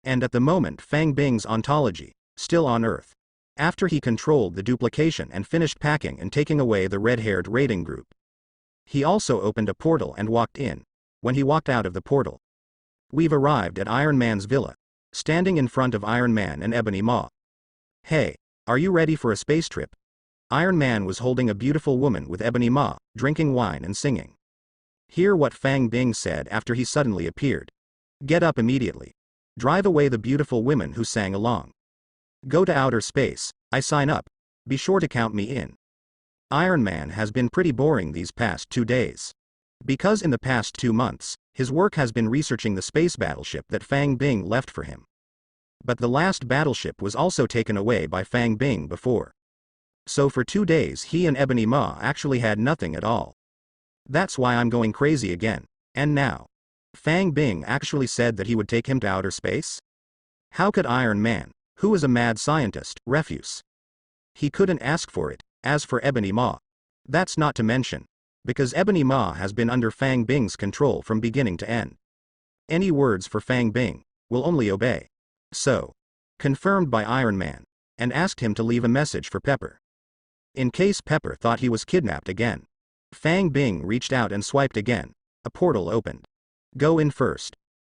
And at the moment Fang Bing's ontology, still on Earth. After he controlled the duplication and finished packing and taking away the red-haired raiding group. He also opened a portal and walked in. When he walked out of the portal, we've arrived at Iron Man's villa. Standing in front of Iron Man and Ebony Maw. Hey, are you ready for a space trip? Iron Man was holding a beautiful woman with Ebony Maw, drinking wine and singing. Hear what Fang Bing said after he suddenly appeared. Get up immediately. Drive away the beautiful women who sang along. Go to outer space, I sign up. Be sure to count me in. Iron Man has been pretty boring these past 2 days. Because in the past 2 months, his work has been researching the space battleship that Fang Bing left for him. But the last battleship was also taken away by Fang Bing before. So for 2 days he and Ebony Maw actually had nothing at all. That's why I'm going crazy again. And now, Fang Bing actually said that he would take him to outer space? How could Iron Man, who is a mad scientist, refuse? He couldn't ask for it. As for Ebony Maw, that's not to mention. Because Ebony Maw has been under Fang Bing's control from beginning to end. Any words for Fang Bing will only obey. So, confirmed by Iron Man, and asked him to leave a message for Pepper. In case Pepper thought he was kidnapped again. Fang Bing reached out and swiped again. A portal opened. Go in first.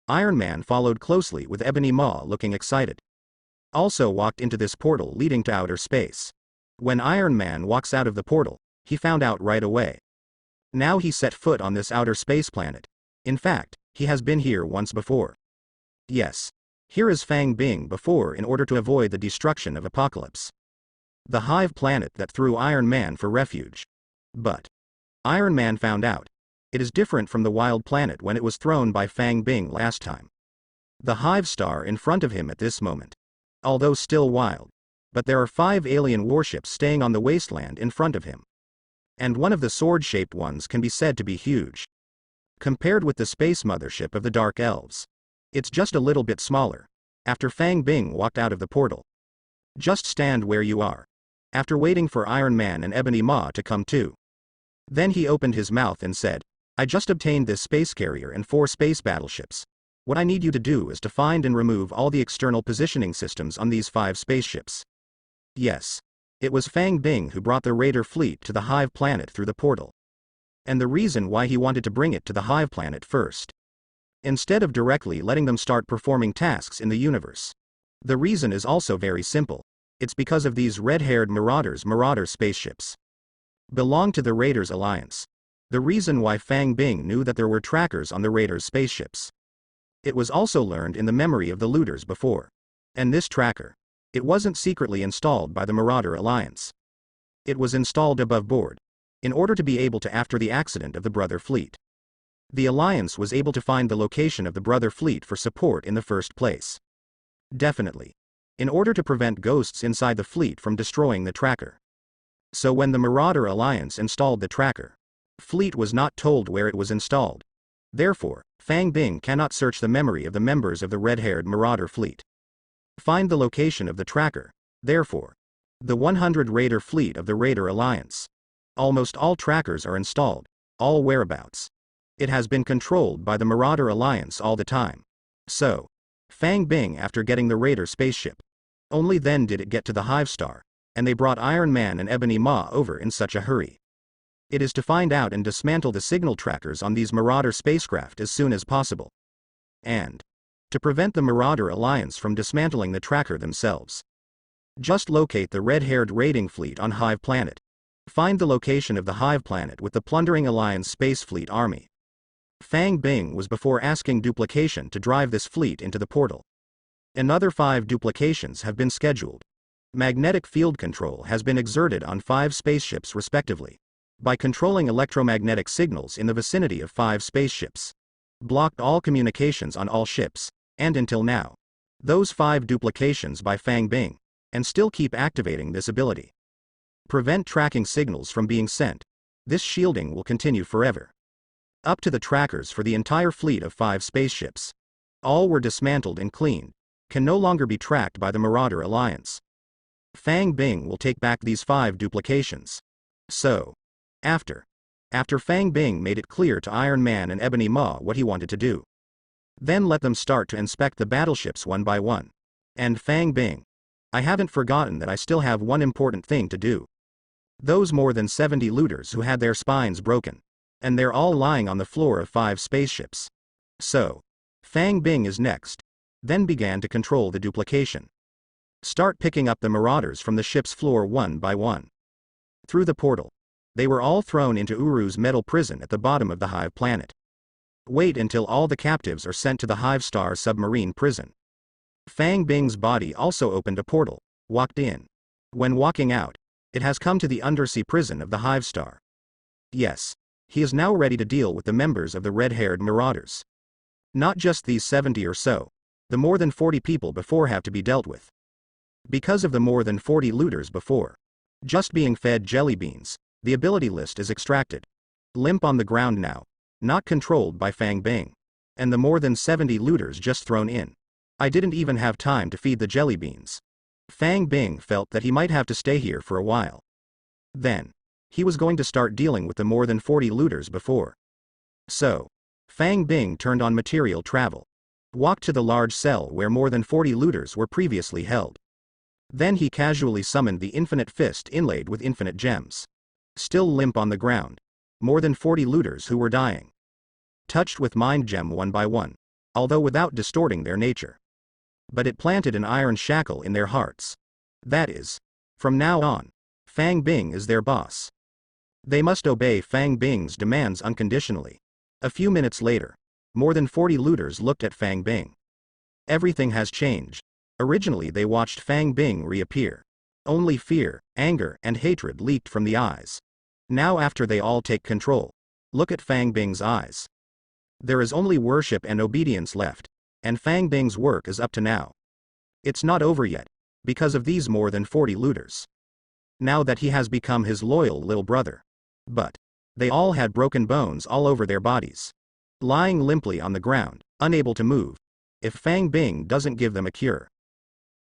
Iron Man followed closely with Ebony Maw looking excited. Also walked into this portal leading to outer space. When Iron Man walks out of the portal, he found out right away. Now he set foot on this outer space planet. In fact, he has been here once before. Yes. Here is Fang Bing before in order to avoid the destruction of Apocalypse. The hive planet that threw Iron Man for refuge. But Iron Man found out. It is different from the wild planet when it was thrown by Fang Bing last time. The hive star in front of him at this moment. Although still wild. But there are 5 alien warships staying on the wasteland in front of him. And one of the sword-shaped ones can be said to be huge. Compared with the space mothership of the Dark Elves. It's just a little bit smaller. After Fang Bing walked out of the portal. Just stand where you are. After waiting for Iron Man and Ebony Maw to come too. Then he opened his mouth and said, I just obtained this space carrier and 4 space battleships. What I need you to do is to find and remove all the external positioning systems on these 5 spaceships. Yes. It was Fang Bing who brought the Raider fleet to the hive planet through the portal. And the reason why he wanted to bring it to the hive planet first. Instead of directly letting them start performing tasks in the universe. The reason is also very simple. It's because of these red-haired marauder spaceships. Belong to the Raiders Alliance. The reason why Fang Bing knew that there were trackers on the Raiders spaceships. It was also learned in the memory of the looters before. And this tracker. It wasn't secretly installed by the Marauder Alliance. It was installed above board. In order to be able to after the accident of the Brother Fleet. The Alliance was able to find the location of the Brother Fleet for support in the first place. Definitely. In order to prevent ghosts inside the fleet from destroying the tracker. So when the Marauder Alliance installed the tracker, fleet was not told where it was installed. Therefore, Fang Bing cannot search the memory of the members of the red-haired Marauder fleet. Find the location of the tracker. Therefore, the 100 Raider fleet of the Raider Alliance. Almost all trackers are installed, all whereabouts. It has been controlled by the Marauder Alliance all the time. So, Fang Bing after getting the Raider spaceship. Only then did it get to the Hive Star, and they brought Iron Man and Ebony Maw over in such a hurry. It is to find out and dismantle the signal trackers on these Marauder spacecraft as soon as possible. And to prevent the Marauder Alliance from dismantling the tracker themselves. Just locate the red-haired raiding fleet on Hive Planet. Find the location of the Hive Planet with the plundering Alliance Space Fleet Army. Fang Bing was before asking duplication to drive this fleet into the portal. Another 5 duplications have been scheduled. Magnetic field control has been exerted on 5 spaceships respectively. By controlling electromagnetic signals in the vicinity of 5 spaceships. Blocked all communications on all ships. And until now, those 5 duplications by Fang Bing, and still keep activating this ability. Prevent tracking signals from being sent. This shielding will continue forever. Up to the trackers for the entire fleet of 5 spaceships. All were dismantled and cleaned, can no longer be tracked by the Marauder Alliance. Fang Bing will take back these 5 duplications. So, after Fang Bing made it clear to Iron Man and Ebony Maw what he wanted to do. Then let them start to inspect the battleships one by one. And Fang Bing. I haven't forgotten that I still have one important thing to do. Those more than 70 looters who had their spines broken. And they're all lying on the floor of 5 spaceships. So, Fang Bing is next. Then began to control the duplication. Start picking up the marauders from the ship's floor one by one. Through the portal. They were all thrown into Uru's metal prison at the bottom of the Hive planet. Wait until all the captives are sent to the Hive Star submarine prison. Fang Bing's body also opened a portal, walked in. When walking out, it has come to the undersea prison of the Hive Star. Yes, he is now ready to deal with the members of the red-haired marauders. Not just these 70 or so, the more than 40 people before have to be dealt with. Because of the more than 40 looters before just being fed jelly beans, the ability list is extracted. Limp on the ground now, not controlled by Fang Bing. And the more than 70 looters just thrown in. I didn't even have time to feed the jelly beans. Fang Bing felt that he might have to stay here for a while. Then, he was going to start dealing with the more than 40 looters before. So, Fang Bing turned on material travel. Walked to the large cell where more than 40 looters were previously held. Then he casually summoned the infinite fist inlaid with infinite gems. Still limp on the ground. More than 40 looters who were dying. Touched with mind gem one by one, although without distorting their nature. But it planted an iron shackle in their hearts. That is, from now on, Fang Bing is their boss. They must obey Fang Bing's demands unconditionally. A few minutes later, more than 40 looters looked at Fang Bing. Everything has changed. Originally they watched Fang Bing reappear. Only fear, anger, and hatred leaked from the eyes. Now after they all take control, look at Fang Bing's eyes. There is only worship and obedience left, and Fang Bing's work is up to now. It's not over yet, because of these more than 40 looters. Now that he has become his loyal little brother. But they all had broken bones all over their bodies. Lying limply on the ground, unable to move. If Fang Bing doesn't give them a cure,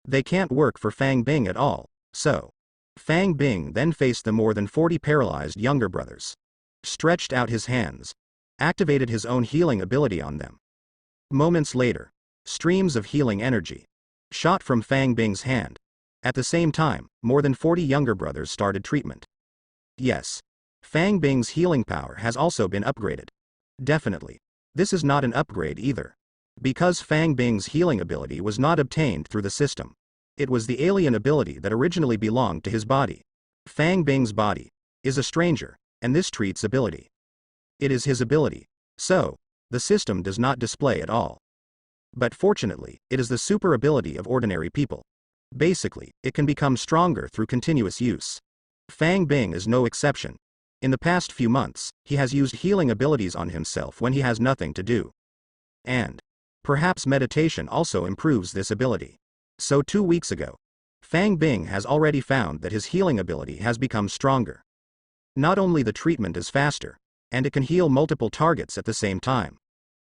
they can't work for Fang Bing at all, so. Fang Bing then faced the more than 40 paralyzed younger brothers. Stretched out his hands. Activated his own healing ability on them. Moments later, streams of healing energy shot from Fang Bing's hand. At the same time, more than 40 younger brothers started treatment. Yes. Fang Bing's healing power has also been upgraded. Definitely. This is not an upgrade either. Because Fang Bing's healing ability was not obtained through the system. It was the alien ability that originally belonged to his body. Fang Bing's body is a stranger, and this treats ability. It is his ability. So, the system does not display at all. But fortunately, it is the super ability of ordinary people. Basically, it can become stronger through continuous use. Fang Bing is no exception. In the past few months, he has used healing abilities on himself when he has nothing to do. And perhaps meditation also improves this ability. So 2 weeks ago, Fang Bing has already found that his healing ability has become stronger. Not only the treatment is faster, and it can heal multiple targets at the same time.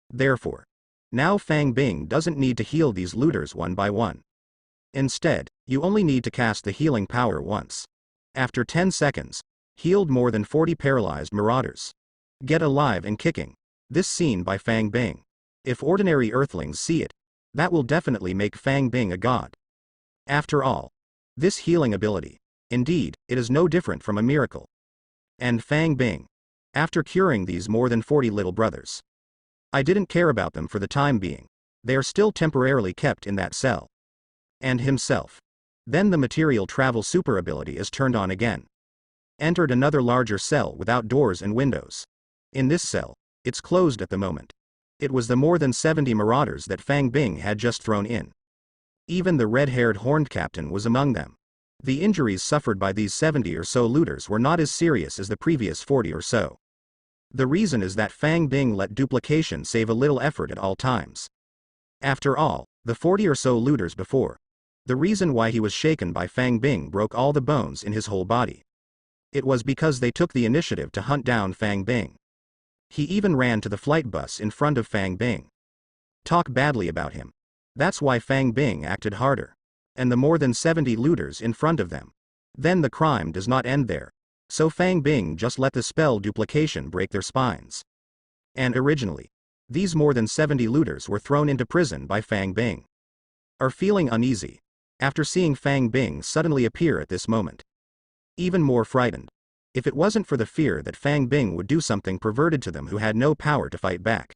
Therefore, now Fang Bing doesn't need to heal these looters one by one. Instead, you only need to cast the healing power once. After 10 seconds, healed more than 40 paralyzed marauders. Get alive and kicking. This scene by Fang Bing. If ordinary earthlings see it, that will definitely make Fang Bing a god. After all, this healing ability, indeed, it is no different from a miracle. And Fang Bing, after curing these more than 40 little brothers, I didn't care about them for the time being. They are still temporarily kept in that cell. And himself. Then the material travel super ability is turned on again. Entered another larger cell without doors and windows. In this cell, it's closed at the moment. It was the more than 70 marauders that Fang Bing had just thrown in. Even the red-haired horned captain was among them. The injuries suffered by these 70 or so looters were not as serious as the previous 40 or so. The reason is that Fang Bing let duplication save a little effort at all times. After all, the 40 or so looters before. The reason why he was shaken by Fang Bing broke all the bones in his whole body. It was because they took the initiative to hunt down Fang Bing. He even ran to the flight bus in front of Fang Bing. Talk badly about him. That's why Fang Bing acted harder. And the more than 70 looters in front of them. Then the crime does not end there. So Fang Bing just let the spell duplication break their spines. And originally, These more than 70 looters were thrown into prison by Fang Bing. Are feeling uneasy after seeing Fang Bing suddenly appear at this moment. Even more frightened. If it wasn't for the fear that Fang Bing would do something perverted to them who had no power to fight back.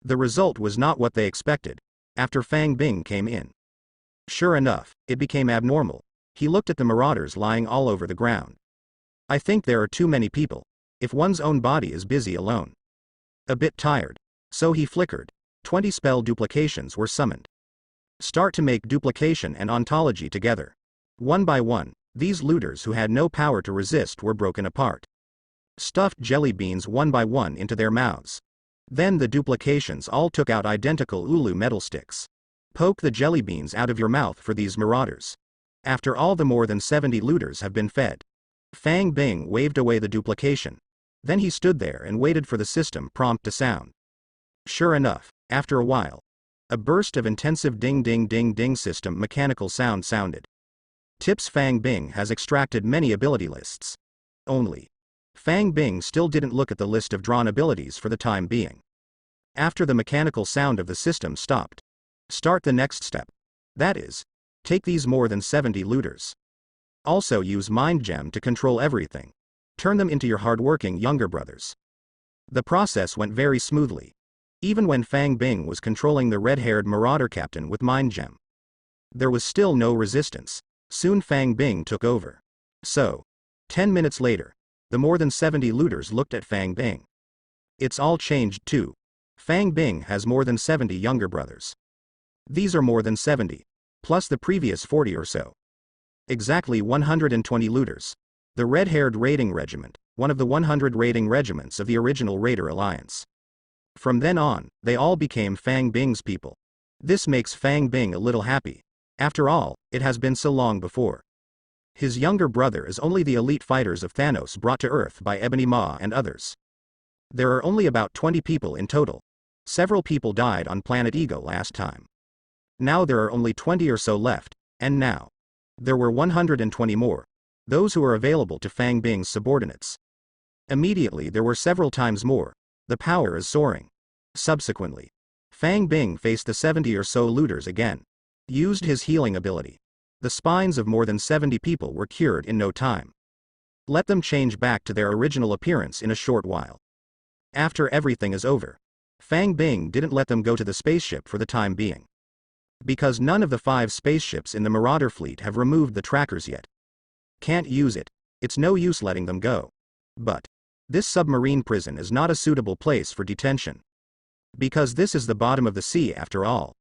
The result was not what they expected, after Fang Bing came in. Sure enough, it became abnormal. He looked at the marauders lying all over the ground. I think there are too many people, if one's own body is busy alone. A bit tired. So he flickered. 20 spell duplications were summoned. Start to make duplication and ontology together. One by one, these looters who had no power to resist were broken apart. Stuffed jelly beans one by one into their mouths. Then the duplications all took out identical ulu metal sticks. Poke the jelly beans out of your mouth for these marauders. After all the more than 70 looters have been fed. Fang Bing waved away the duplication. Then he stood there and waited for the system prompt to sound. Sure enough, after a while, a burst of intensive ding ding ding ding system mechanical sound sounded. Tips Fang Bing has extracted many ability lists. Only. Fang Bing still didn't look at the list of drawn abilities for the time being. After the mechanical sound of the system stopped. Start the next step. That is, take these more than 70 looters. Also use Mind Gem to control everything. Turn them into your hardworking younger brothers. The process went very smoothly. Even when Fang Bing was controlling the red-haired marauder captain with Mind Gem. There was still no resistance. Soon Fang Bing took over. So, 10 minutes later, the more than 70 looters looked at Fang Bing. It's all changed too. Fang Bing has more than 70 younger brothers. These are more than 70, plus the previous 40 or so. Exactly 120 looters. The red-haired raiding regiment, one of the 100 raiding regiments of the original Raider Alliance. From then on, they all became Fang Bing's people. This makes Fang Bing a little happy. After all, it has been so long before. His younger brother is only the elite fighters of Thanos brought to Earth by Ebony Maw and others. There are only about 20 people in total. Several people died on Planet Ego last time. Now there are only 20 or so left, and now. There were 120 more. Those who are available to Fang Bing's subordinates. Immediately there were several times more. The power is soaring. Subsequently, Fang Bing faced the 70 or so looters again. Used his healing ability. The spines of more than 70 people were cured in no time. Let them change back to their original appearance in a short while. After everything is over, Fang Bing didn't let them go to the spaceship for the time being. Because none of the 5 spaceships in the Marauder fleet have removed the trackers yet. Can't use it. It's no use letting them go. But this submarine prison is not a suitable place for detention. Because this is the bottom of the sea after all.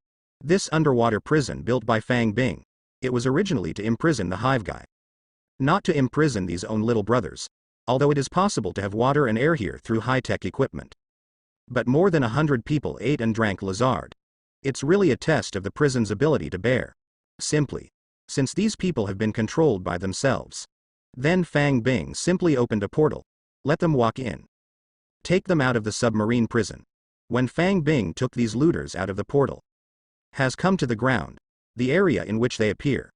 This underwater prison built by Fang Bing, it was originally to imprison the hive guy. Not to imprison these own little brothers, although it is possible to have water and air here through high-tech equipment. But more than 100 people ate and drank Lazard. It's really a test of the prison's ability to bear. Simply. Since these people have been controlled by themselves. Then Fang Bing simply opened a portal. Let them walk in. Take them out of the submarine prison. When Fang Bing took these looters out of the portal. Has come to the ground. The area in which they appear.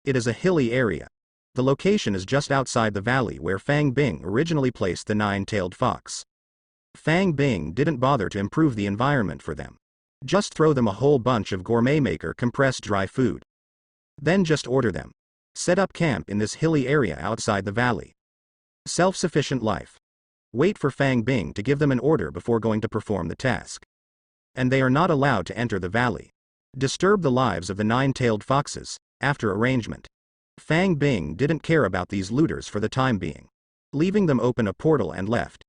It is a hilly area. The location is just outside the valley where Fang Bing originally placed the 9-tailed fox. Fang Bing didn't bother to improve the environment for them. Just throw them a whole bunch of gourmet maker compressed dry food. Then just order them. Set up camp in this hilly area outside the valley. Self-sufficient life. Wait for Fang Bing to give them an order before going to perform the task. And they are not allowed to enter the valley. Disturb the lives of the 9-tailed foxes, after arrangement. Fang Bing didn't care about these looters for the time being. Leaving them open a portal and left.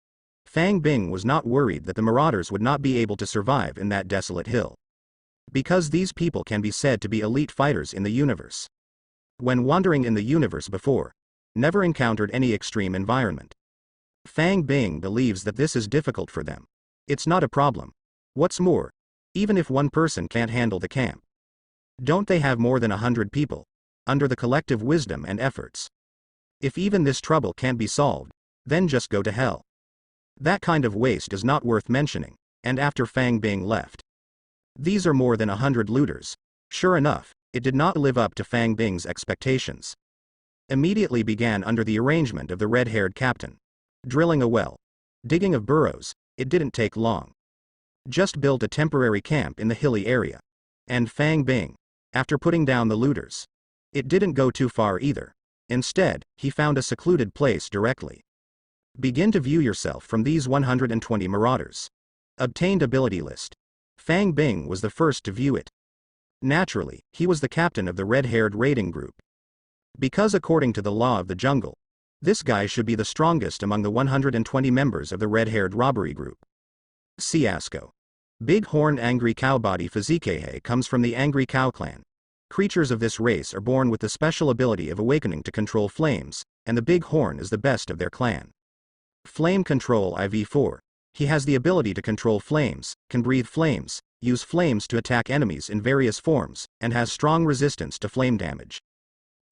Fang Bing was not worried that the marauders would not be able to survive in that desolate hill. Because these people can be said to be elite fighters in the universe. When wandering in the universe before, never encountered any extreme environment. Fang Bing believes that this is difficult for them. It's not a problem. What's more, even if one person can't handle the camp. Don't they have more than 100 people, under the collective wisdom and efforts? If even this trouble can't be solved, then just go to hell. That kind of waste is not worth mentioning, and after Fang Bing left. These are more than 100 looters. Sure enough, it did not live up to Fang Bing's expectations. Immediately began under the arrangement of the red-haired captain. Drilling a well. Digging of burrows, it didn't take long. just built a temporary camp in the hilly area. And Fang Bing, after putting down the looters, it didn't go too far either. Instead, he found a secluded place directly. Begin to view yourself from these 120 marauders. Obtained ability list. Fang Bing was the first to view it. Naturally, he was the captain of the red-haired raiding group. Because according to the law of the jungle, this guy should be the strongest among the 120 members of the red-haired robbery group. Fiasco. Big-horned angry cow body Fizikehe comes from the angry cow clan. Creatures of this race are born with the special ability of awakening to control flames, and the big horn is the best of their clan. Flame Control IV4. He has the ability to control flames, can breathe flames, use flames to attack enemies in various forms, and has strong resistance to flame damage.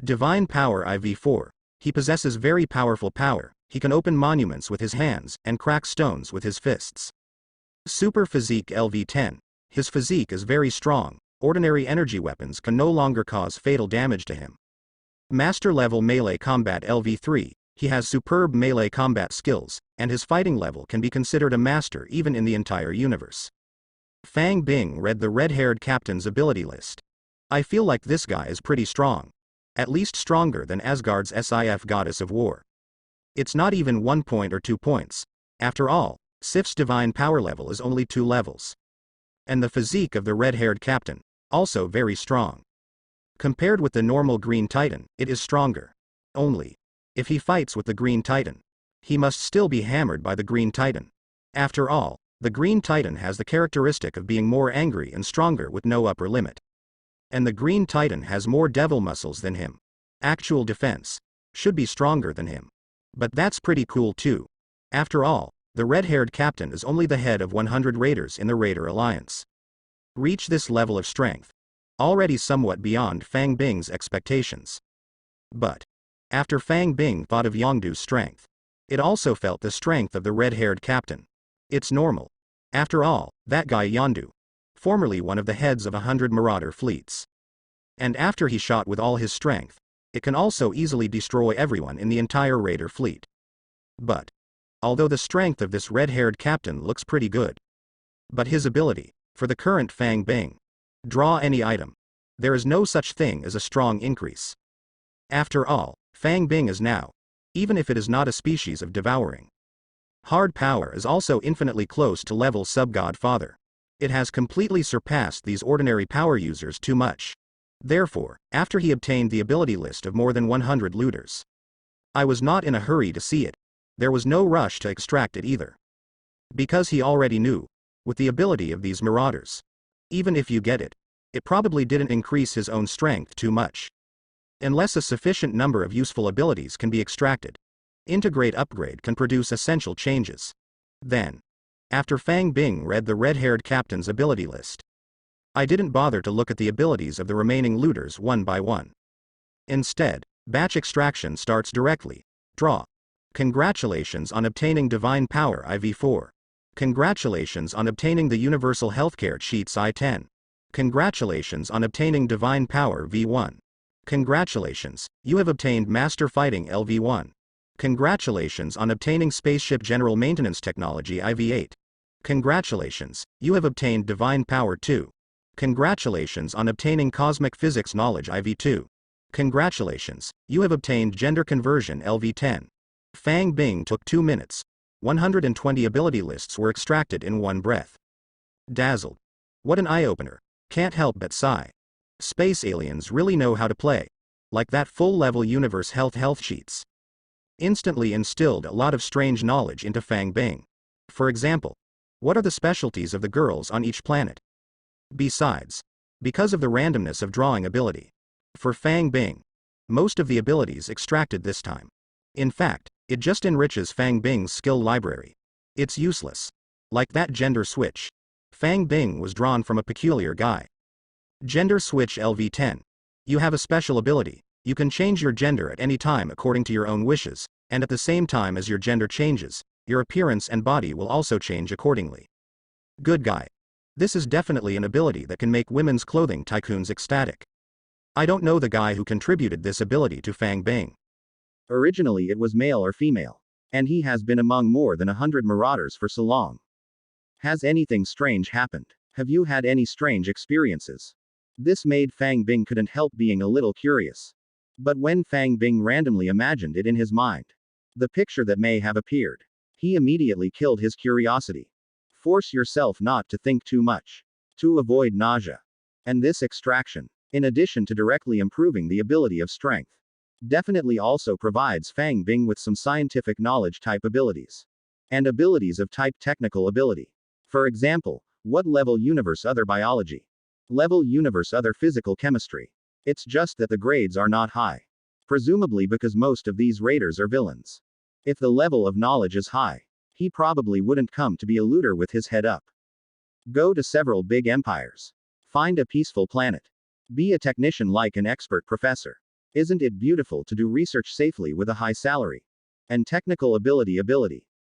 Divine Power IV4. He possesses very powerful power, he can open monuments with his hands, and crack stones with his fists. Super Physique LV10. His physique is very strong, ordinary energy weapons can no longer cause fatal damage to him. Master Level Melee Combat LV3. He has superb melee combat skills, and his fighting level can be considered a master even in the entire universe. Fang Bing read the red-haired captain's ability list. I feel like this guy is pretty strong. At least stronger than Asgard's Sif goddess of war. It's not even 1 point or 2 points. After all, Sif's divine power level is only 2 levels. And the physique of the red-haired captain, also very strong. Compared with the normal Green Titan, it is stronger. Only, if he fights with the Green Titan, he must still be hammered by the Green Titan. After all, the Green Titan has the characteristic of being more angry and stronger with no upper limit. And the Green Titan has more devil muscles than him. Actual defense should be stronger than him. But that's pretty cool too. After all, the red-haired captain is only the head of 100 raiders in the Raider Alliance. Reach this level of strength. Already somewhat beyond Fang Bing's expectations. But after Fang Bing thought of Yongdu's strength, it also felt the strength of the red-haired captain. It's normal. After all, that guy Yondu, formerly one of the heads of 100 marauder fleets. And after he shot with all his strength, it can also easily destroy everyone in the entire raider fleet. But although the strength of this red-haired captain looks pretty good, but his ability, for the current Fang Bing, draw any item, there is no such thing as a strong increase. After all, Fang Bing is now, even if it is not a species of devouring. Hard power is also infinitely close to level sub-god father. It has completely surpassed these ordinary power users too much. Therefore, after he obtained the ability list of more than 100 looters, I was not in a hurry to see it. There was no rush to extract it either. Because he already knew, with the ability of these marauders, even if you get it, it probably didn't increase his own strength too much. Unless a sufficient number of useful abilities can be extracted, Integrate Upgrade can produce essential changes. Then, after Fang Bing read the red-haired captain's ability list, I didn't bother to look at the abilities of the remaining looters one by one. Instead, batch extraction starts directly. Draw. Congratulations on obtaining Divine Power IV4. Congratulations on obtaining the Universal Healthcare Sheets I-10. Congratulations on obtaining Divine Power V1. Congratulations, you have obtained Master Fighting LV1. Congratulations on obtaining Spaceship General Maintenance Technology IV8. Congratulations, you have obtained Divine Power 2. Congratulations on obtaining Cosmic Physics Knowledge IV2. Congratulations, you have obtained Gender Conversion LV10. Fang Bing took 2 minutes. 120 ability lists were extracted in one breath. Dazzled. What an eye-opener. Can't help but sigh. Space aliens really know how to play. Like that full-level universe health sheets. Instantly instilled a lot of strange knowledge into Fang Bing. For example, what are the specialties of the girls on each planet? Besides, because of the randomness of drawing ability, for Fang Bing, most of the abilities extracted this time. In fact, it just enriches Fang Bing's skill library. It's useless. Like that gender switch. Fang Bing was drawn from a peculiar guy. Gender Switch LV10. You have a special ability. You can change your gender at any time according to your own wishes, and at the same time as your gender changes, your appearance and body will also change accordingly. Good guy. This is definitely an ability that can make women's clothing tycoons ecstatic. I don't know the guy who contributed this ability to Fang Bing. Originally it was male or female, and he has been among more than 100 marauders for so long. Has anything strange happened? Have you had any strange experiences? This made Fang Bing couldn't help being a little curious. But when Fang Bing randomly imagined it in his mind, the picture that may have appeared, he immediately killed his curiosity. Force yourself not to think too much. To avoid nausea. And this extraction, in addition to directly improving the ability of strength, definitely also provides Fang Bing with some scientific knowledge type abilities. And abilities of type technical ability. For example, what level universe other biology? Level universe other physical chemistry. It's just that the grades are not high. Presumably because most of these raiders are villains. If the level of knowledge is high, he probably wouldn't come to be a looter with his head up. Go to several big empires. Find a peaceful planet. Be a technician like an expert professor. Isn't it beautiful to do research safely with a high salary? And technical ability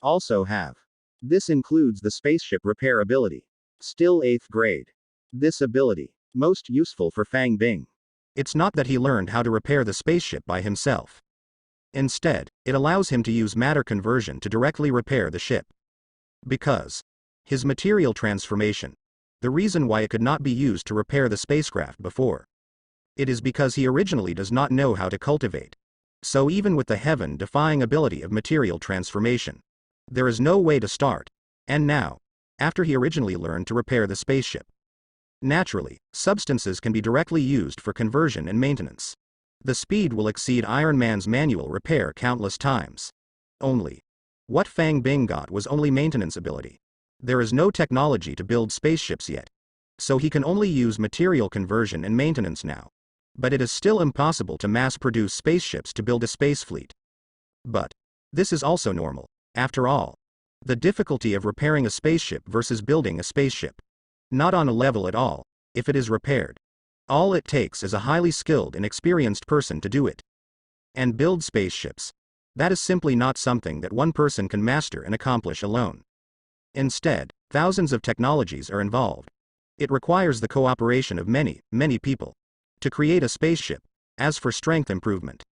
also have. This includes the spaceship repair ability. Still 8th grade. This ability, most useful for Fang Bing. It's not that he learned how to repair the spaceship by himself. Instead, it allows him to use matter conversion to directly repair the ship. Because his material transformation, the reason why it could not be used to repair the spacecraft before, it is because he originally does not know how to cultivate. So even with the heaven-defying ability of material transformation, there is no way to start. And now, after he originally learned to repair the spaceship, naturally, substances can be directly used for conversion and maintenance. The speed will exceed Iron Man's manual repair countless times. Only, what Fang Bing got was only maintenance ability. There is no technology to build spaceships yet. So he can only use material conversion and maintenance now. But it is still impossible to mass-produce spaceships to build a space fleet. But this is also normal. After all, the difficulty of repairing a spaceship versus building a spaceship. Not on a level at all, if it is repaired. All it takes is a highly skilled and experienced person to do it. And build spaceships. That is simply not something that one person can master and accomplish alone. Instead, thousands of technologies are involved. It requires the cooperation of many, many people to create a spaceship. As for strength improvement,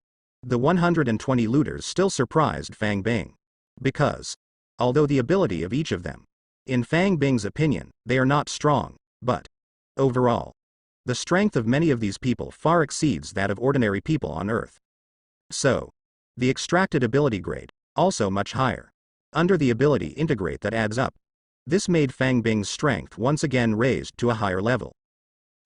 the 120 looters still surprised Fang Bing. Because, although the ability of each of them, in Fang Bing's opinion, they are not strong, but overall, the strength of many of these people far exceeds that of ordinary people on Earth. So, the extracted ability grade, also much higher. Under the ability integrate that adds up. This made Fang Bing's strength once again raised to a higher level.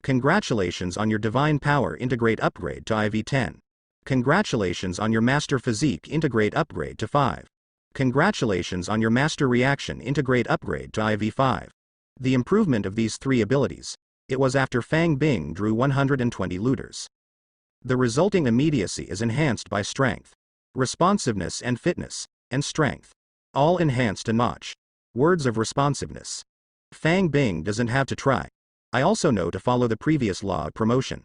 Congratulations on your divine power integrate upgrade to IV-10. Congratulations on your master physique integrate upgrade to 5. Congratulations on your master reaction integrate upgrade to IV-5. The improvement of these 3 abilities, it was after Fang Bing drew 120 looters. The resulting immediacy is enhanced by strength, responsiveness and fitness, and strength. All enhanced a notch. Words of responsiveness. Fang Bing doesn't have to try. I also know to follow the previous law of promotion.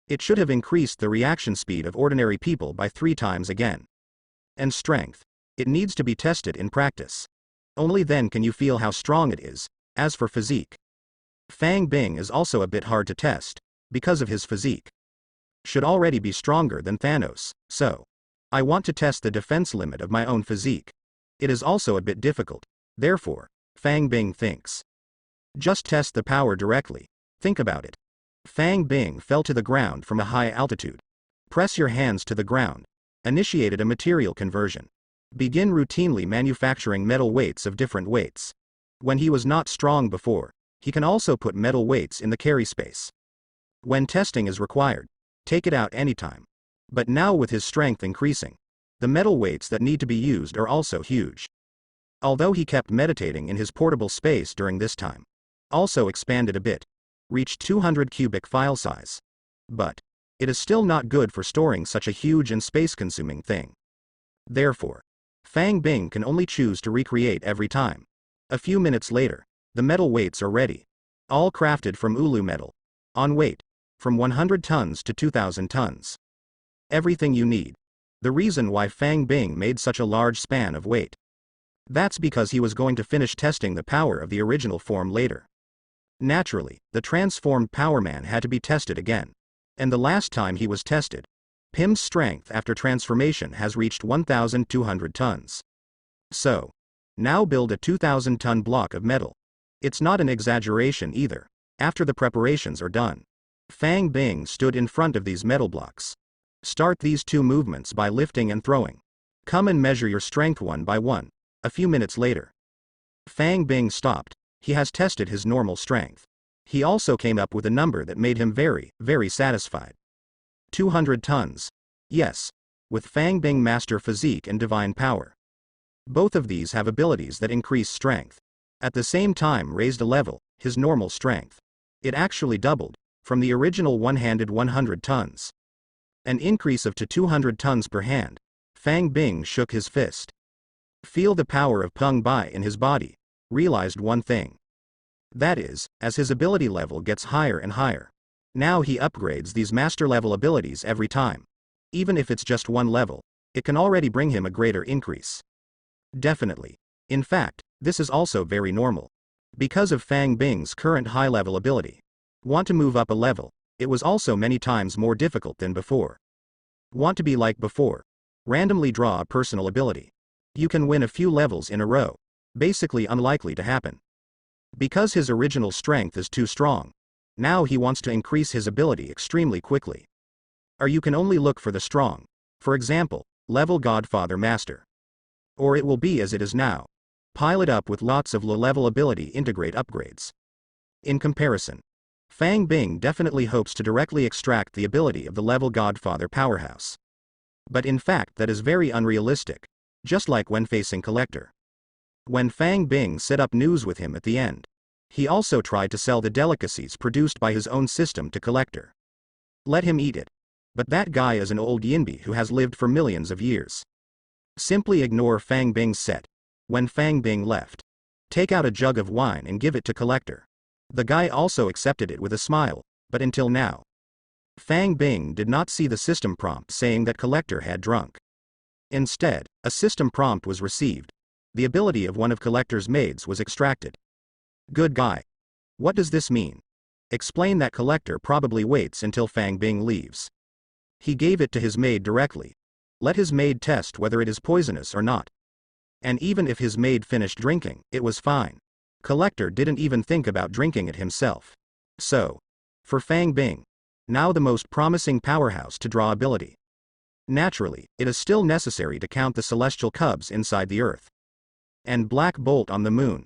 It should have increased the reaction speed of ordinary people by 3 times again. And strength. It needs to be tested in practice. Only then can you feel how strong it is. As for physique, Fang Bing is also a bit hard to test, because of his physique. Should already be stronger than Thanos, so I want to test the defense limit of my own physique. It is also a bit difficult. Therefore, Fang Bing thinks. Just test the power directly. Think about it. Fang Bing fell to the ground from a high altitude. Press your hands to the ground. Initiated a material conversion. Begin routinely manufacturing metal weights of different weights. When he was not strong before, he can also put metal weights in the carry space. When testing is required, take it out anytime. But now with his strength increasing, the metal weights that need to be used are also huge. Although he kept meditating in his portable space during this time, also expanded a bit, reached 200 cubic file size. But it is still not good for storing such a huge and space-consuming thing. Therefore, Fang Bing can only choose to recreate every time. A few minutes later, the metal weights are ready. All crafted from ulu metal. On weight, from 100 tons to 2,000 tons. Everything you need. The reason why Fang Bing made such a large span of weight. That's because he was going to finish testing the power of the original form later. Naturally, the transformed Power Man had to be tested again. And the last time he was tested, Pim's strength after transformation has reached 1,200 tons. So, now build a 2,000-ton block of metal. It's not an exaggeration either. After the preparations are done, Fang Bing stood in front of these metal blocks. Start these two movements by lifting and throwing. Come and measure your strength one by one. A few minutes later, Fang Bing stopped. He has tested his normal strength. He also came up with a number that made him very, very satisfied. 200 tons. Yes. With Fang Bing master physique and divine power. Both of these have abilities that increase strength. At the same time raised a level, his normal strength. It actually doubled, from the original one-handed 100 tons. An increase of to 200 tons per hand. Fang Bing shook his fist. Feel the power of Peng Bai in his body. Realized one thing. That is, as his ability level gets higher and higher. Now he upgrades these master level abilities every time. Even if it's just one level, it can already bring him a greater increase. Definitely. In fact, this is also very normal. Because of Fang Bing's current high-level ability. Want to move up a level, it was also many times more difficult than before. Want to be like before. Randomly draw a personal ability. You can win a few levels in a row. Basically unlikely to happen. Because his original strength is too strong. Now he wants to increase his ability extremely quickly. Or you can only look for the strong. For example, level Godfather Master. Or it will be as it is now. Pile it up with lots of low-level ability integrate upgrades. In comparison, Fang Bing definitely hopes to directly extract the ability of the level Godfather powerhouse. But in fact that is very unrealistic, just like when facing Collector. When Fang Bing set up news with him at the end, he also tried to sell the delicacies produced by his own system to Collector. Let him eat it. But that guy is an old Yinbi who has lived for millions of years. Simply ignore Fang Bing's set. When Fang Bing left, take out a jug of wine and give it to Collector. The guy also accepted it with a smile, but until now, Fang Bing did not see the system prompt saying that Collector had drunk. Instead, a system prompt was received. The ability of one of Collector's maids was extracted. Good guy. What does this mean? Explain that Collector probably waits until Fang Bing leaves. He gave it to his maid directly. Let his maid test whether it is poisonous or not. And even if his maid finished drinking, it was fine. Collector didn't even think about drinking it himself. So, for Fang Bing, now the most promising powerhouse to draw ability. Naturally, it is still necessary to count the celestial cubs inside the earth. And Black Bolt on the moon.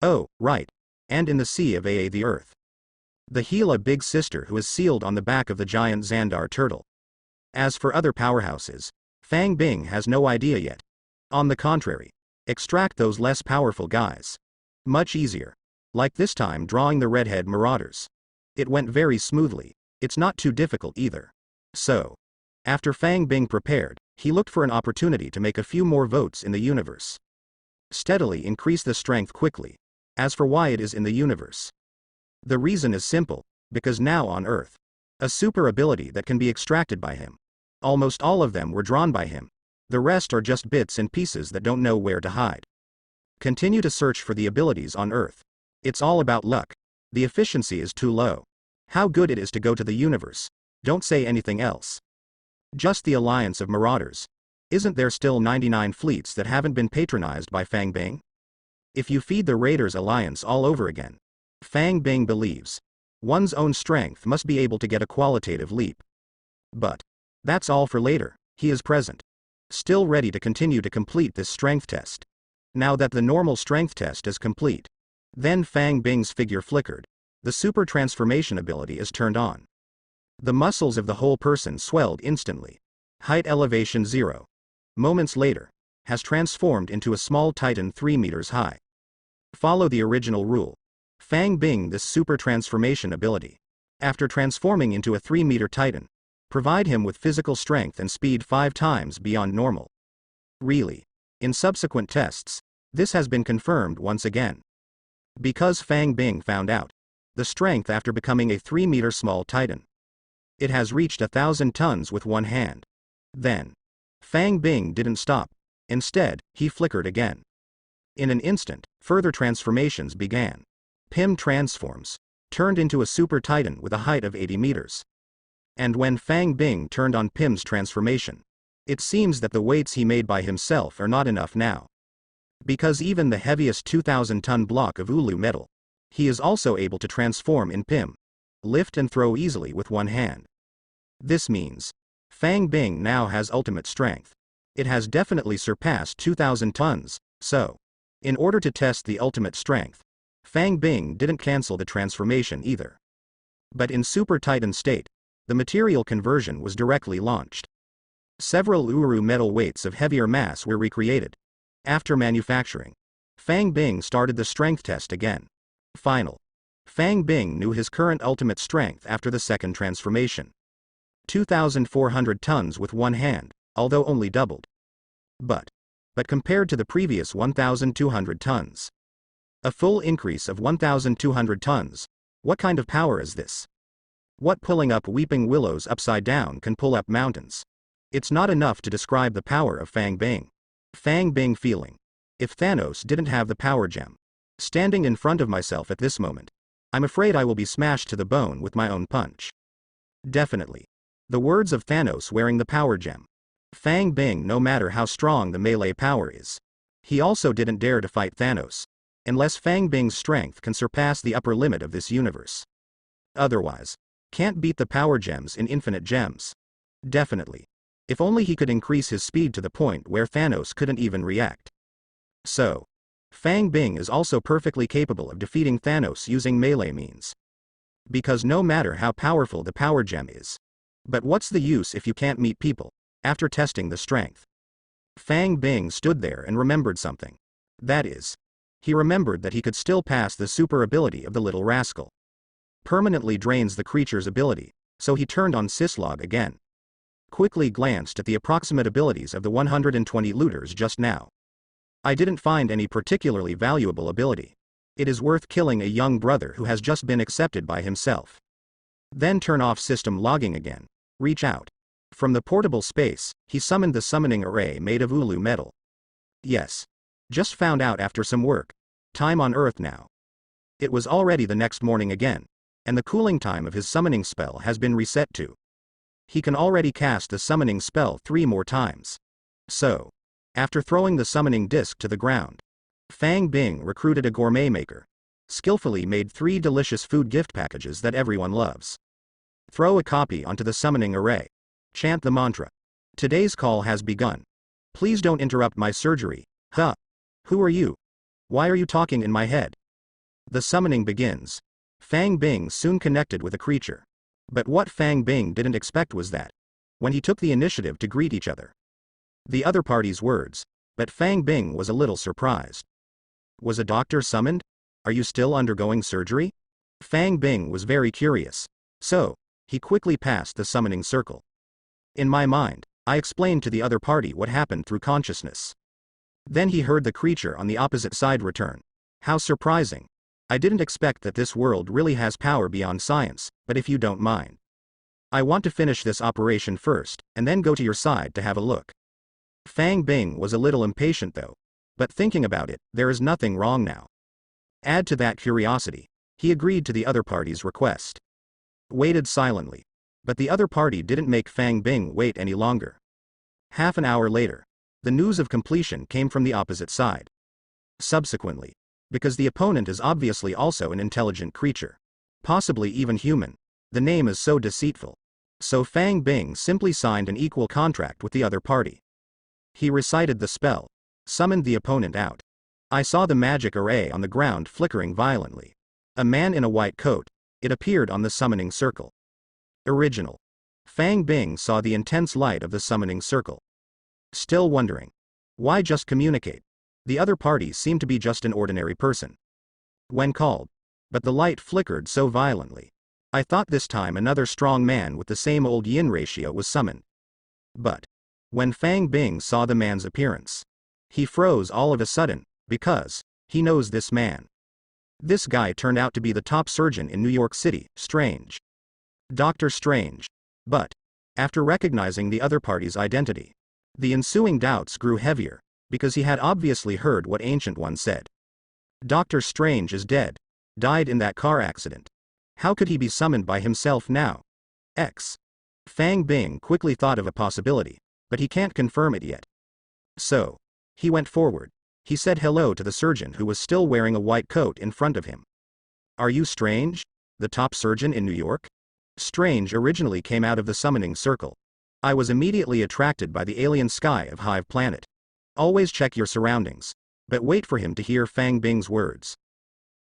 Oh, right. And in the sea of Aa the earth. The Gila big sister who is sealed on the back of the giant Xandar turtle. As for other powerhouses, Fang Bing has no idea yet. On the contrary, extract those less powerful guys. Much easier. Like this time drawing the redhead marauders. It went very smoothly. It's not too difficult either. So, after Fang Bing prepared, he looked for an opportunity to make a few more votes in the universe. Steadily increase the strength quickly. As for why it is in the universe. The reason is simple, because now on Earth, a super ability that can be extracted by him. Almost all of them were drawn by him. The rest are just bits and pieces that don't know where to hide. Continue to search for the abilities on Earth. It's all about luck. The efficiency is too low. How good it is to go to the universe. Don't say anything else. Just the alliance of marauders. Isn't there still 99 fleets that haven't been patronized by Fang Bing? If you feed the Raiders alliance all over again, Fang Bing believes one's own strength must be able to get a qualitative leap. But that's all for later. He is present. Still ready to continue to complete this strength test. Now that the normal strength test is complete, then Fang Bing's figure flickered. The super transformation ability is turned on. The muscles of the whole person swelled instantly. Height elevation 0. Moments later, has transformed into a small titan 3 meters high. Follow the original rule. Fang Bing this super transformation ability. After transforming into a 3-meter titan, provide him with physical strength and speed 5 times beyond normal. Really. In subsequent tests, this has been confirmed once again. Because Fang Bing found out the strength after becoming a 3-meter small titan. It has reached 1,000 tons with one hand. Then, Fang Bing didn't stop. Instead, he flickered again. In an instant, further transformations began. Pim transforms, turned into a super titan with a height of 80 meters. And when Fang Bing turned on Pim's transformation, it seems that the weights he made by himself are not enough now. Because even the heaviest 2,000-ton block of Ulu metal He is also able to transform in Pim, lift and throw easily with one hand. This means Fang Bing now has ultimate strength. It has definitely surpassed 2,000 tons, so in order to test the ultimate strength, Fang Bing didn't cancel the transformation either. But in Super Titan state, the material conversion was directly launched. Several Uru metal weights of heavier mass were recreated. After manufacturing, Fang Bing started the strength test again. Final. Fang Bing knew his current ultimate strength after the second transformation. 2,400 tons with one hand, although only doubled. But compared to the previous 1,200 tons. A full increase of 1,200 tons. What kind of power is this? What pulling up weeping willows upside down can pull up mountains? It's not enough to describe the power of Fang Bing. Fang Bing feeling. If Thanos didn't have the power gem. Standing in front of myself at this moment, I'm afraid I will be smashed to the bone with my own punch. Definitely. The words of Thanos wearing the power gem. Fang Bing, no matter how strong the melee power is. He also didn't dare to fight Thanos. Unless Fang Bing's strength can surpass the upper limit of this universe. Otherwise, can't beat the power gems in infinite gems. Definitely. If only he could increase his speed to the point where Thanos couldn't even react. So, Fang Bing is also perfectly capable of defeating Thanos using melee means. Because no matter how powerful the power gem is. But what's the use if you can't meet people, after testing the strength? Fang Bing stood there and remembered something. That is, he remembered that he could still pass the super ability of the little rascal. Permanently drains the creature's ability, so he turned on Syslog again. Quickly glanced at the approximate abilities of the 120 looters just now. I didn't find any particularly valuable ability. It is worth killing a young brother who has just been accepted by himself. Then turn off system logging again. Reach out. From the portable space, he summoned the summoning array made of Ulu metal. Yes. Just found out after some work. Time on Earth now. It was already the next morning again, and the cooling time of his summoning spell has been reset to. He can already cast the summoning spell 3 more times. So, after throwing the summoning disc to the ground, Fang Bing recruited a gourmet maker. Skillfully made 3 delicious food gift packages that everyone loves. Throw a copy onto the summoning array. Chant the mantra. Today's call has begun. Please don't interrupt my surgery. Huh. Who are you? Why are you talking in my head? The summoning begins. Fang Bing soon connected with a creature. But what Fang Bing didn't expect was that, when he took the initiative to greet each other, the other party's words, but Fang Bing was a little surprised. Was a doctor summoned? Are you still undergoing surgery? Fang Bing was very curious. So, he quickly passed the summoning circle. In my mind, I explained to the other party what happened through consciousness. Then he heard the creature on the opposite side return. How surprising. I didn't expect that this world really has power beyond science, but if you don't mind, I want to finish this operation first, and then go to your side to have a look. Fang Bing was a little impatient though. But thinking about it, there is nothing wrong now. Add to that curiosity, he agreed to the other party's request. Waited silently. But the other party didn't make Fang Bing wait any longer. Half an hour later, the news of completion came from the opposite side. Subsequently, because the opponent is obviously also an intelligent creature, possibly even human, the name is so deceitful. So Fang Bing simply signed an equal contract with the other party. He recited the spell, summoned the opponent out. I saw the magic array on the ground flickering violently. A man in a white coat, it appeared on the summoning circle. Original. Fang Bing saw the intense light of the summoning circle. Still wondering. Why just communicate? The other party seemed to be just an ordinary person. When called. But the light flickered so violently. I thought this time another strong man with the same old yin ratio was summoned. But when Fang Bing saw the man's appearance, he froze all of a sudden, because he knows this man. This guy turned out to be the top surgeon in New York City, Strange. Dr. Strange. But after recognizing the other party's identity, the ensuing doubts grew heavier, because he had obviously heard what Ancient One said. Dr. Strange is dead. Died in that car accident. How could he be summoned by himself now? Fang Bing quickly thought of a possibility, but he can't confirm it yet. So, he went forward. He said hello to the surgeon who was still wearing a white coat in front of him. Are you Strange? The top surgeon in New York? Strange originally came out of the summoning circle. I was immediately attracted by the alien sky of Hive Planet. Always check your surroundings. But wait for him to hear Fang Bing's words.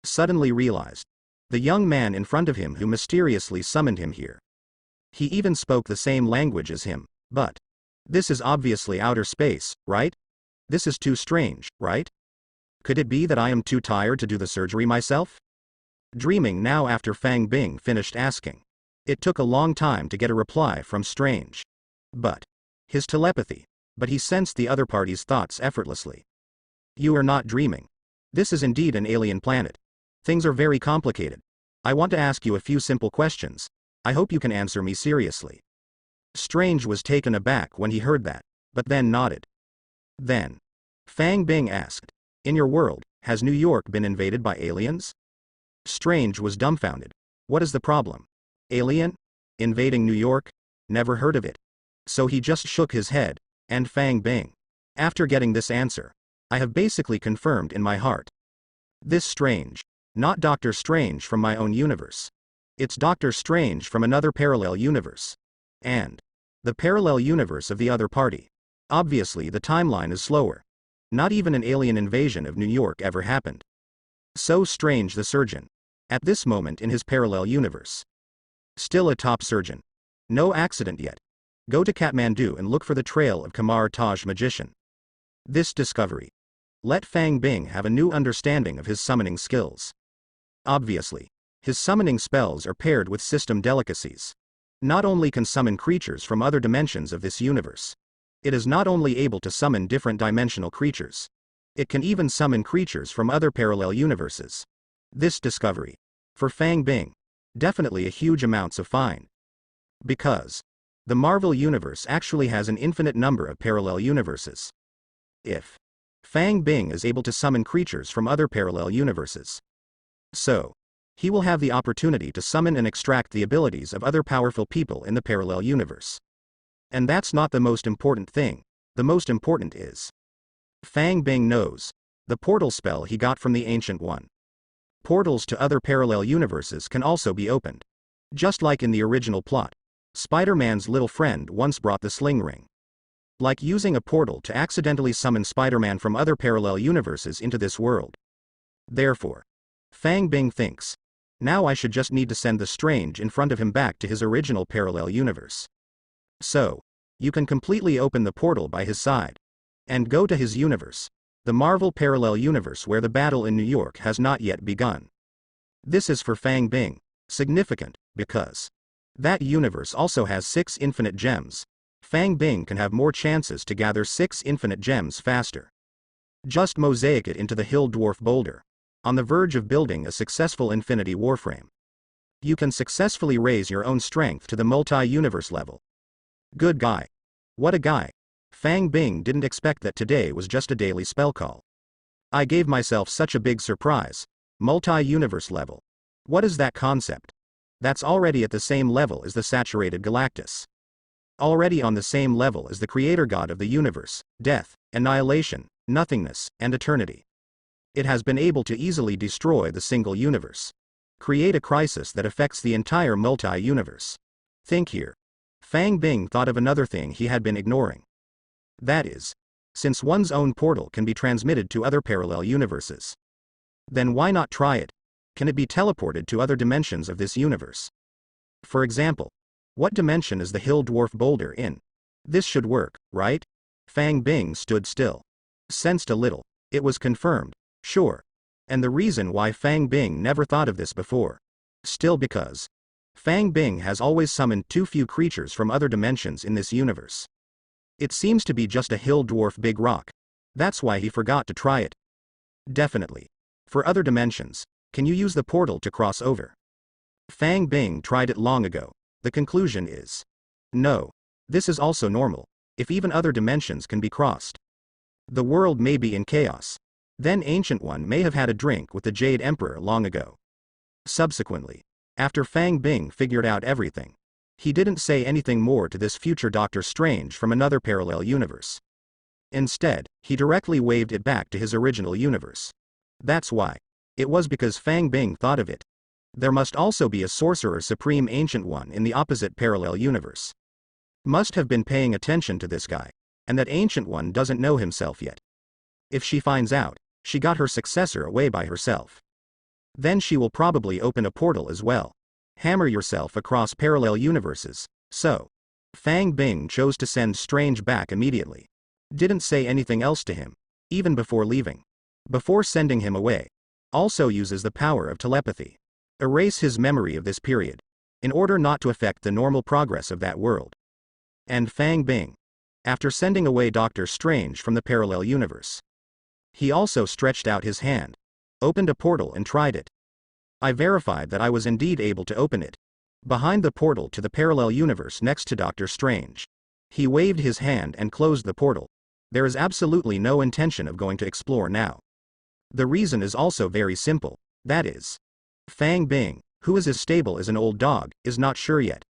Suddenly realized. The young man in front of him who mysteriously summoned him here. He even spoke the same language as him, but this is obviously outer space, right? This is too strange, right? Could it be that I am too tired to do the surgery myself? Dreaming now after Fang Bing finished asking. It took a long time to get a reply from Strange. But his telepathy. But he sensed the other party's thoughts effortlessly. You are not dreaming. This is indeed an alien planet. Things are very complicated. I want to ask you a few simple questions. I hope you can answer me seriously. Strange was taken aback when he heard that, but then nodded. Then Fang Bing asked, in your world, has New York been invaded by aliens? Strange was dumbfounded. What is the problem? Alien? Invading New York? Never heard of it. So he just shook his head, and Fang Bing. After getting this answer, I have basically confirmed in my heart. This Strange. Not Doctor Strange from my own universe. It's Doctor Strange from another parallel universe. And the parallel universe of the other party. Obviously the timeline is slower. Not even an alien invasion of New York ever happened. So Strange the surgeon. At this moment in his parallel universe. Still a top surgeon. No accident yet. Go to Kathmandu and look for the trail of Kamar Taj magician. This discovery. Let Fang Bing have a new understanding of his summoning skills. Obviously, his summoning spells are paired with system delicacies. Not only can summon creatures from other dimensions of this universe. It is not only able to summon different dimensional creatures. It can even summon creatures from other parallel universes. This discovery. For Fang Bing. Definitely a huge amounts of find. Because the Marvel Universe actually has an infinite number of parallel universes. If Fang Bing is able to summon creatures from other parallel universes. So, he will have the opportunity to summon and extract the abilities of other powerful people in the parallel universe. And that's not the most important thing. The most important is Fang Bing knows the portal spell he got from the Ancient One. Portals to other parallel universes can also be opened. Just like in the original plot, Spider-Man's little friend once brought the sling ring. Like using a portal to accidentally summon Spider-Man from other parallel universes into this world. Therefore, Fang Bing thinks, now I should just need to send the Strange in front of him back to his original parallel universe. So, you can completely open the portal by his side. And go to his universe. The Marvel parallel universe where the battle in New York has not yet begun. This is for Fang Bing. Significant, because that universe also has 6 infinite gems. Fang Bing can have more chances to gather 6 infinite gems faster. Just mosaic it into the hill dwarf boulder. On the verge of building a successful infinity warframe. You can successfully raise your own strength to the multi-universe level. Good guy. What a guy. Fang Bing didn't expect that today was just a daily spell call. I gave myself such a big surprise. Multi-universe level. What is that concept? That's already at the same level as the saturated Galactus. Already on the same level as the creator god of the universe, death, annihilation, nothingness, and eternity. It has been able to easily destroy the single universe. Create a crisis that affects the entire multi-universe. Think here. Fang Bing thought of another thing he had been ignoring. That is, since one's own portal can be transmitted to other parallel universes. Then why not try it? Can it be teleported to other dimensions of this universe? For example, what dimension is the hill dwarf boulder in? This should work, right? Fang Bing stood still. Sensed a little. It was confirmed. Sure. And the reason why Fang Bing never thought of this before. Still because Fang Bing has always summoned too few creatures from other dimensions in this universe. It seems to be just a hill dwarf big rock. That's why he forgot to try it. Definitely. For other dimensions, can you use the portal to cross over? Fang Bing tried it long ago. The conclusion is no. This is also normal. If even other dimensions can be crossed. The world may be in chaos. Then Ancient One may have had a drink with the Jade Emperor long ago. Subsequently, after Fang Bing figured out everything, he didn't say anything more to this future Doctor Strange from another parallel universe. Instead, he directly waved it back to his original universe. That's why. It was because Fang Bing thought of it. There must also be a sorcerer supreme ancient one in the opposite parallel universe. Must have been paying attention to this guy, and that ancient one doesn't know himself yet. If she finds out, she got her successor away by herself. Then she will probably open a portal as well. Hammer yourself across parallel universes. So, Fang Bing chose to send Strange back immediately. Didn't say anything else to him, even before leaving. Before sending him away, also uses the power of telepathy. Erase his memory of this period, in order not to affect the normal progress of that world. And Fang Bing, after sending away Doctor Strange from the parallel universe, he also stretched out his hand, opened a portal and tried it. I verified that I was indeed able to open it. Behind the portal to the parallel universe next to Doctor Strange. He waved his hand and closed the portal. There is absolutely no intention of going to explore now. The reason is also very simple, that is, Fang Bing, who is as stable as an old dog, is not sure yet.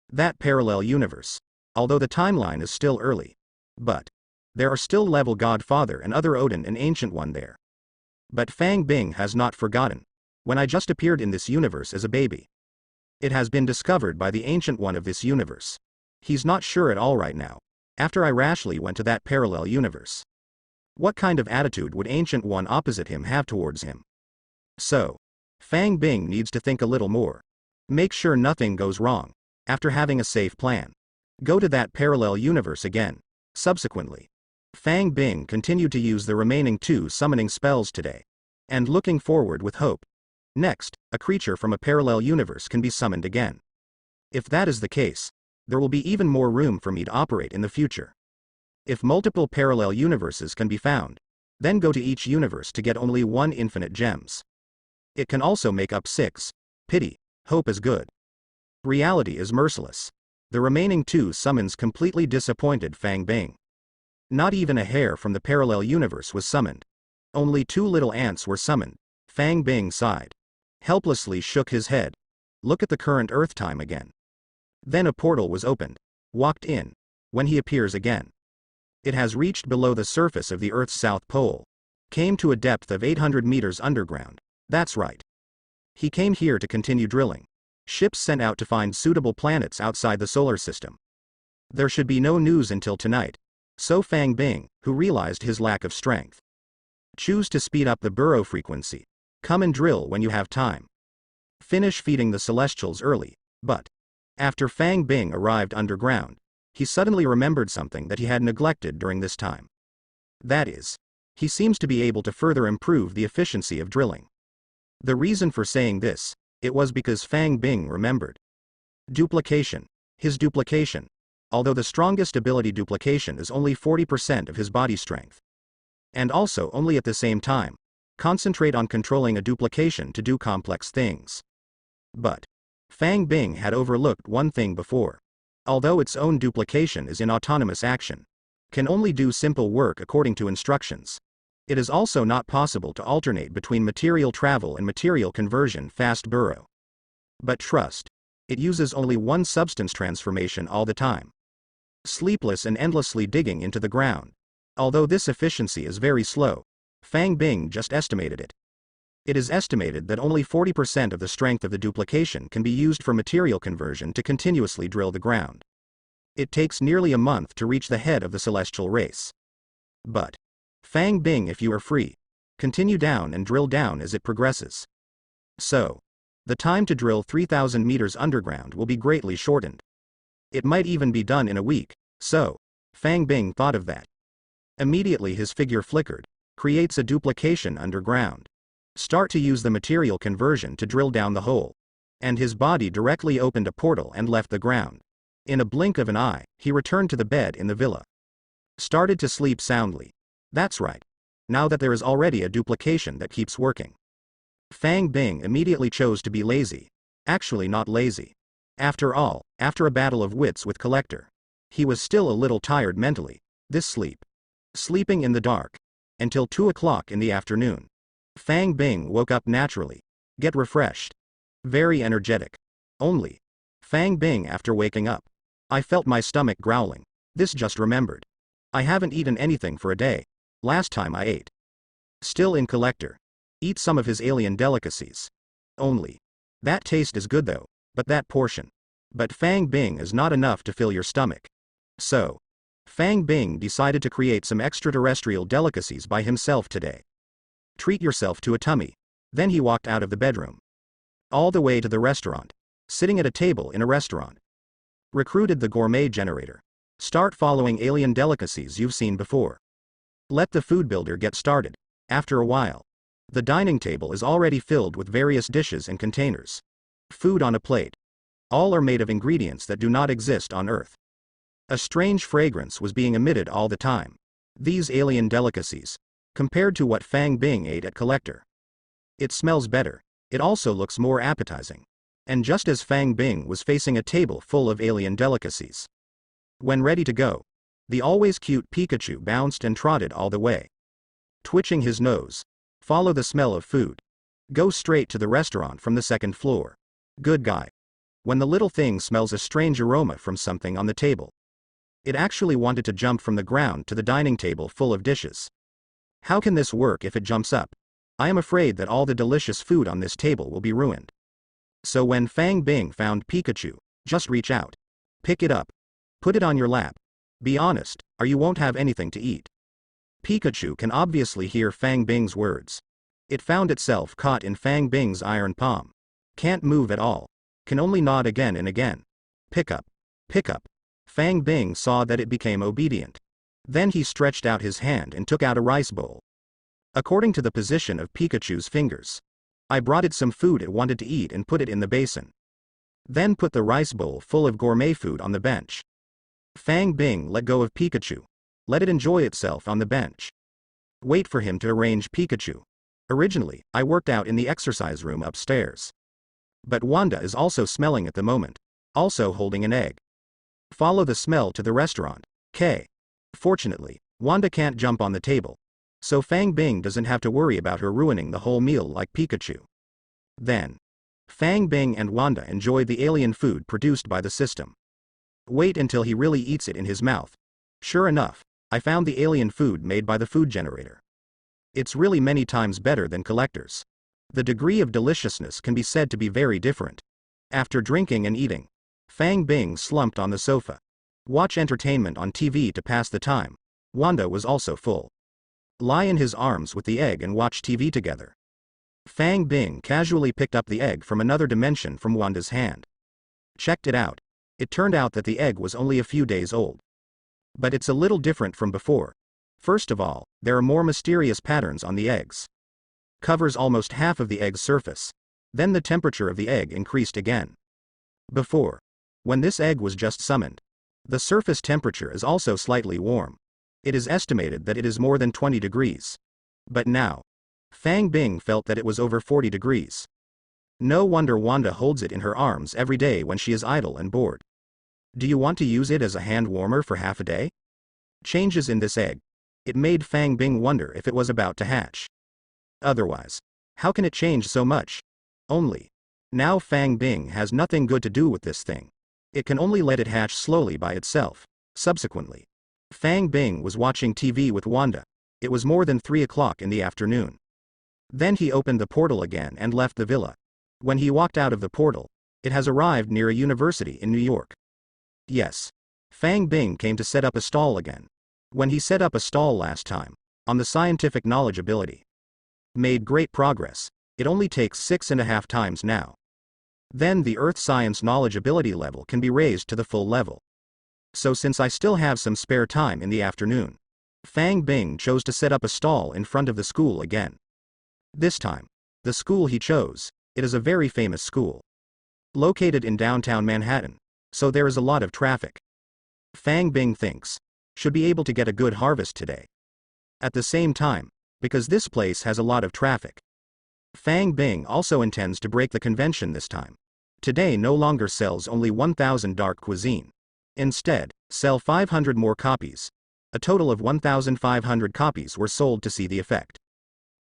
That parallel universe, although the timeline is still early, but there are still level Godfather and other Odin and Ancient One there. But Fang Bing has not forgotten, when I just appeared in this universe as a baby. It has been discovered by the Ancient One of this universe. He's not sure at all right now, after I rashly went to that parallel universe. What kind of attitude would Ancient One opposite him have towards him? So, Fang Bing needs to think a little more. Make sure nothing goes wrong, after having a safe plan. Go to that parallel universe again. Subsequently, Fang Bing continued to use the remaining 2 summoning spells today, and looking forward with hope. Next, a creature from a parallel universe can be summoned again. If that is the case, there will be even more room for me to operate in the future. If multiple parallel universes can be found, then go to each universe to get only 1 infinite gems. It can also make up 6. Pity, hope is good. Reality is merciless. The remaining 2 summons completely disappointed Fang Bing. Not even a hair from the parallel universe was summoned. Only 2 little ants were summoned. Fang Bing sighed. Helplessly shook his head. Look at the current Earth time again. Then a portal was opened. Walked in. When he appears again. It has reached below the surface of the Earth's south pole. Came to a depth of 800 meters underground. That's right. He came here to continue drilling. Ships sent out to find suitable planets outside the solar system. There should be no news until tonight. So Fang Bing, who realized his lack of strength, choose to speed up the burrow frequency. Come and drill when you have time. Finish feeding the Celestials early, but after Fang Bing arrived underground, he suddenly remembered something that he had neglected during this time. That is, he seems to be able to further improve the efficiency of drilling. The reason for saying this, it was because Fang Bing remembered. Duplication. His duplication. Although the strongest ability duplication is only 40% of his body strength. And also only at the same time, concentrate on controlling a duplication to do complex things. But Fang Bing had overlooked one thing before. Although its own duplication is in autonomous action, can only do simple work according to instructions. It is also not possible to alternate between material travel and material conversion fast burrow. But trust, it uses only one substance transformation all the time. Sleepless and endlessly digging into the ground. Although this efficiency is very slow, Fang Bing just estimated it. It is estimated that only 40% of the strength of the duplication can be used for material conversion to continuously drill the ground. It takes nearly a month to reach the head of the celestial race. But Fang Bing, if you are free, continue down and drill down as it progresses. So, the time to drill 3,000 meters underground will be greatly shortened. It might even be done in a week, so Fang Bing thought of that. Immediately his figure flickered, creates a duplication underground. Start to use the material conversion to drill down the hole. And his body directly opened a portal and left the ground. In a blink of an eye, he returned to the bed in the villa. Started to sleep soundly. That's right. Now that there is already a duplication that keeps working. Fang Bing immediately chose to be lazy. Actually not lazy. After all, after a battle of wits with Collector, he was still a little tired mentally. This sleep. Sleeping in the dark. Until 2 o'clock in the afternoon. Fang Bing woke up naturally. Get refreshed. Very energetic. Only. Fang Bing after waking up. I felt my stomach growling. This just remembered. I haven't eaten anything for a day. Last time I ate. Still in Collector. Eat some of his alien delicacies. Only. That taste is good though, but that portion. But Fang Bing is not enough to fill your stomach. So, Fang Bing decided to create some extraterrestrial delicacies by himself today. Treat yourself to a tummy. Then he walked out of the bedroom. All the way to the restaurant. Sitting at a table in a restaurant. Recruited the gourmet generator. Start following alien delicacies you've seen before. Let the food builder get started. After a while, the dining table is already filled with various dishes and containers. Food on a plate. All are made of ingredients that do not exist on Earth. A strange fragrance was being emitted all the time. These alien delicacies, compared to what Fang Bing ate at Collector. It smells better. It also looks more appetizing. And just as Fang Bing was facing a table full of alien delicacies. When ready to go, the always cute Pikachu bounced and trotted all the way. Twitching his nose. Follow the smell of food. Go straight to the restaurant from the second floor. Good guy. When the little thing smells a strange aroma from something on the table. It actually wanted to jump from the ground to the dining table full of dishes. How can this work if it jumps up? I am afraid that all the delicious food on this table will be ruined. So when Fang Bing found Pikachu, just reach out. Pick it up. Put it on your lap. Be honest, or you won't have anything to eat. Pikachu can obviously hear Fang Bing's words. It found itself caught in Fang Bing's iron palm. Can't move at all. Can only nod again and again. Pick up. Pick up. Fang Bing saw that it became obedient. Then he stretched out his hand and took out a rice bowl. According to the position of Pikachu's fingers. I brought it some food it wanted to eat and put it in the basin. Then put the rice bowl full of gourmet food on the bench. Fang Bing let go of Pikachu. Let it enjoy itself on the bench. Wait for him to arrange Pikachu. Originally, I worked out in the exercise room upstairs. But Wanda is also smelling at the moment. Also holding an egg. Follow the smell to the restaurant. Fortunately, Wanda can't jump on the table. So Fang Bing doesn't have to worry about her ruining the whole meal like Pikachu. Then, Fang Bing and Wanda enjoy the alien food produced by the system. Wait until he really eats it in his mouth. Sure enough, I found the alien food made by the food generator. It's really many times better than Collector's. The degree of deliciousness can be said to be very different. After drinking and eating, Fang Bing slumped on the sofa. Watch entertainment on TV to pass the time. Wanda was also full. Lie in his arms with the egg and watch TV together. Fang Bing casually picked up the egg from another dimension from Wanda's hand. Checked it out. It turned out that the egg was only a few days old. But it's a little different from before. First of all, there are more mysterious patterns on the eggs. Covers almost half of the egg's surface. Then the temperature of the egg increased again. Before, when this egg was just summoned, the surface temperature is also slightly warm. It is estimated that it is more than 20 degrees. But now, Fang Bing felt that it was over 40 degrees. No wonder Wanda holds it in her arms every day when she is idle and bored. Do you want to use it as a hand warmer for half a day? Changes in this egg. It made Fang Bing wonder if it was about to hatch. Otherwise, how can it change so much? Only. Now Fang Bing has nothing good to do with this thing. It can only let it hatch slowly by itself. Subsequently, Fang Bing was watching TV with Wanda. It was more than 3 o'clock in the afternoon. Then he opened the portal again and left the villa. When he walked out of the portal, it has arrived near a university in New York. Yes. Fang Bing came to set up a stall again. When he set up a stall last time, on the scientific knowledge ability. Made great progress. It only takes 6.5 times now. Then the Earth Science knowledge ability level can be raised to the full level. So since I still have some spare time in the afternoon, Fang Bing chose to set up a stall in front of the school again. This time, the school he chose, it is a very famous school. Located in downtown Manhattan, so there is a lot of traffic. Fang Bing thinks, should be able to get a good harvest today. At the same time, because this place has a lot of traffic. Fang Bing also intends to break the convention this time. Today no longer sells only 1,000 dark cuisine. Instead, sell 500 more copies. A total of 1,500 copies were sold to see the effect.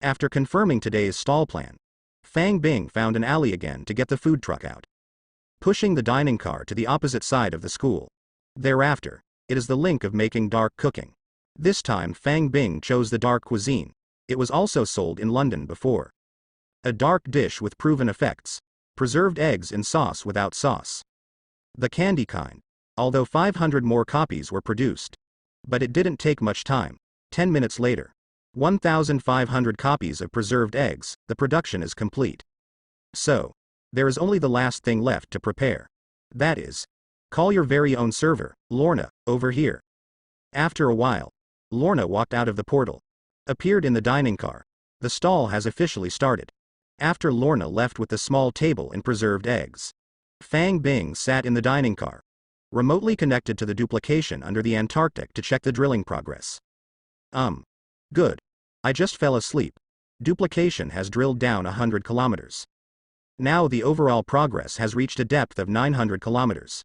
After confirming today's stall plan, Fang Bing found an alley again to get the food truck out. Pushing the dining car to the opposite side of the school. Thereafter, it is the link of making dark cooking. This time Fang Bing chose the dark cuisine. It was also sold in London before. A dark dish with proven effects. Preserved eggs in sauce without sauce. The candy kind. Although 500 more copies were produced. But it didn't take much time. 10 minutes later. 1,500 copies of preserved eggs, the production is complete. So, there is only the last thing left to prepare. That is, call your very own server, Lorna, over here. After a while, Lorna walked out of the portal. Appeared in the dining car. The stall has officially started. After Lorna left with the small table and preserved eggs. Fang Bing sat in the dining car. Remotely connected to the duplication under the Antarctic to check the drilling progress. Good. I just fell asleep. Duplication has drilled down 100 kilometers. Now the overall progress has reached a depth of 900 kilometers.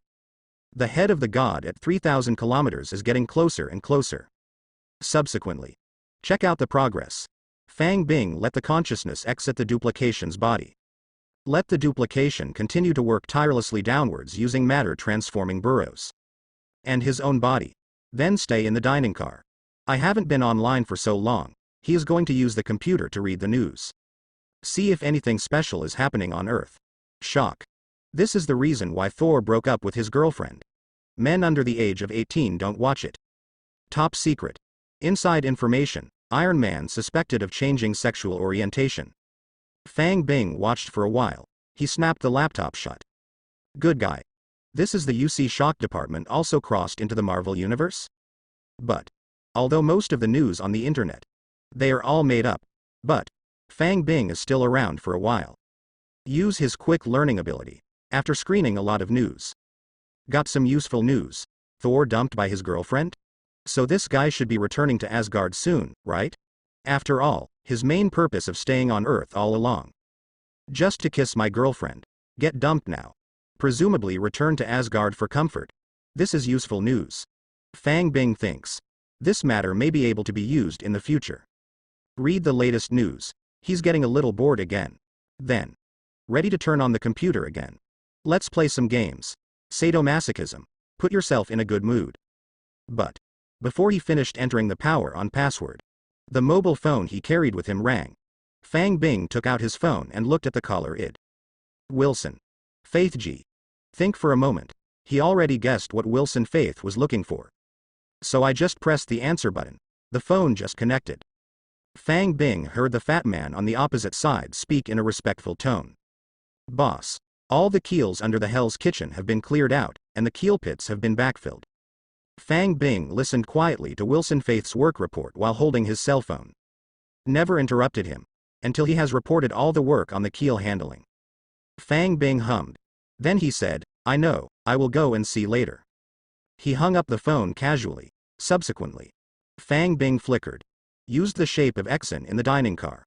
The head of the god at 3,000 kilometers is getting closer and closer. Subsequently, check out the progress. Fang Bing let the consciousness exit the duplication's body. Let the duplication continue to work tirelessly downwards using matter transforming burrows. And his own body. Then stay in the dining car. I haven't been online for so long. He is going to use the computer to read the news. See if anything special is happening on Earth. Shock. This is the reason why Thor broke up with his girlfriend. Men under the age of 18 don't watch it. Top secret. Inside information, Iron Man suspected of changing sexual orientation. Fang Bing watched for a while. He snapped the laptop shut. Good guy. This is the UC Shock department also crossed into the Marvel universe? But, although most of the news on the internet, they are all made up. But, Fang Bing is still around for a while. Use his quick learning ability. After screening a lot of news. Got some useful news. Thor dumped by his girlfriend? So this guy should be returning to Asgard soon, right? After all, his main purpose of staying on Earth all along. Just to kiss my girlfriend. Get dumped now. Presumably return to Asgard for comfort. This is useful news. Fang Bing thinks. This matter may be able to be used in the future. Read the latest news. He's getting a little bored again. Then. Ready to turn on the computer again. Let's play some games. Sadomasochism. Put yourself in a good mood. But. Before he finished entering the power on password. The mobile phone he carried with him rang. Fang Bing took out his phone and looked at the caller id. Wilson. Faith G. Think for a moment. He already guessed what Wilson Faith was looking for. So I just pressed the answer button. The phone just connected. Fang Bing heard the fat man on the opposite side speak in a respectful tone. Boss. All the keels under the Hell's Kitchen have been cleared out, and the keel pits have been backfilled. Fang Bing listened quietly to Wilson Faith's work report while holding his cell phone. Never interrupted him. Until he has reported all the work on the keel handling. Fang Bing hummed. Then he said, I know, I will go and see later. He hung up the phone casually. Subsequently. Fang Bing flickered. Used the shape of Exen in the dining car.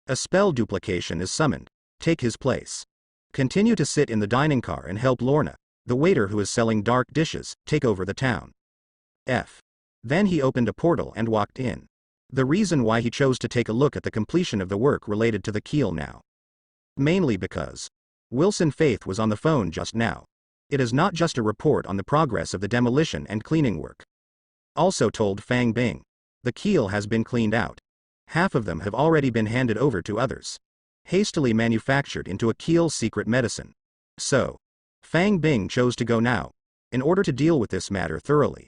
A spell duplication is summoned. Take his place. Continue to sit in the dining car and help Lorna, the waiter who is selling dark dishes, take over the town. F. Then he opened a portal and walked in. The reason why he chose to take a look at the completion of the work related to the keel now. Mainly because Wilson Faith was on the phone just now. It is not just a report on the progress of the demolition and cleaning work. Also told Fang Bing. The keel has been cleaned out. Half of them have already been handed over to others. Hastily manufactured into a keel secret medicine. So, Fang Bing chose to go now, in order to deal with this matter thoroughly.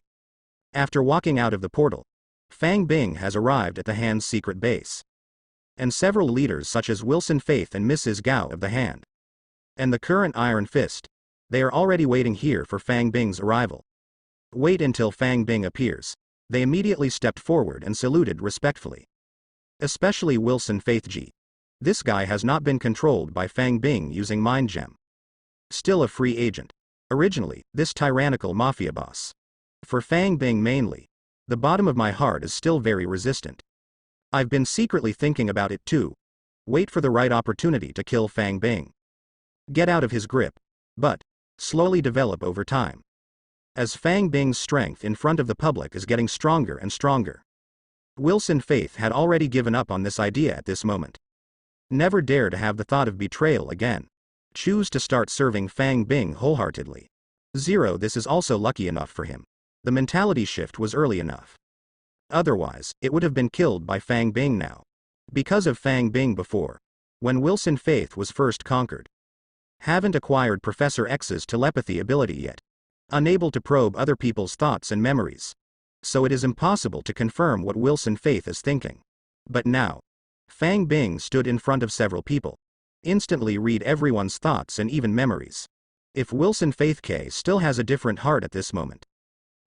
After walking out of the portal, Fang Bing has arrived at the Hand's secret base. And several leaders such as Wilson Faith and Mrs. Gao of the Hand. And the current Iron Fist. They are already waiting here for Fang Bing's arrival. Wait until Fang Bing appears. They immediately stepped forward and saluted respectfully. Especially Wilson Faith G. This guy has not been controlled by Fang Bing using Mind Gem. Still a free agent. Originally, this tyrannical mafia boss. For Fang Bing mainly. The bottom of my heart is still very resistant. I've been secretly thinking about it too. Wait for the right opportunity to kill Fang Bing. Get out of his grip. But, slowly develop over time. As Fang Bing's strength in front of the public is getting stronger and stronger. Wilson Faith had already given up on this idea at this moment. Never dare to have the thought of betrayal again. Choose to start serving Fang Bing wholeheartedly. 0. This is also lucky enough for him. The mentality shift was early enough. Otherwise, it would have been killed by Fang Bing now. Because of Fang Bing before. When Wilson Faith was first conquered. Haven't acquired Professor X's telepathy ability yet. Unable to probe other people's thoughts and memories. So it is impossible to confirm what Wilson Faith is thinking. But now, Fang Bing stood in front of several people. Instantly read everyone's thoughts and even memories. If Wilson Faith K still has a different heart at this moment,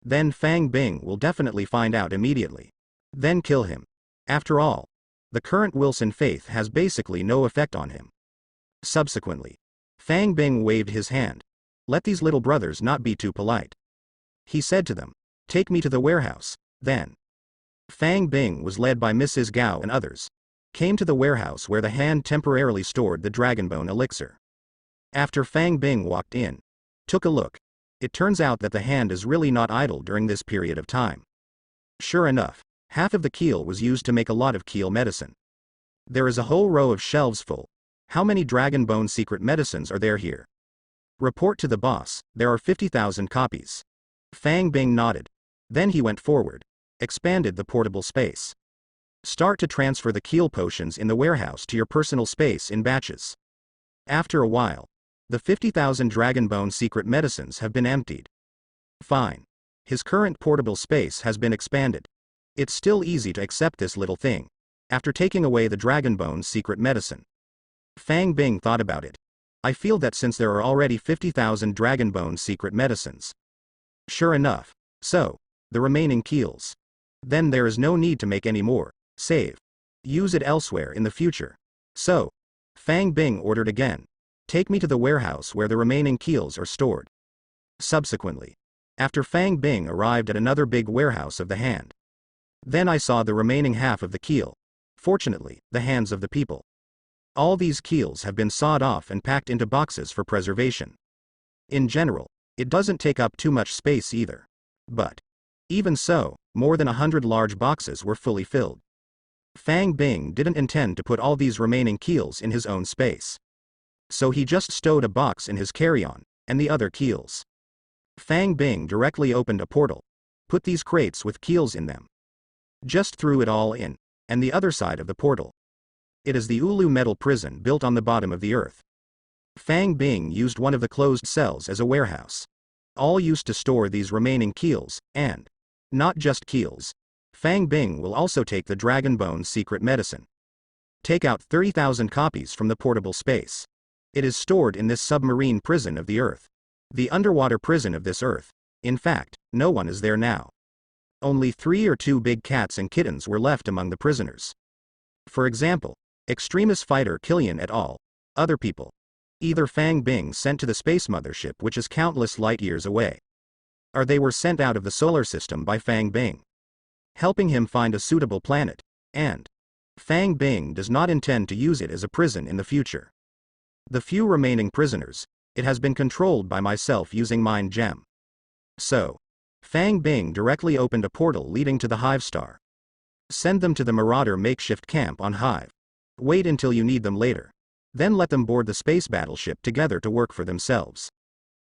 then Fang Bing will definitely find out immediately. Then kill him. After all, the current Wilson Faith has basically no effect on him. Subsequently, Fang Bing waved his hand. Let these little brothers not be too polite. He said to them, take me to the warehouse. Then, Fang Bing was led by Mrs. Gao and others. Came to the warehouse where the hand temporarily stored the Dragonbone elixir. After Fang Bing walked in, took a look, it turns out that the hand is really not idle during this period of time. Sure enough, half of the keel was used to make a lot of keel medicine. There is a whole row of shelves full. How many Dragonbone secret medicines are there here? Report to the boss, there are 50,000 copies. Fang Bing nodded. Then he went forward, expanded the portable space. Start to transfer the keel potions in the warehouse to your personal space in batches. After a while, the 50,000 Dragonbone secret medicines have been emptied. Fine. His current portable space has been expanded. It's still easy to accept this little thing. After taking away the Dragonbone secret medicine, Fang Bing thought about it. I feel that since there are already 50,000 Dragonbone secret medicines. Sure enough. So, the remaining keels. Then there is no need to make any more. Save. Use it elsewhere in the future. So, Fang Bing ordered again. Take me to the warehouse where the remaining keels are stored. Subsequently, after Fang Bing arrived at another big warehouse of the hand. Then I saw the remaining half of the keel. Fortunately, the hands of the people. All these keels have been sawed off and packed into boxes for preservation. In general, it doesn't take up too much space either. But, even so, more than 100 large boxes were fully filled. Fang Bing didn't intend to put all these remaining keels in his own space. So he just stowed a box in his carry-on, and the other keels. Fang Bing directly opened a portal. Put these crates with keels in them. Just threw it all in, and the other side of the portal. It is the Ulu metal prison built on the bottom of the earth. Fang Bing used one of the closed cells as a warehouse. All used to store these remaining keels, and not just keels. Fang Bing will also take the Dragonbone secret medicine. Take out 30,000 copies from the portable space. It is stored in this submarine prison of the earth. The underwater prison of this earth. In fact, no one is there now. Only 3 or 2 big cats and kittens were left among the prisoners. For example, extremist fighter Killian et al. Other people. Either Fang Bing sent to the space mothership which is countless light years away. Or they were sent out of the solar system by Fang Bing, helping him find a suitable planet, and Fang Bing does not intend to use it as a prison in the future. The few remaining prisoners, it has been controlled by myself using Mind Gem. So, Fang Bing directly opened a portal leading to the Hive Star. Send them to the Marauder makeshift camp on Hive. Wait until you need them later. Then let them board the space battleship together to work for themselves.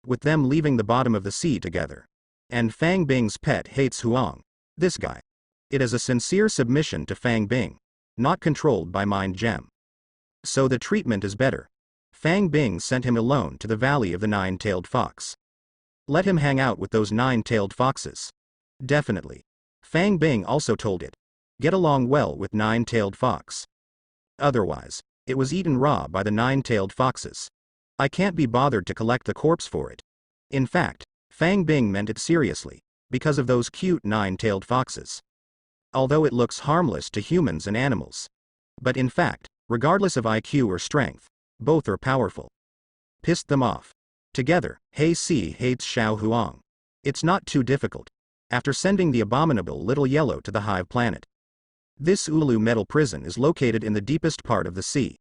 With them leaving the bottom of the sea together. And Fang Bing's pet hates Huang. This guy. It is a sincere submission to Fang Bing. Not controlled by Mind Gem. So the treatment is better. Fang Bing sent him alone to the Valley of the Nine-Tailed Fox. Let him hang out with those nine-tailed foxes. Definitely. Fang Bing also told it. Get along well with Nine-Tailed Fox. Otherwise, it was eaten raw by the nine-tailed foxes. I can't be bothered to collect the corpse for it. In fact, Fang Bing meant it seriously, because of those cute nine-tailed foxes. Although it looks harmless to humans and animals. But in fact, regardless of IQ or strength, both are powerful. Pissed them off. Together, Hei Si hates Xiao Huang. It's not too difficult. After sending the abominable little yellow to the Hive planet. This Ulu metal prison is located in the deepest part of the sea.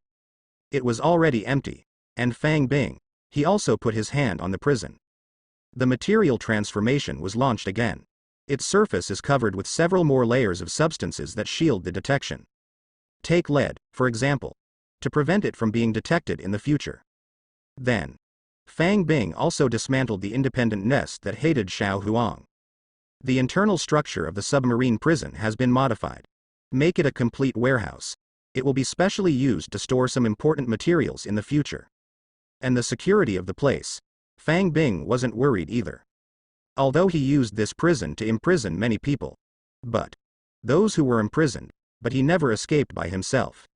It was already empty, and Fang Bing, he also put his hand on the prison. The material transformation was launched again. Its surface is covered with several more layers of substances that shield the detection. Take lead, for example, to prevent it from being detected in the future. Then, Fang Bing also dismantled the independent nest that hated Xiao Huang. The internal structure of the submarine prison has been modified. Make it a complete warehouse. It will be specially used to store some important materials in the future. and the security of the place. Fang Bing wasn't worried either. Although he used this prison to imprison many people. But those who were imprisoned, but he never escaped by himself.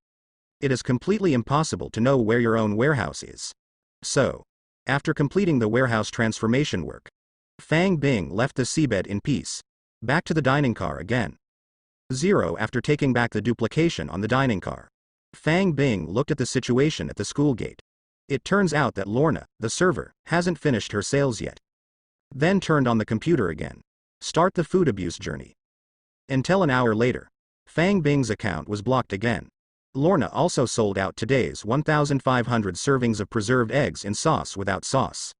It is completely impossible to know where your own warehouse is. So, after completing the warehouse transformation work, Fang Bing left the seabed in peace. Back to the dining car again. 0 After taking back the duplication on the dining car, Fang Bing looked at the situation at the school gate. It turns out that Lorna, the server, hasn't finished her sales yet. Then turned on the computer again. Start the food abuse journey. Until an hour later, Fang Bing's account was blocked again. Lorna also sold out today's 1,500 servings of preserved eggs in sauce without sauce.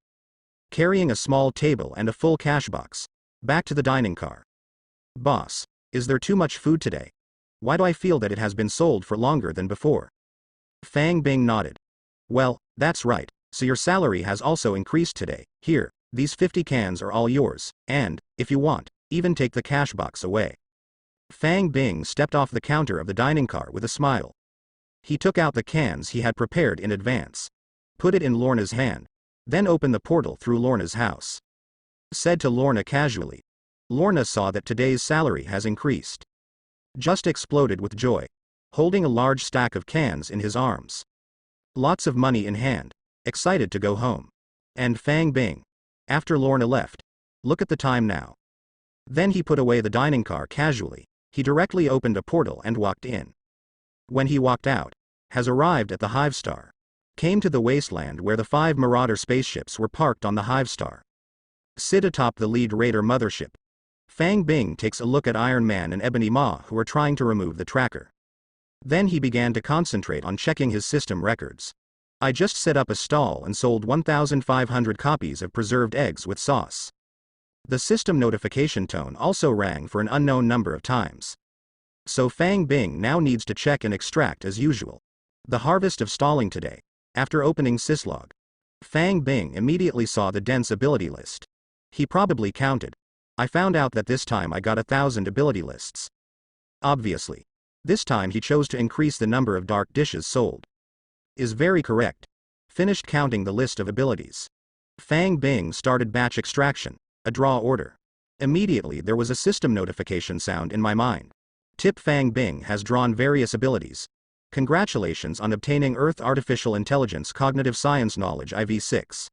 Carrying a small table and a full cash box. Back to the dining car. Boss, is there too much food today? Why do I feel that it has been sold for longer than before? Fang Bing nodded. Well, that's right, so your salary has also increased today. Here, these 50 cans are all yours, and, if you want, even take the cash box away. Fang Bing stepped off the counter of the dining car with a smile. He took out the cans he had prepared in advance. Put it in Lorna's hand. Then opened the portal through Lorna's house. Said to Lorna casually. Lorna saw that today's salary has increased. Just exploded with joy. Holding a large stack of cans in his arms. Lots of money in hand. Excited to go home. And Fang Bing. After Lorna left. Look at the time now. Then he put away the dining car casually. He directly opened a portal and walked in. When he walked out, has arrived at the Hive Star. Came to the wasteland where the 5 Marauder spaceships were parked on the Hive Star. Sit atop the lead Raider mothership. Fang Bing takes a look at Iron Man and Ebony Maw who are trying to remove the tracker. Then he began to concentrate on checking his system records. I just set up a stall and sold 1,500 copies of preserved eggs with sauce. The system notification tone also rang for an unknown number of times. So Fang Bing now needs to check and extract as usual. The harvest of stalling today. After opening syslog, Fang Bing immediately saw the dense ability list. He probably counted. I found out that this time I got 1,000 ability lists. Obviously. This time he chose to increase the number of dark dishes sold. Is very correct. Finished counting the list of abilities. Fang Bing started batch extraction, a draw order. Immediately there was a system notification sound in my mind. Tip Fang Bing has drawn various abilities. Congratulations on obtaining Earth Artificial Intelligence Cognitive Science Knowledge IV6.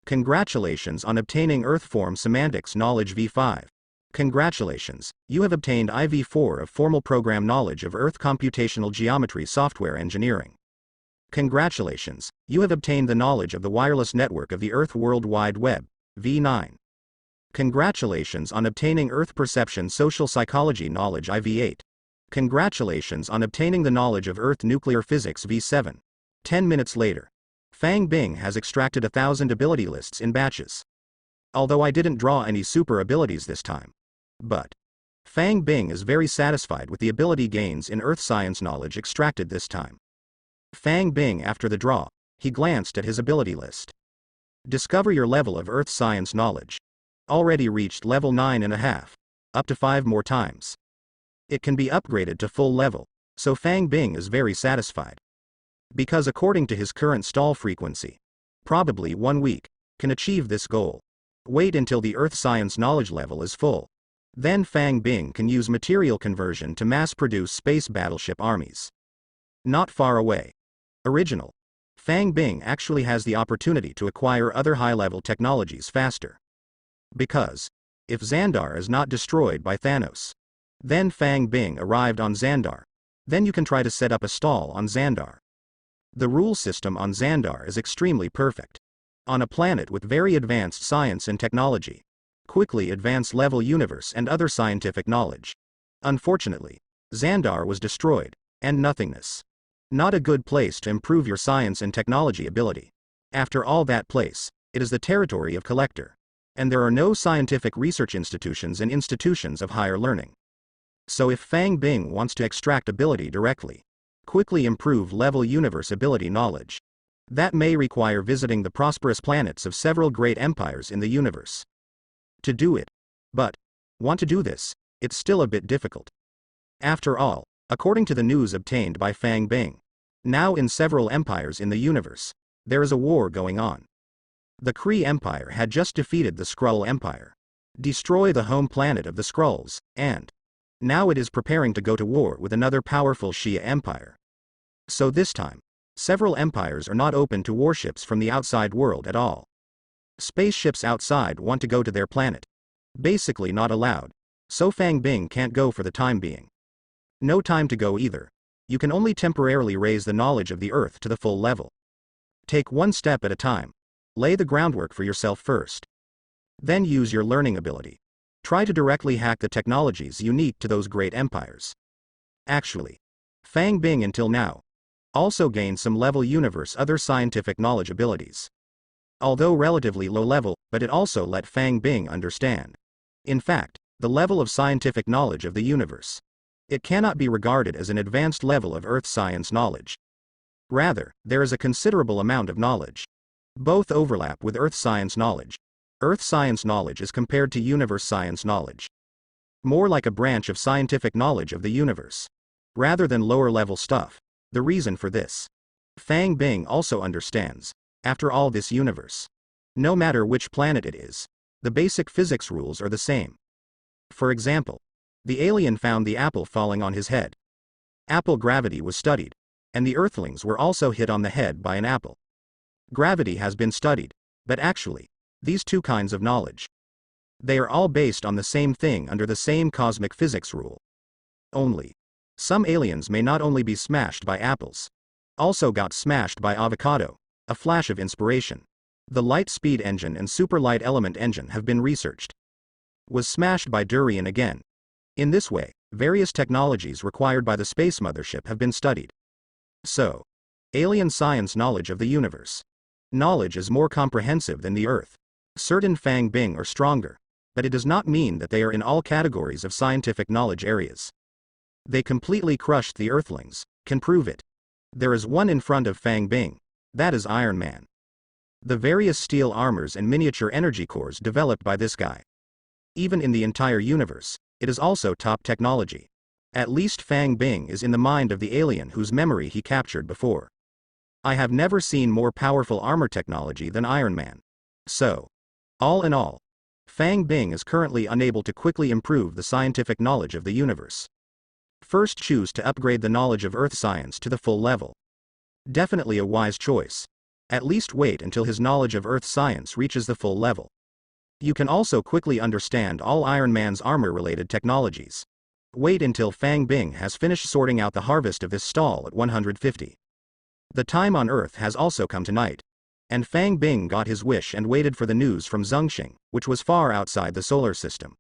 Congratulations on obtaining Earth Form Semantics Knowledge V5. Congratulations, you have obtained IV4 of Formal Program Knowledge of Earth Computational Geometry Software Engineering. Congratulations, you have obtained the knowledge of the wireless network of the Earth World Wide Web, V9. Congratulations on obtaining Earth Perception Social Psychology Knowledge IV8. Congratulations on obtaining the knowledge of Earth Nuclear Physics V7. 10 minutes later. Fang Bing has extracted 1,000 ability lists in batches. Although I didn't draw any super abilities this time. But Fang Bing is very satisfied with the ability gains in Earth Science knowledge extracted this time. Fang Bing after the draw, he glanced at his ability list. Discover your level of Earth Science knowledge. Already reached level 9.5. Up to 5 more times. It can be upgraded to full level, so Fang Bing is very satisfied. Because according to his current stall frequency, probably 1 week, can achieve this goal. Wait until the Earth Science knowledge level is full. Then Fang Bing can use material conversion to mass-produce space battleship armies. Not far away. Original. Fang Bing actually has the opportunity to acquire other high-level technologies faster. Because, if Xandar is not destroyed by Thanos, then Fang Bing arrived on Xandar. Then you can try to set up a stall on Xandar. The rule system on Xandar is extremely perfect. On a planet with very advanced science and technology. Quickly advance level universe and other scientific knowledge. Unfortunately, Xandar was destroyed, and nothingness. Not a good place to improve your science and technology ability. After all that place, it is the territory of Collector. And there are no scientific research institutions and institutions of higher learning. So if Fang Bing wants to extract ability directly, quickly improve level universe ability knowledge, that may require visiting the prosperous planets of several great empires in the universe. To do it. But, want to do this, it's still a bit difficult. After all, according to the news obtained by Fang Bing, now in several empires in the universe, there is a war going on. The Kree Empire had just defeated the Skrull Empire, destroy the home planet of the Skrulls, and now it is preparing to go to war with another powerful Shia Empire. So this time, several empires are not open to warships from the outside world at all. Spaceships outside want to go to their planet. Basically not allowed. So Fang Bing can't go for the time being. No time to go either. You can only temporarily raise the knowledge of the Earth to the full level. Take one step at a time. Lay the groundwork for yourself first. Then use your learning ability. Try to directly hack the technologies unique to those great empires. Actually, Fang Bing until now also gained some level universe other scientific knowledge abilities. Although relatively low level, but it also let Fang Bing understand. In fact, the level of scientific knowledge of the universe. It cannot be regarded as an advanced level of Earth science knowledge. Rather, there is a considerable amount of knowledge. Both overlap with Earth science knowledge. Earth science knowledge is compared to universe science knowledge. More like a branch of scientific knowledge of the universe. Rather than lower level stuff. The reason for this. Fang Bing also understands. After all, this universe, no matter which planet it is, the basic physics rules are the same. For example, the alien found the apple falling on his head. Apple gravity was studied, and the Earthlings were also hit on the head by an apple. Gravity has been studied, but actually, these two kinds of knowledge, they are all based on the same thing under the same cosmic physics rule. Only, some aliens may not only be smashed by apples, also got smashed by avocado, a flash of inspiration. The light speed engine and super light element engine have been researched. Was smashed by durian again. In this way, various technologies required by the space mothership have been studied. So, alien science knowledge of the universe. Knowledge is more comprehensive than the Earth. Certain Fang Bing are stronger, but it does not mean that they are in all categories of scientific knowledge areas. They completely crushed the Earthlings, can prove it. There is one in front of Fang Bing. That is Iron Man. The various steel armors and miniature energy cores developed by this guy. Even in the entire universe, it is also top technology. At least Fang Bing is in the mind of the alien whose memory he captured before. I have never seen more powerful armor technology than Iron Man. So, all in all, Fang Bing is currently unable to quickly improve the scientific knowledge of the universe. First, choose to upgrade the knowledge of Earth science to the full level. Definitely a wise choice. At least wait until his knowledge of Earth science reaches the full level. You can also quickly understand all Iron Man's armor-related technologies. Wait until Fang Bing has finished sorting out the harvest of this stall at 150. The time on Earth has also come tonight. And Fang Bing got his wish and waited for the news from Zhengxing, which was far outside the solar system.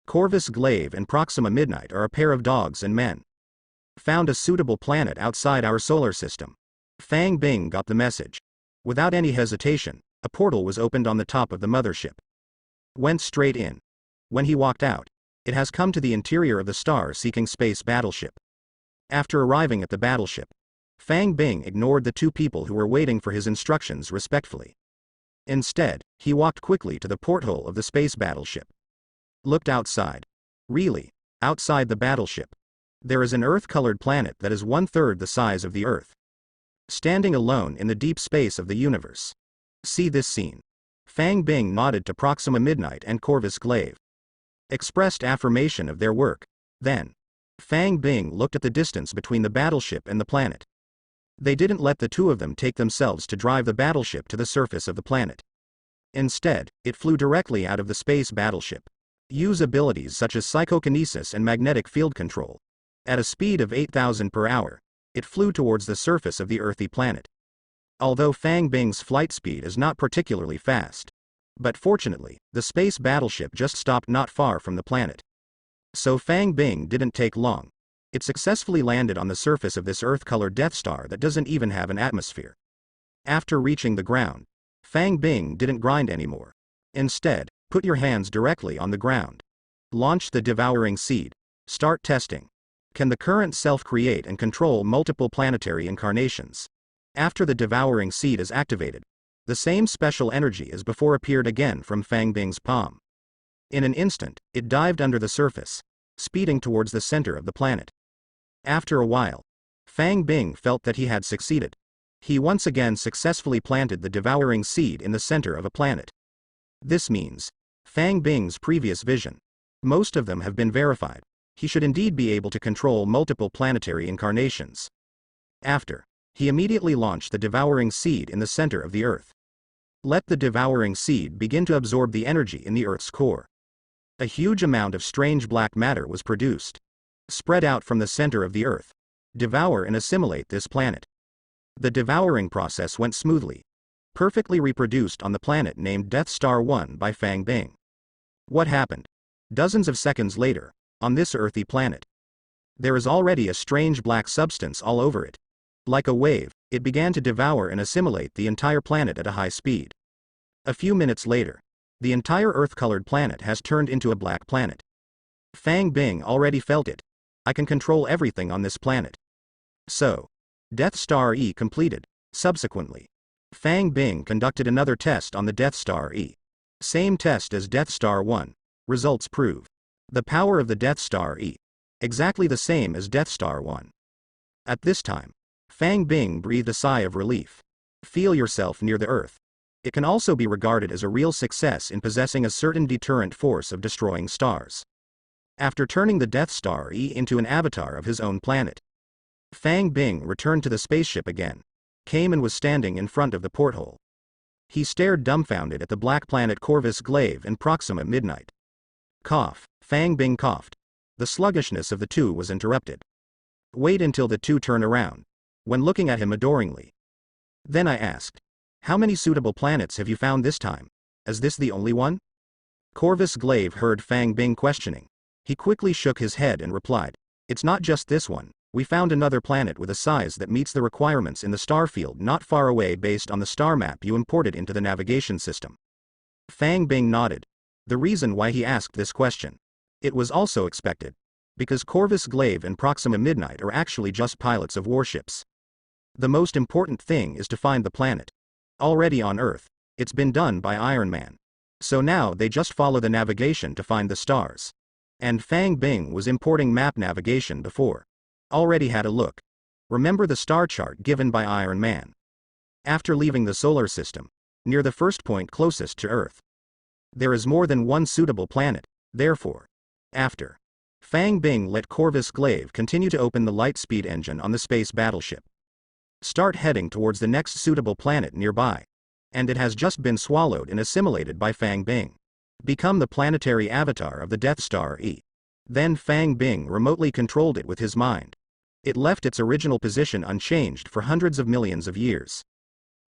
Corvus Glaive and Proxima Midnight are a pair of dogs and men. Found a suitable planet outside our solar system. Fang Bing got the message. Without any hesitation, a portal was opened on the top of the mothership. Went straight in. When he walked out, it has come to the interior of the star-seeking space battleship. After arriving at the battleship, Fang Bing ignored the two people who were waiting for his instructions respectfully. Instead, he walked quickly to the porthole of the space battleship. Looked outside. Really, outside the battleship, there is an Earth-colored planet that is 1/3 the size of the Earth. Standing alone in the deep space of the universe. See this scene. Fang Bing nodded to Proxima Midnight and Corvus Glaive. Expressed affirmation of their work. Then, Fang Bing looked at the distance between the battleship and the planet. They didn't let the two of them take themselves to drive the battleship to the surface of the planet. Instead, it flew directly out of the space battleship. Use abilities such as psychokinesis and magnetic field control. At a speed of 8,000 per hour, it flew towards the surface of the earthy planet. Although Fang Bing's flight speed is not particularly fast. But fortunately, the space battleship just stopped not far from the planet. So Fang Bing didn't take long. It successfully landed on the surface of this Earth-colored Death Star that doesn't even have an atmosphere. After reaching the ground, Fang Bing didn't grind anymore. Instead, put your hands directly on the ground. Launch the devouring seed. Start testing. Can the current self create and control multiple planetary incarnations? After the devouring seed is activated, the same special energy as before appeared again from Fang Bing's palm. In an instant, it dived under the surface, speeding towards the center of the planet. After a while, Fang Bing felt that he had succeeded. He once again successfully planted the devouring seed in the center of a planet. This means Fang Bing's previous vision. Most of them have been verified. He should indeed be able to control multiple planetary incarnations. After, he immediately launched the devouring seed in the center of the Earth. Let the devouring seed begin to absorb the energy in the Earth's core. A huge amount of strange black matter was produced. Spread out from the center of the Earth. Devour and assimilate this planet. The devouring process went smoothly. Perfectly reproduced on the planet named Death Star 1 by Fang Bing. What happened? Dozens of seconds later, on this earthy planet, there is already a strange black substance all over it. Like a wave, it began to devour and assimilate the entire planet at a high speed. A few minutes later, the entire Earth-colored planet has turned into a black planet. Fang Bing already felt it. I can control everything on this planet. So, Death Star E completed. Subsequently, Fang Bing conducted another test on the Death Star E. Same test as Death Star 1. Results prove the power of the Death Star E. Exactly the same as Death Star 1. At this time, Fang Bing breathed a sigh of relief. Feel yourself near the Earth. It can also be regarded as a real success in possessing a certain deterrent force of destroying stars. After turning the Death Star E into an avatar of his own planet, Fang Bing returned to the spaceship again, came and was standing in front of the porthole. He stared dumbfounded at the black planet Corvus Glaive and Proxima Midnight. Cough. Fang Bing coughed. The sluggishness of the two was interrupted. Wait until the two turn around. When looking at him adoringly. Then I asked, how many suitable planets have you found this time? Is this the only one? Corvus Glaive heard Fang Bing questioning. He quickly shook his head and replied, it's not just this one. We found another planet with a size that meets the requirements in the star field not far away based on the star map you imported into the navigation system. Fang Bing nodded. The reason why he asked this question. It was also expected. Because Corvus Glaive and Proxima Midnight are actually just pilots of warships. The most important thing is to find the planet. Already on Earth, it's been done by Iron Man. So now they just follow the navigation to find the stars. And Fang Bing was importing map navigation before. Already had a look. Remember the star chart given by Iron Man. After leaving the solar system, near the first point closest to Earth, there is more than one suitable planet. Therefore, after, Fang Bing let Corvus Glaive continue to open the light speed engine on the space battleship. Start heading towards the next suitable planet nearby. And it has just been swallowed and assimilated by Fang Bing. Become the planetary avatar of the Death Star E. Then Fang Bing remotely controlled it with his mind. It left its original position unchanged for hundreds of millions of years.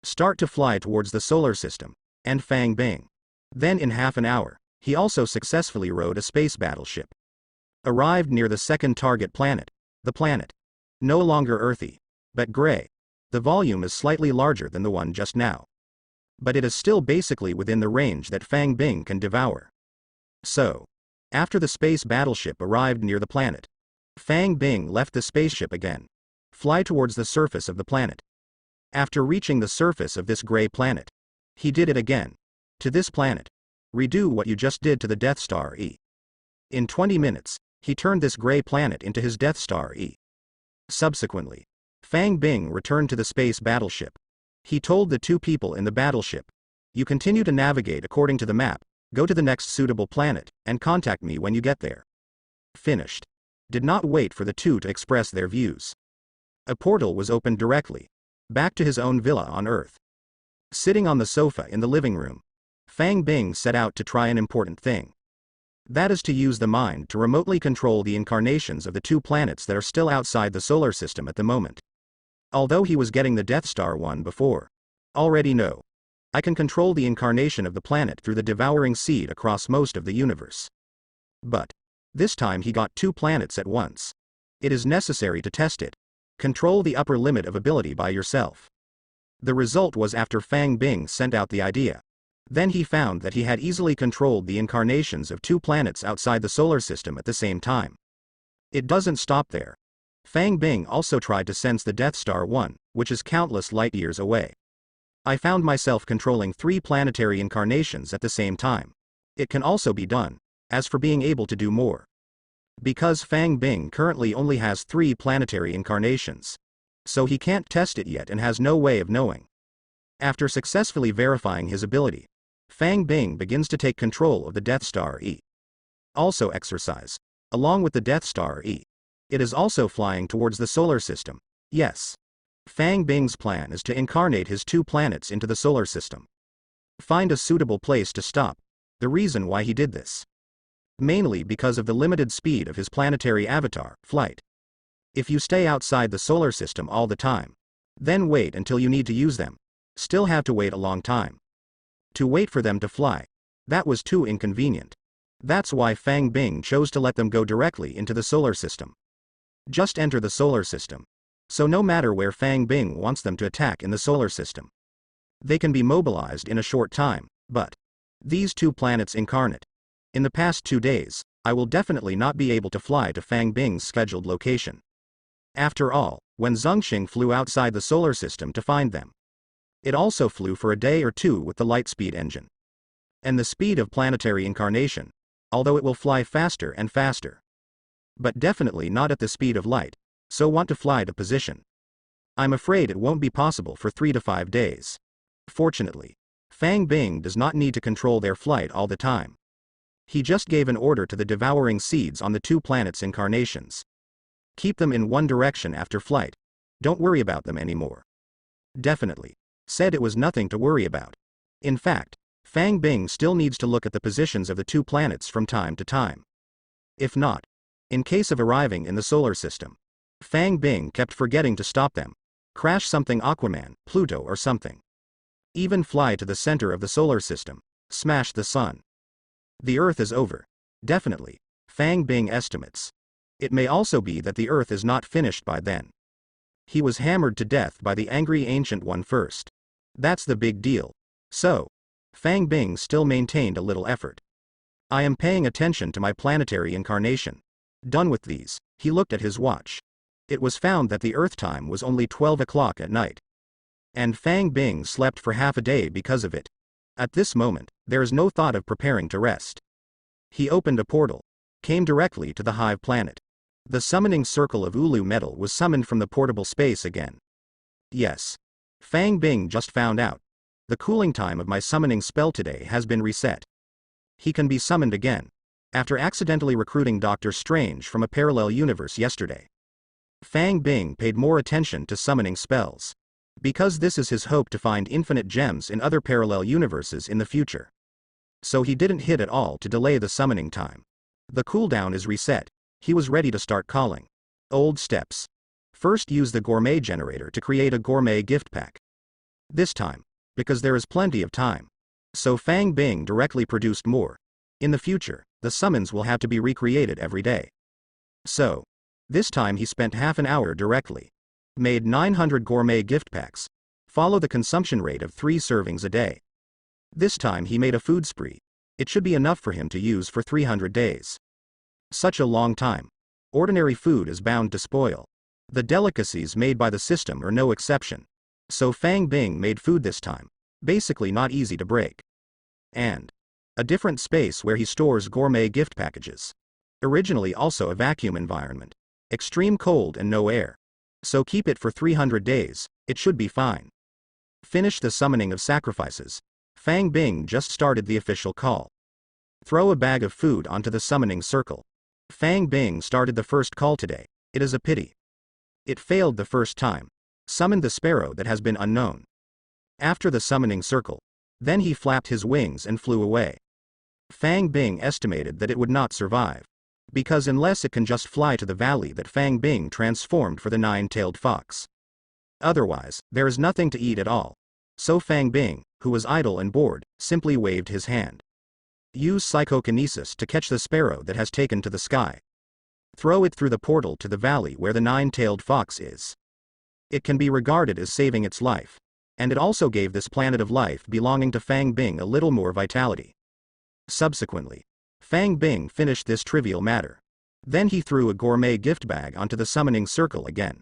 Start to fly towards the solar system, and Fang Bing. Then in half an hour, he also successfully rode a space battleship. Arrived near the second target planet, the planet. No longer earthy, but gray. The volume is slightly larger than the one just now. But it is still basically within the range that Fang Bing can devour. So, after the space battleship arrived near the planet, Fang Bing left the spaceship again. Fly towards the surface of the planet. After reaching the surface of this gray planet, he did it again. To this planet. Redo what you just did to the Death Star E. In 20 minutes, he turned this gray planet into his Death Star E. Subsequently, Fang Bing returned to the space battleship. He told the two people in the battleship, you continue to navigate according to the map, go to the next suitable planet, and contact me when you get there. Finished. Did not wait for the two to express their views. A portal was opened directly. Back to his own villa on Earth. Sitting on the sofa in the living room, Fang Bing set out to try an important thing. That is to use the mind to remotely control the incarnations of the two planets that are still outside the solar system at the moment. Although he was getting the Death Star one before. Already know. I can control the incarnation of the planet through the devouring seed across most of the universe. But this time he got two planets at once. It is necessary to test it. Control the upper limit of ability by yourself. The result was after Fang Bing sent out the idea. Then he found that he had easily controlled the incarnations of two planets outside the solar system at the same time. It doesn't stop there. Fang Bing also tried to sense the Death Star 1, which is countless light years away. I found myself controlling 3 planetary incarnations at the same time. It can also be done. As for being able to do more. Because Fang Bing currently only has 3 planetary incarnations. so he can't test it yet and has no way of knowing. After successfully verifying his ability, Fang Bing begins to take control of the Death Star E. Also exercise. Along with the Death Star E, it is also flying towards the solar system. Yes. Fang Bing's plan is to incarnate his 2 planets into the solar system. Find a suitable place to stop. The reason why he did this. Mainly because of the limited speed of his planetary avatar, flight. If you stay outside the solar system all the time, then wait until you need to use them, still have to wait a long time. To wait for them to fly, that was too inconvenient. That's why Fang Bing chose to let them go directly into the solar system. Just enter the solar system. So no matter where Fang Bing wants them to attack in the solar system, they can be mobilized in a short time. But these 2 planets incarnate. In the past 2 days, I will definitely not be able to fly to Fang Bing's scheduled location. After all, when Zhengxing flew outside the solar system to find them, it also flew for a day or 2 with the lightspeed engine. And the speed of planetary incarnation, although it will fly faster and faster. But definitely not at the speed of light, so want to fly to position. I'm afraid it won't be possible for 3 to 5 days. Fortunately, Fang Bing does not need to control their flight all the time. He just gave an order to the devouring seeds on the 2 planets' incarnations. Keep them in one direction after flight. Don't worry about them anymore. Definitely. Said it was nothing to worry about. In fact, Fang Bing still needs to look at the positions of the 2 planets from time to time. If not, in case of arriving in the solar system, Fang Bing kept forgetting to stop them. Crash something Aquaman, Pluto or something. Even fly to the center of the solar system. Smash the sun. The Earth is over. Definitely. Fang Bing estimates. It may also be that the Earth is not finished by then. He was hammered to death by the angry Ancient One first. That's the big deal. So, Fang Bing still maintained a little effort. I am paying attention to my planetary incarnation. Done with these, he looked at his watch. It was found that the Earth time was only 12 o'clock at night. And Fang Bing slept for half a day because of it. At this moment, there is no thought of preparing to rest. He opened a portal, came directly to the Hive planet. The summoning circle of Ulu metal was summoned from the portable space again. Yes. Fang Bing just found out. The cooling time of my summoning spell today has been reset. He can be summoned again, after accidentally recruiting Doctor Strange from a parallel universe yesterday. Fang Bing paid more attention to summoning spells, because this is his hope to find infinite gems in other parallel universes in the future. So he didn't hit at all to delay the summoning time. The cooldown is reset. He was ready to start calling. Old steps. First, use the gourmet generator to create a gourmet gift pack. This time, because there is plenty of time, so Fang Bing directly produced more. In the future, the summons will have to be recreated every day. So, this time he spent half an hour directly. Made 900 gourmet gift packs. Follow the consumption rate of 3 servings a day. This time he made a food spree. It should be enough for him to use for 300 days. Such a long time. Ordinary food is bound to spoil. The delicacies made by the system are no exception. So Fang Bing made food this time. Basically not easy to break. And a different space where he stores gourmet gift packages. Originally also a vacuum environment. Extreme cold and no air. So keep it for 300 days, it should be fine. Finish the summoning of sacrifices. Fang Bing just started the official call. Throw a bag of food onto the summoning circle. Fang Bing started the first call today. It is a pity. It failed the first time. Summoned the sparrow that has been unknown. After the summoning circle, then he flapped his wings and flew away. Fang Bing estimated that it would not survive. Because unless it can just fly to the valley that Fang Bing transformed for the 9-tailed fox. Otherwise, there is nothing to eat at all. So Fang Bing, who was idle and bored, simply waved his hand. Use psychokinesis to catch the sparrow that has taken to the sky. Throw it through the portal to the valley where the 9-tailed fox is. It can be regarded as saving its life. And it also gave this planet of life belonging to Fang Bing a little more vitality. Subsequently, Fang Bing finished this trivial matter. Then he threw a gourmet gift bag onto the summoning circle again.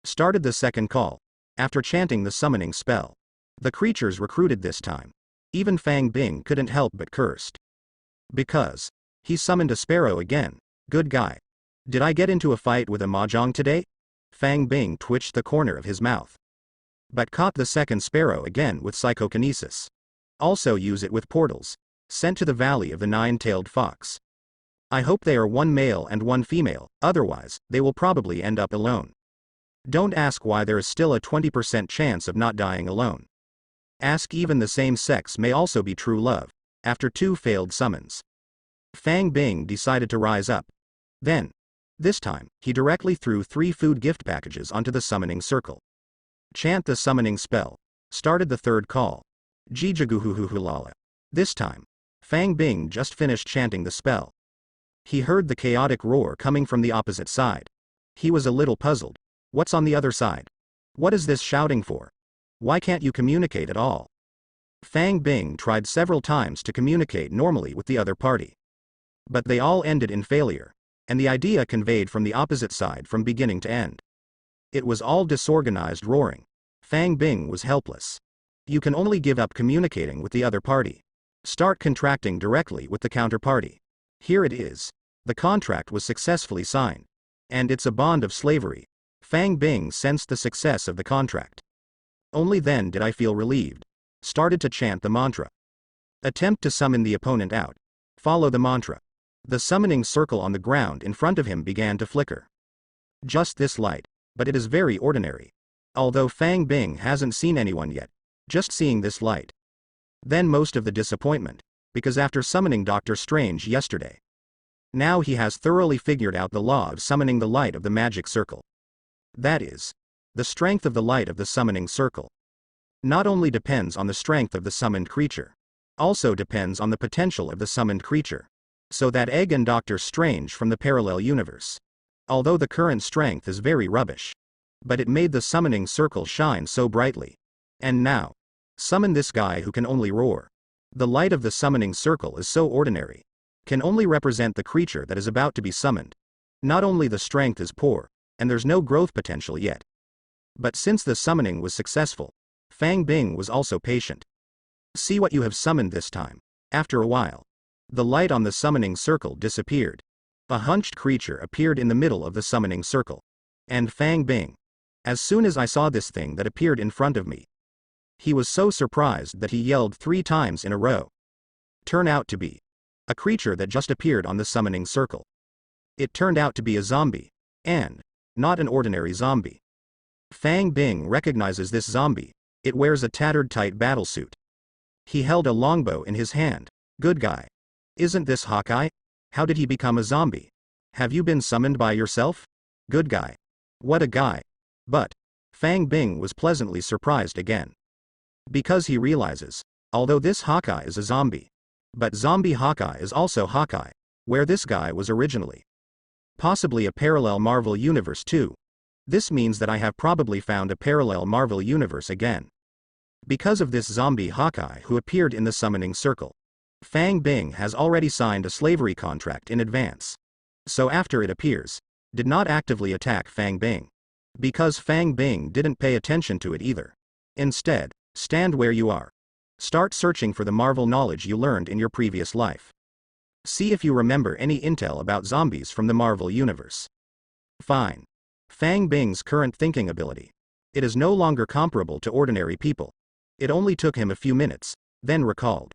Started the second call. After chanting the summoning spell, the creatures recruited this time. Even Fang Bing couldn't help but cursed. Because he summoned a sparrow again. Good guy. Did I get into a fight with a mahjong today? Fang Bing twitched the corner of his mouth. But caught the second sparrow again with psychokinesis. Also use it with portals. Sent to the Valley of the Nine-Tailed Fox. I hope they are one male and one female, otherwise, they will probably end up alone. Don't ask why there is still a 20% chance of not dying alone. Ask even the same sex may also be true love, after 2 failed summons. Fang Bing decided to rise up. Then, this time, he directly threw 3 food gift packages onto the summoning circle. Chant the summoning spell. Started the third call. Jijaguhuhuhulala. This time, Fang Bing just finished chanting the spell. He heard the chaotic roar coming from the opposite side. He was a little puzzled. What's on the other side? What is this shouting for? Why can't you communicate at all? Fang Bing tried several times to communicate normally with the other party. But they all ended in failure, and the idea conveyed from the opposite side from beginning to end. It was all disorganized roaring. Fang Bing was helpless. You can only give up communicating with the other party. Start contracting directly with the counterparty. Here it is. The contract was successfully signed. And it's a bond of slavery. Fang Bing sensed the success of the contract. Only then did I feel relieved. Started to chant the mantra. Attempt to summon the opponent out. Follow the mantra. The summoning circle on the ground in front of him began to flicker. Just this light, but it is very ordinary. Although Fang Bing hasn't seen anyone yet, just seeing this light. Then most of the disappointment, because after summoning Dr. Strange yesterday, now he has thoroughly figured out the law of summoning the light of the magic circle. That is, the strength of the light of the summoning circle not only depends on the strength of the summoned creature, also depends on the potential of the summoned creature. So that egg and Dr. Strange from the parallel universe. Although the current strength is very rubbish. But it made the summoning circle shine so brightly. And now, summon this guy who can only roar. The light of the summoning circle is so ordinary. Can only represent the creature that is about to be summoned. Not only the strength is poor, and there's no growth potential yet. But since the summoning was successful, Fang Bing was also patient. See what you have summoned this time. After a while, the light on the summoning circle disappeared. A hunched creature appeared in the middle of the summoning circle. And Fang Bing. As soon as I saw this thing that appeared in front of me, he was so surprised that he yelled 3 times in a row. Turned out to be a creature that just appeared on the summoning circle. It turned out to be a zombie. And not an ordinary zombie. Fang Bing recognizes this zombie. It wears a tattered tight battlesuit. He held a longbow in his hand. Good guy. Isn't this Hawkeye? How did he become a zombie? Have you been summoned by yourself? Good guy. What a guy. But Fang Bing was pleasantly surprised again. Because he realizes, although this Hawkeye is a zombie, but zombie Hawkeye is also Hawkeye, where this guy was originally. Possibly a parallel Marvel universe too. This means that I have probably found a parallel Marvel universe again. Because of this zombie Hawkeye who appeared in the summoning circle, Fang Bing has already signed a slavery contract in advance. So after it appears, did not actively attack Fang Bing. Because Fang Bing didn't pay attention to it either. Instead, stand where you are. Start searching for the Marvel knowledge you learned in your previous life. See if you remember any intel about zombies from the Marvel universe. Fine. Fang Bing's current thinking ability. It is no longer comparable to ordinary people. It only took him a few minutes, then recalled.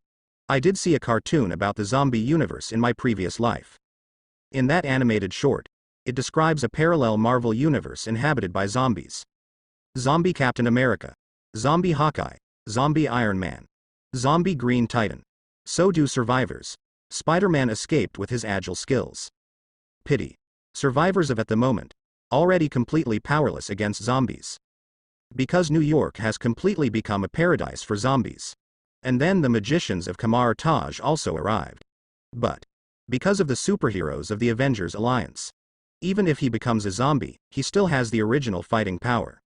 I did see a cartoon about the zombie universe in my previous life. In that animated short, it describes a parallel Marvel universe inhabited by zombies. Zombie Captain America. Zombie Hawkeye. Zombie Iron Man. Zombie Green Titan. So do survivors. Spiderman escaped with his agile skills. Pity. Survivors of at the moment, already completely powerless against zombies. Because New York has completely become a paradise for zombies. And then the magicians of Kamar Taj also arrived. But because of the superheroes of the Avengers Alliance, even if he becomes a zombie, he still has the original fighting power.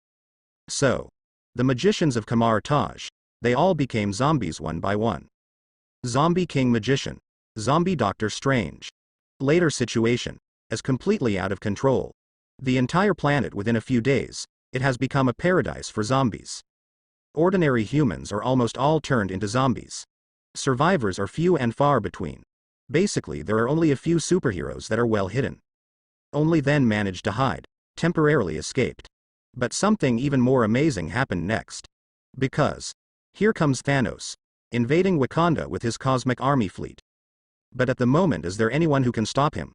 So, the magicians of Kamar Taj, they all became zombies one by one. Zombie King Magician. Zombie Doctor Strange. Later situation, as completely out of control. The entire planet within a few days, it has become a paradise for zombies. Ordinary humans are almost all turned into zombies. Survivors are few and far between. Basically there are only a few superheroes that are well hidden. Only then manage to hide. temporarily escaped. But something even more amazing happened next. Because here comes Thanos, invading Wakanda with his cosmic army fleet. But at the moment, is there anyone who can stop him?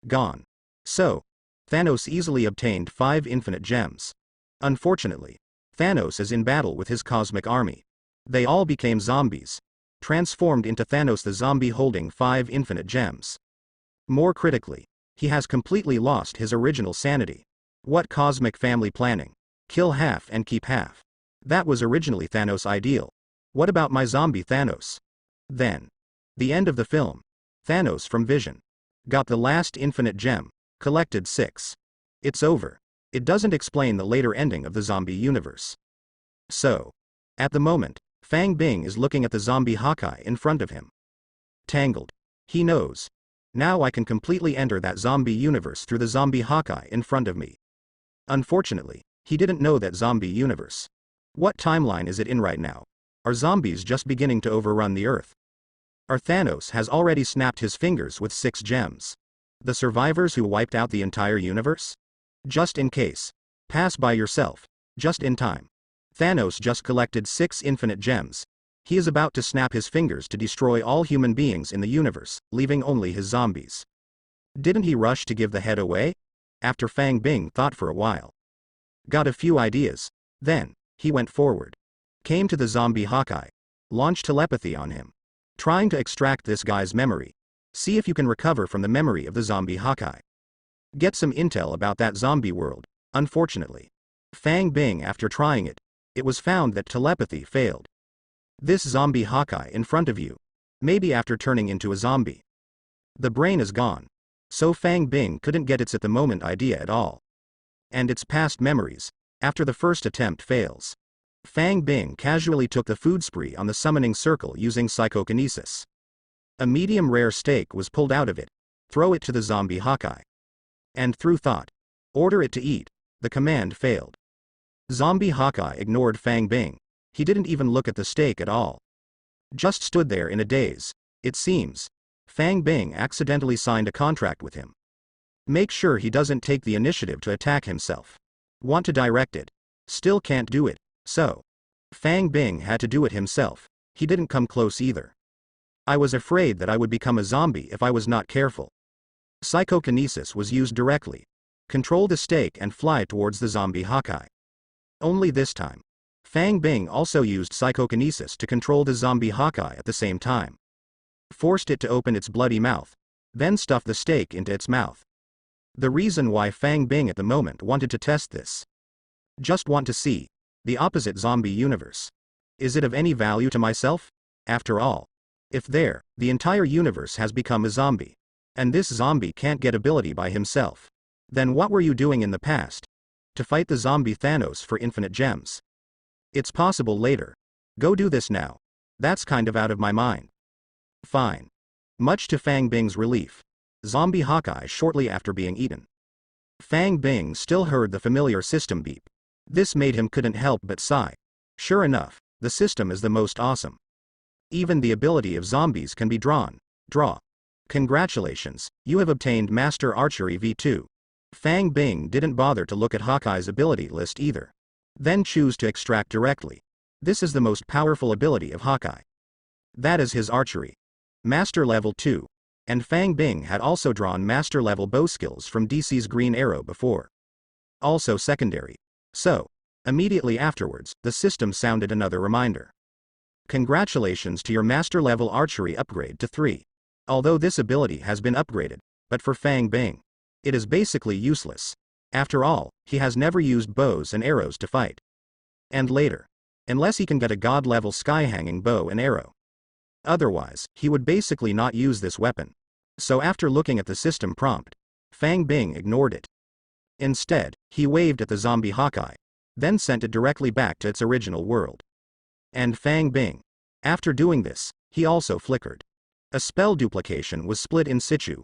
Gone. So, Thanos easily obtained 5 infinite gems. Unfortunately, Thanos is in battle with his cosmic army. They all became zombies, transformed into Thanos the zombie holding 5 infinite gems. More critically, he has completely lost his original sanity. What cosmic family planning? Kill half and keep half. That was originally Thanos' ideal. What about my zombie Thanos? Then, the end of the film. Thanos from Vision got the last infinite gem, collected 6. It's over. It doesn't explain the later ending of the zombie universe. So, at the moment, Fang Bing is looking at the zombie Hawkeye in front of him. Tangled. He knows. Now I can completely enter that zombie universe through the zombie Hawkeye in front of me. Unfortunately, he didn't know that zombie universe. What timeline is it in right now? Are zombies just beginning to overrun the Earth? Or Thanos has already snapped his fingers with 6 gems? The survivors who wiped out the entire universe? Just in case. Pass by yourself. Just in time. Thanos just collected 6 infinite gems. He is about to snap his fingers to destroy all human beings in the universe, leaving only his zombies. Didn't he rush to give the head away? After Fang Bing thought for a while. Got a few ideas. Then, he went forward. Came to the zombie Hawkeye. Launched telepathy on him. Trying to extract this guy's memory. See if you can recover from the memory of the zombie Hawkeye. Get some intel about that zombie world. Unfortunately, Fang Bing, after trying it, it was found that telepathy failed. This zombie Hawkeye in front of you. Maybe after turning into a zombie. The brain is gone. So Fang Bing couldn't get its at the moment idea at all. And its past memories, after the first attempt fails. Fang Bing casually took the food spree on the summoning circle using psychokinesis. A medium rare steak was pulled out of it. Throw it to the zombie Hawkeye. And through thought, order it to eat. The command failed. Zombie Hawkeye ignored Fang Bing. He didn't even look at the steak at all. Just stood there in a daze. It seems Fang Bing accidentally signed a contract with him. Make sure he doesn't take the initiative to attack himself. Want to direct it. Still can't do it. So, Fang Bing had to do it himself. He didn't come close either. I was afraid that I would become a zombie if I was not careful. Psychokinesis was used directly. Control the steak and fly towards the zombie Hawkeye. Only this time, Fang Bing also used psychokinesis to control the zombie Hawkeye at the same time. Forced it to open its bloody mouth, then stuffed the steak into its mouth. The reason why Fang Bing at the moment wanted to test this. Just want to see the opposite zombie universe. Is it of any value to myself? After all, if the entire universe has become a zombie, and this zombie can't get ability by himself, then what were you doing in the past? To fight the zombie Thanos for infinite gems. It's possible later. Go do this now. That's kind of out of my mind. Fine. Much to Fang Bing's relief. Zombie Hawkeye shortly after being eaten. Fang Bing still heard the familiar system beep. This made him couldn't help but sigh. Sure enough, the system is the most awesome. Even the ability of zombies can be draw. Congratulations, you have obtained Master Archery V2. Fang Bing didn't bother to look at Hawkeye's ability list either. Then choose to extract directly. This is the most powerful ability of Hawkeye. That is his archery. Master level 2. And Fang Bing had also drawn master level bow skills from DC's Green Arrow before. Also secondary. So, immediately afterwards, the system sounded another reminder. Congratulations to your master level archery upgrade to 3. Although this ability has been upgraded, but for Fang Bing, it is basically useless. After all, he has never used bows and arrows to fight. And later. Unless he can get a god level sky-hanging bow and arrow. Otherwise, he would basically not use this weapon. So after looking at the system prompt, Fang Bing ignored it. Instead, he waved at the zombie Hawkeye, then sent it directly back to its original world. And Fang Bing, after doing this, he also flickered. A spell duplication was split in situ.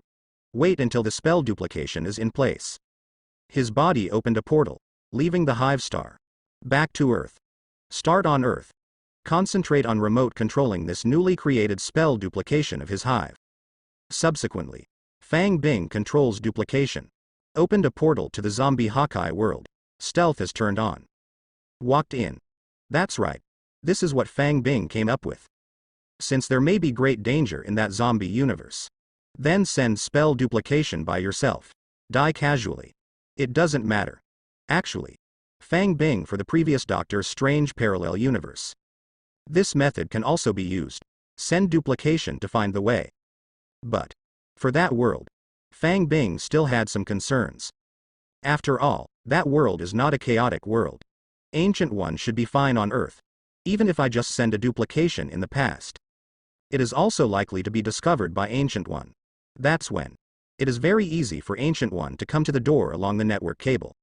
Wait until the spell duplication is in place. His body opened a portal, leaving the Hive Star. Back to Earth. Start on Earth. Concentrate on remote controlling this newly created spell duplication of his hive. Subsequently, Fang Bing controls duplication. Opened a portal to the zombie Hawkeye world. Stealth is turned on. Walked in. That's right. This is what Fang Bing came up with. Since there may be great danger in that zombie universe, then send spell duplication by yourself. Die casually. It doesn't matter. Actually, Fang Bing for the previous Doctor's Strange parallel universe. This method can also be used. Send duplication to find the way. But for that world, Fang Bing still had some concerns. After all, that world is not a chaotic world. Ancient One should be fine on Earth, even if I just send a duplication in the past. It is also likely to be discovered by Ancient One. That's when it is very easy for Ancient One to come to the door along the network cable.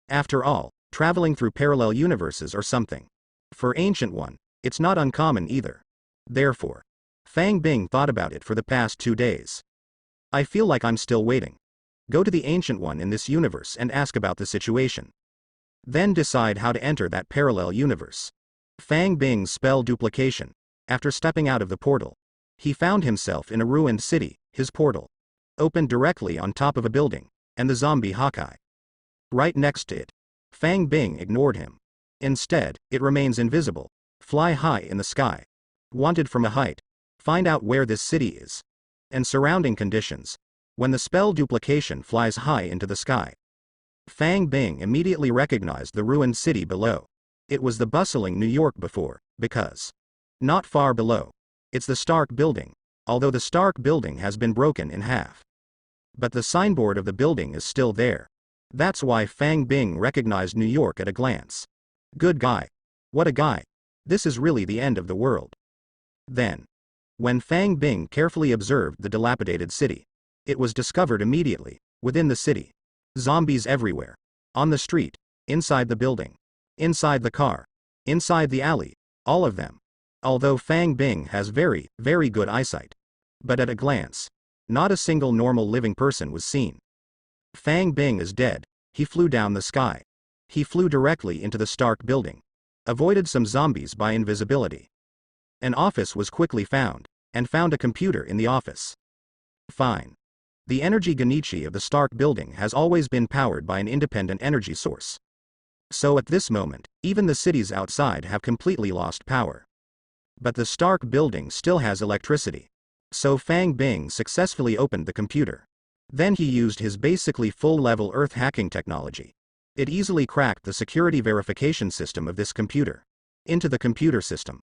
After all, traveling through parallel universes or something. For Ancient One, it's not uncommon either. Therefore, Fang Bing thought about it for the past 2 days. I feel like I'm still waiting. Go to the Ancient One in this universe and ask about the situation. Then decide how to enter that parallel universe. Fang Bing's spell duplication. After stepping out of the portal, he found himself in a ruined city. His portal opened directly on top of a building, and the zombie Hawkeye right next to it. Fang Bing ignored him. Instead, it remains invisible. Fly high in the sky. Wanted from a height. Find out where this city is. And surrounding conditions. When the spell duplication flies high into the sky, Fang Bing immediately recognized the ruined city below. It was the bustling New York before, because not far below, it's the Stark building, although the Stark building has been broken in half. But the signboard of the building is still there. That's why Fang Bing recognized New York at a glance. Good guy. What a guy. This is really the end of the world. Then, when Fang Bing carefully observed the dilapidated city, it was discovered immediately, within the city. Zombies everywhere. On the street, inside the building, inside the car, inside the alley, all of them. Although Fang Bing has very, very good eyesight. But at a glance, not a single normal living person was seen. Fang Bing is dead. He flew down the sky. He flew directly into the Stark building. Avoided some zombies by invisibility. An office was quickly found, and found a computer in the office. Fine. The energy Genichi of the Stark building has always been powered by an independent energy source. So at this moment, even the cities outside have completely lost power. But the Stark building still has electricity. So Fang Bing successfully opened the computer. Then he used his basically full-level Earth hacking technology. It easily cracked the security verification system of this computer into the computer system.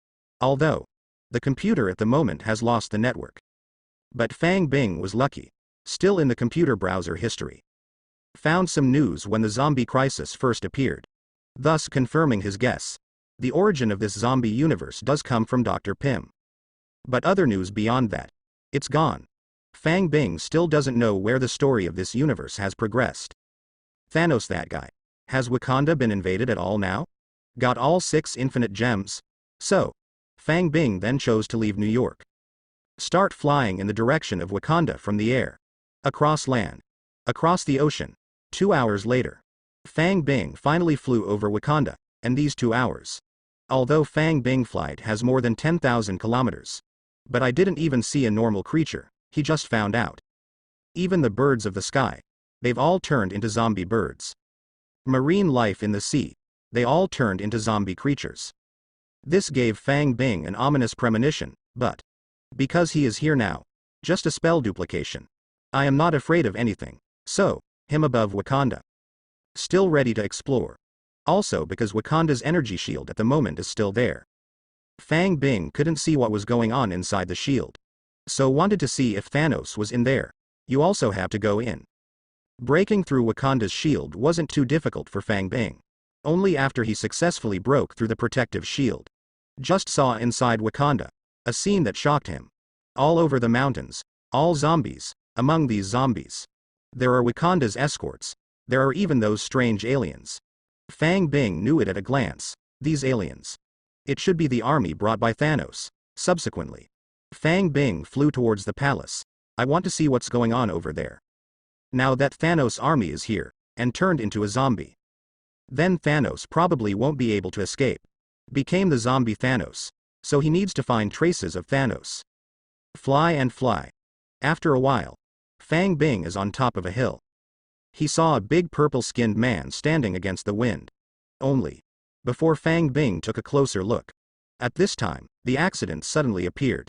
Although the computer at the moment has lost the network. But Fang Bing was lucky. Still in the computer browser history. Found some news when the zombie crisis first appeared. Thus confirming his guess. The origin of this zombie universe does come from Dr. Pym. But other news beyond that, it's gone. Fang Bing still doesn't know where the story of this universe has progressed. Thanos, that guy. Has Wakanda been invaded at all now? Got all 6 infinite gems? So, Fang Bing then chose to leave New York. Start flying in the direction of Wakanda from the air. Across land. Across the ocean. 2 hours later. Fang Bing finally flew over Wakanda, and these 2 hours. Although Fang Bing flight has more than 10,000 kilometers. But I didn't even see a normal creature, he just found out. Even the birds of the sky. They've all turned into zombie birds. Marine life in the sea. They all turned into zombie creatures. This gave Fang Bing an ominous premonition, but because he is here now. Just a spell duplication. I am not afraid of anything. So, him above Wakanda. Still ready to explore. Also because Wakanda's energy shield at the moment is still there. Fang Bing couldn't see what was going on inside the shield. So wanted to see if Thanos was in there. You also have to go in. Breaking through Wakanda's shield wasn't too difficult for Fang Bing. Only after he successfully broke through the protective shield. Just saw inside Wakanda. A scene that shocked him. All over the mountains. All zombies. Among these zombies, there are Wakanda's escorts. There are even those strange aliens. Fang Bing knew it at a glance. These aliens. It should be the army brought by Thanos. Subsequently, Fang Bing flew towards the palace. I want to see what's going on over there. Now that Thanos' army is here, and turned into a zombie. Then Thanos probably won't be able to escape. Became the zombie Thanos. So he needs to find traces of Thanos. Fly and fly. After a while, Fang Bing is on top of a hill. He saw a big purple-skinned man standing against the wind. Only. Before Fang Bing took a closer look. At this time, the accident suddenly appeared.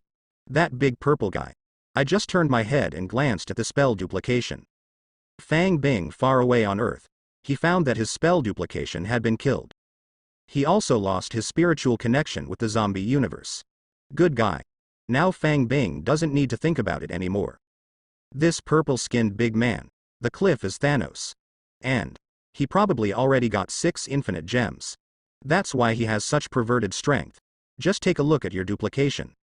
That big purple guy. I just turned my head and glanced at the spell duplication. Fang Bing far away on Earth. He found that his spell duplication had been killed. He also lost his spiritual connection with the zombie universe. Good guy. Now Fang Bing doesn't need to think about it anymore. This purple-skinned big man. The cliff is Thanos. And he probably already got 6 infinite gems. That's why he has such perverted strength. Just take a look at your duplication.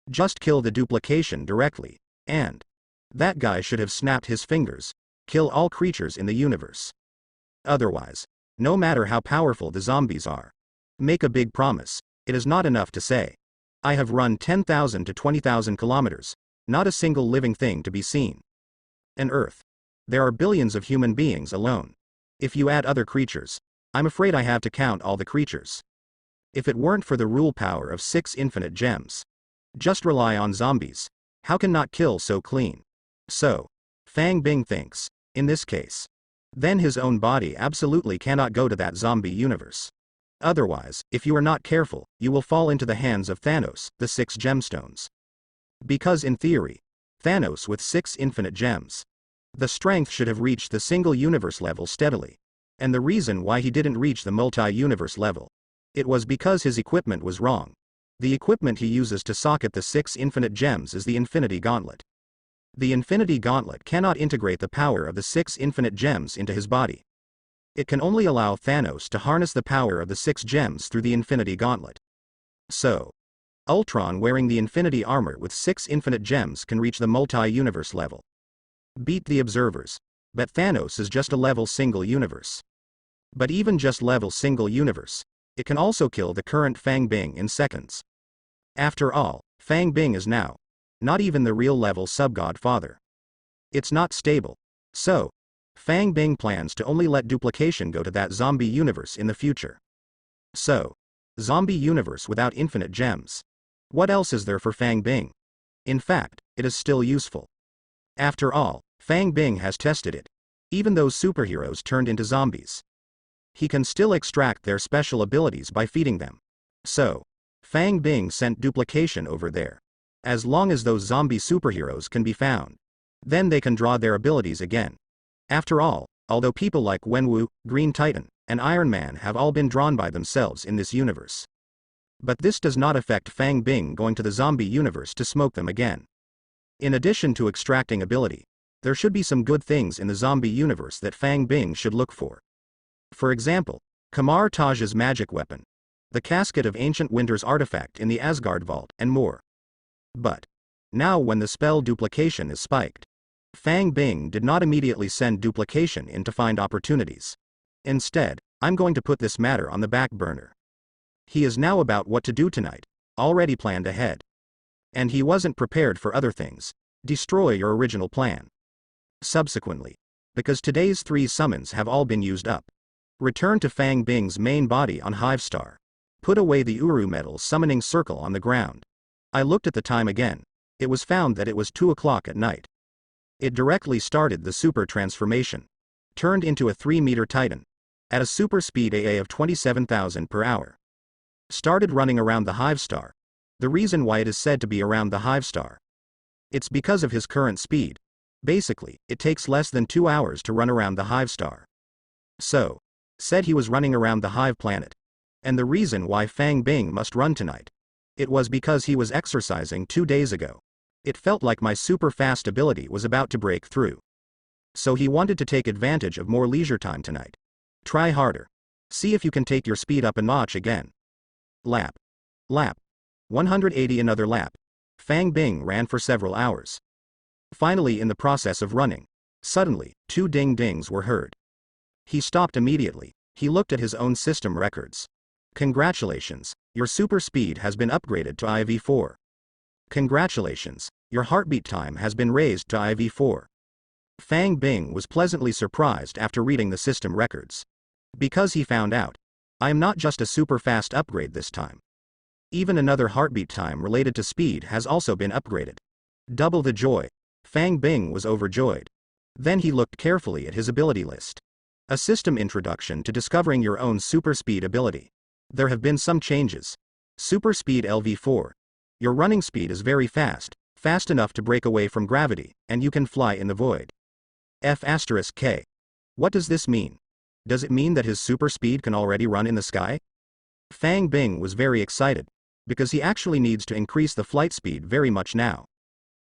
Just kill the duplication directly. And that guy should have snapped his fingers. Kill all creatures in the universe. Otherwise, no matter how powerful the zombies are, make a big promise. It is not enough to say, I have run 10,000 to 20,000 kilometers, not a single living thing to be seen. On Earth, there are billions of human beings alone. If you add other creatures, I'm afraid I have to count all the creatures. If it weren't for the rule power of 6 infinite gems, just rely on zombies, how can not kill so clean? So, Fang Bing thinks, in this case, then his own body absolutely cannot go to that zombie universe. Otherwise, if you are not careful, you will fall into the hands of Thanos, the 6 gemstones. Because in theory, Thanos with 6 infinite gems, the strength should have reached the single universe level steadily. And the reason why he didn't reach the multi-universe level, it was because his equipment was wrong. The equipment he uses to socket the 6 infinite gems is the Infinity Gauntlet. The Infinity Gauntlet cannot integrate the power of the 6 infinite gems into his body. It can only allow Thanos to harness the power of the 6 gems through the Infinity Gauntlet. So, Ultron wearing the Infinity Armor with 6 infinite gems can reach the multi-universe level. Beat the observers. But Thanos is just a level single universe. But even just level single universe, it can also kill the current Fang Bing in seconds. After all, Fang Bing is now not even the real level sub-godfather. It's not stable. So, Fang Bing plans to only let duplication go to that zombie universe in the future. So, zombie universe without infinite gems. What else is there for Fang Bing? In fact, it is still useful. After all, Fang Bing has tested it. Even those superheroes turned into zombies, he can still extract their special abilities by feeding them. So, Fang Bing sent duplication over there. As long as those zombie superheroes can be found, then they can draw their abilities again. After all, although people like Wenwu, Green Titan, and Iron Man have all been drawn by themselves in this universe. But this does not affect Fang Bing going to the zombie universe to smoke them again. In addition to extracting ability, there should be some good things in the zombie universe that Fang Bing should look for. For example, Kamar Taj's magic weapon, the casket of ancient winter's artifact in the Asgard vault, and more. But now when the spell duplication is spiked, Fang Bing did not immediately send duplication in to find opportunities. Instead, I'm going to put this matter on the back burner. He is now about what to do tonight, already planned ahead. And he wasn't prepared for other things. Destroy your original plan. Subsequently, because today's 3 summons have all been used up, return to Fang Bing's main body on Hive Star. Put away the Uru Metal summoning circle on the ground. I looked at the time again. It was found that it was 2 o'clock at night. It directly started the super transformation. Turned into a 3-meter Titan. At a super speed AA of 27,000 per hour. Started running around the Hive Star. The reason why it is said to be around the Hive Star, it's because of his current speed. Basically, it takes less than 2 hours to run around the Hive Star. So, said he was running around the Hive planet. And the reason why Fang Bing must run tonight, it was because he was exercising 2 days ago. It felt like my super fast ability was about to break through. So he wanted to take advantage of more leisure time tonight. Try harder. See if you can take your speed up a notch again. Lap. Lap. 180 another lap. Fang Bing ran for several hours. Finally, in the process of running, suddenly, 2 ding-dings were heard. He stopped immediately. He looked at his own system records. Congratulations, your super speed has been upgraded to IV4. Congratulations, your heartbeat time has been raised to IV4. Fang Bing was pleasantly surprised after reading the system records. Because he found out, I am not just a super fast upgrade this time. Even another heartbeat time related to speed has also been upgraded. Double the joy. Fang Bing was overjoyed. Then he looked carefully at his ability list. A system introduction to discovering your own super speed ability. There have been some changes. Super speed LV4. Your running speed is very fast, fast enough to break away from gravity, and you can fly in the void. F*K. What does this mean? Does it mean that his super speed can already run in the sky? Fang Bing was very excited, because he actually needs to increase the flight speed very much now.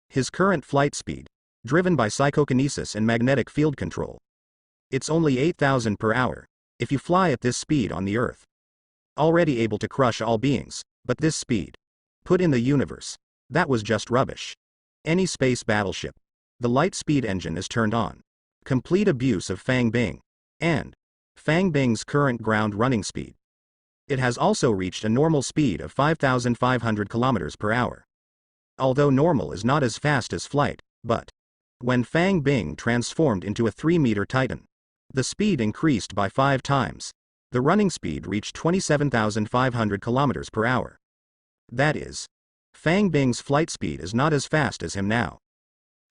His current flight speed, driven by psychokinesis and magnetic field control. It's only 8,000 per hour, if you fly at this speed on the Earth. Already able to crush all beings, but this speed. Put in the universe. That was just rubbish. Any space battleship. The light speed engine is turned on. Complete abuse of Fang Bing. And Fang Bing's current ground running speed. It has also reached a normal speed of 5,500 kilometers per hour. Although normal is not as fast as flight, but when Fang Bing transformed into a 3-meter titan, the speed increased by 5 times. The running speed reached 27,500 kilometers per hour. That is, Fang Bing's flight speed is not as fast as him now.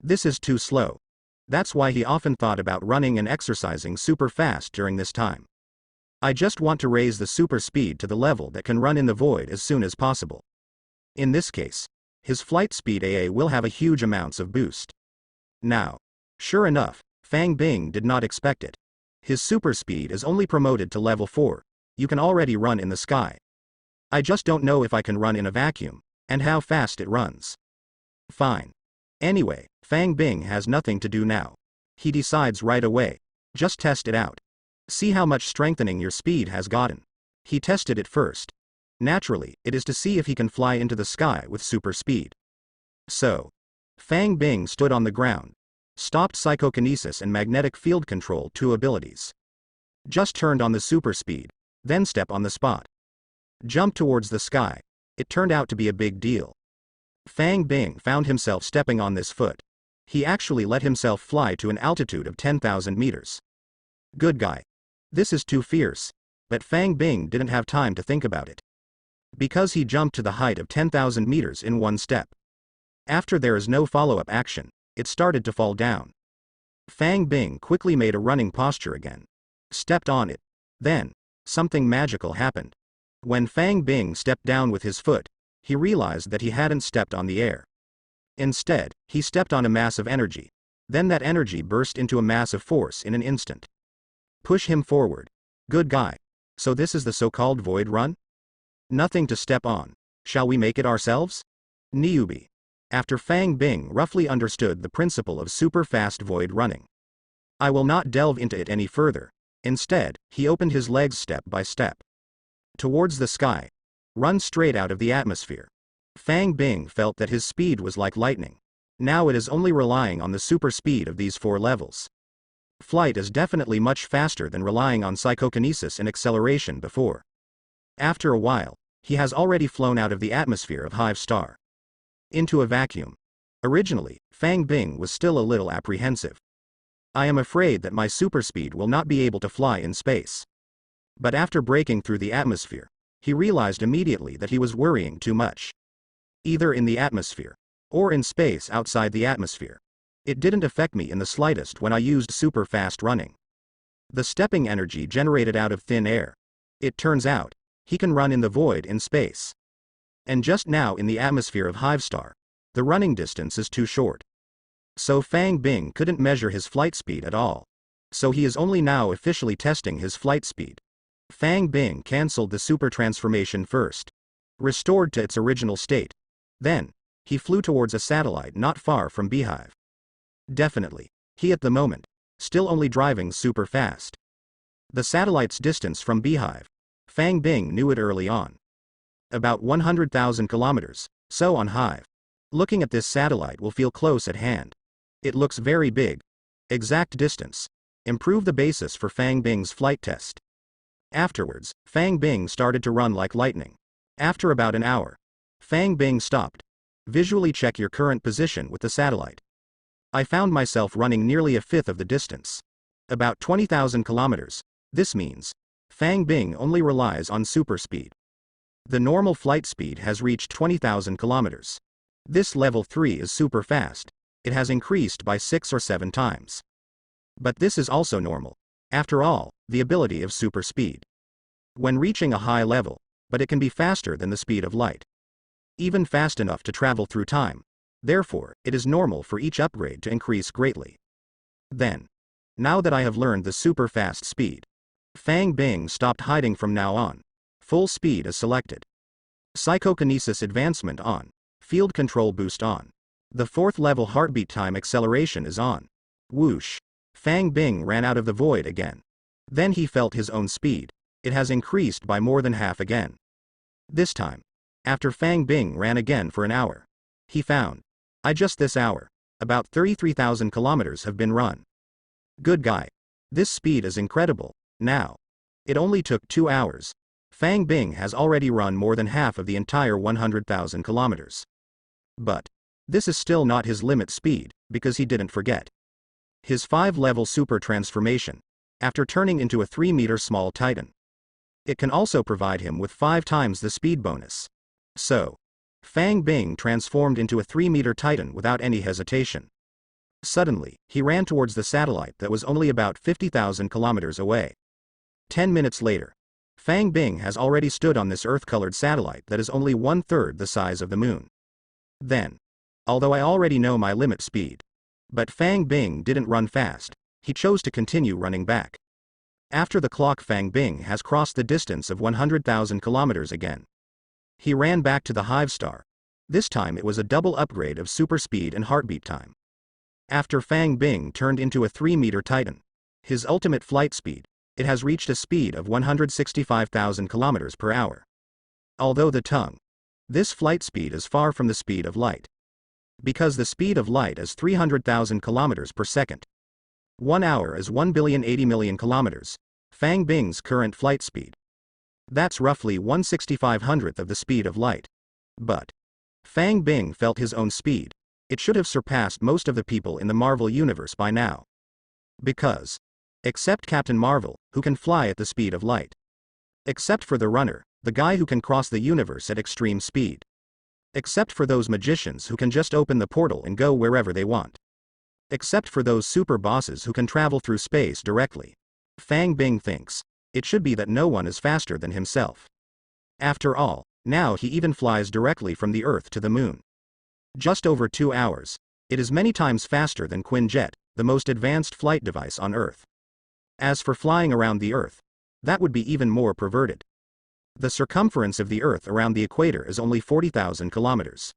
This is too slow. That's why he often thought about running and exercising super fast during this time. I just want to raise the super speed to the level that can run in the void as soon as possible. In this case, his flight speed AA will have a huge amounts of boost. Now, sure enough, Fang Bing did not expect it. His super speed is only promoted to level 4. You can already run in the sky. I just don't know if I can run in a vacuum, and how fast it runs. Fine. Anyway, Fang Bing has nothing to do now. He decides right away. Just test it out. See how much strengthening your speed has gotten. He tested it first. Naturally, it is to see if he can fly into the sky with super speed. So, Fang Bing stood on the ground. Stopped psychokinesis and magnetic field control, 2 abilities. Just turned on the super speed, then step on the spot. Jump towards the sky. It turned out to be a big deal. Fang Bing found himself stepping on this foot. He actually let himself fly to an altitude of 10,000 meters. Good guy. This is too fierce. But Fang Bing didn't have time to think about it. Because he jumped to the height of 10,000 meters in one step. After there is no follow-up action, it started to fall down. Fang Bing quickly made a running posture again. Stepped on it. Then, something magical happened. When Fang Bing stepped down with his foot, he realized that he hadn't stepped on the air. Instead, he stepped on a mass of energy. Then that energy burst into a mass of force in an instant. Push him forward. Good guy. So this is the so-called void run? Nothing to step on. Shall we make it ourselves? Newbie. After Fang Bing roughly understood the principle of super-fast void running, I will not delve into it any further. Instead, he opened his legs step by step. Towards the sky. Run straight out of the atmosphere. Fang Bing felt that his speed was like lightning. Now it is only relying on the super speed of these 4 levels. Flight is definitely much faster than relying on psychokinesis and acceleration before. After a while, he has already flown out of the atmosphere of Hive Star. Into a vacuum. Originally, Fang Bing was still a little apprehensive. I am afraid that my super speed will not be able to fly in space. But after breaking through the atmosphere, he realized immediately that he was worrying too much. Either in the atmosphere, or in space outside the atmosphere. It didn't affect me in the slightest when I used super fast running. The stepping energy generated out of thin air. It turns out, he can run in the void in space. And just now in the atmosphere of Hive Star, the running distance is too short. So Fang Bing couldn't measure his flight speed at all. So he is only now officially testing his flight speed. Fang Bing cancelled the super transformation first. Restored to its original state. Then, he flew towards a satellite not far from Beehive. Definitely, he at the moment, still only driving super fast. The satellite's distance from Beehive. Fang Bing knew it early on. About 100,000 kilometers, so on Hive. Looking at this satellite will feel close at hand. It looks very big. Exact distance. Improve the basis for Fang Bing's flight test. Afterwards, Fang Bing started to run like lightning. After about an hour, Fang Bing stopped. Visually check your current position with the satellite. I found myself running nearly a fifth of the distance. About 20,000 kilometers. This means, Fang Bing only relies on super speed. The normal flight speed has reached 20,000 kilometers. This level 3 is super fast. It has increased by 6 or 7 times. But this is also normal. After all, the ability of super speed. When reaching a high level, but it can be faster than the speed of light. Even fast enough to travel through time. Therefore, it is normal for each upgrade to increase greatly. Then, now that I have learned the super fast speed, Fang Bing stopped hiding from now on. Full speed is selected. Psychokinesis advancement on. Field control boost on. The 4th level heartbeat time acceleration is on. Whoosh. Fang Bing ran out of the void again. Then he felt his own speed. It has increased by more than half again. This time, after Fang Bing ran again for an hour, he found, just this hour, about 33,000 kilometers have been run. Good guy. This speed is incredible. Now, it only took 2 hours. Fang Bing has already run more than half of the entire 100,000 kilometers. But this is still not his limit speed, because he didn't forget his 5-level super transformation, after turning into a 3-meter small titan. It can also provide him with 5 times the speed bonus. So, Fang Bing transformed into a 3-meter titan without any hesitation. Suddenly, he ran towards the satellite that was only about 50,000 kilometers away. 10 minutes later, Fang Bing has already stood on this Earth-colored satellite that is only 1/3 the size of the moon. Then, although I already know my limit speed, but Fang Bing didn't run fast, he chose to continue running back. After the clock, Fang Bing has crossed the distance of 100,000 kilometers again. He ran back to the Hive Star. This time it was a double upgrade of super speed and heartbeat time. After Fang Bing turned into a 3-meter titan, his ultimate flight speed, it has reached a speed of 165,000 kilometers per hour. Although this flight speed is far from the speed of light. Because the speed of light is 300,000 kilometers per second. 1 hour is 1,080,000,000 kilometers, Fang Bing's current flight speed. That's roughly 1/6500th of the speed of light. But Fang Bing felt his own speed. It should have surpassed most of the people in the Marvel universe by now. Because, except Captain Marvel, who can fly at the speed of light. Except for the runner, the guy who can cross the universe at extreme speed. Except for those magicians who can just open the portal and go wherever they want. Except for those super bosses who can travel through space directly. Fang Bing thinks, it should be that no one is faster than himself. After all, now he even flies directly from the Earth to the moon. Just over 2 hours. It is many times faster than Quinjet, the most advanced flight device on Earth. As for flying around the Earth, that would be even more perverted. The circumference of the Earth around the equator is only 40,000 kilometers.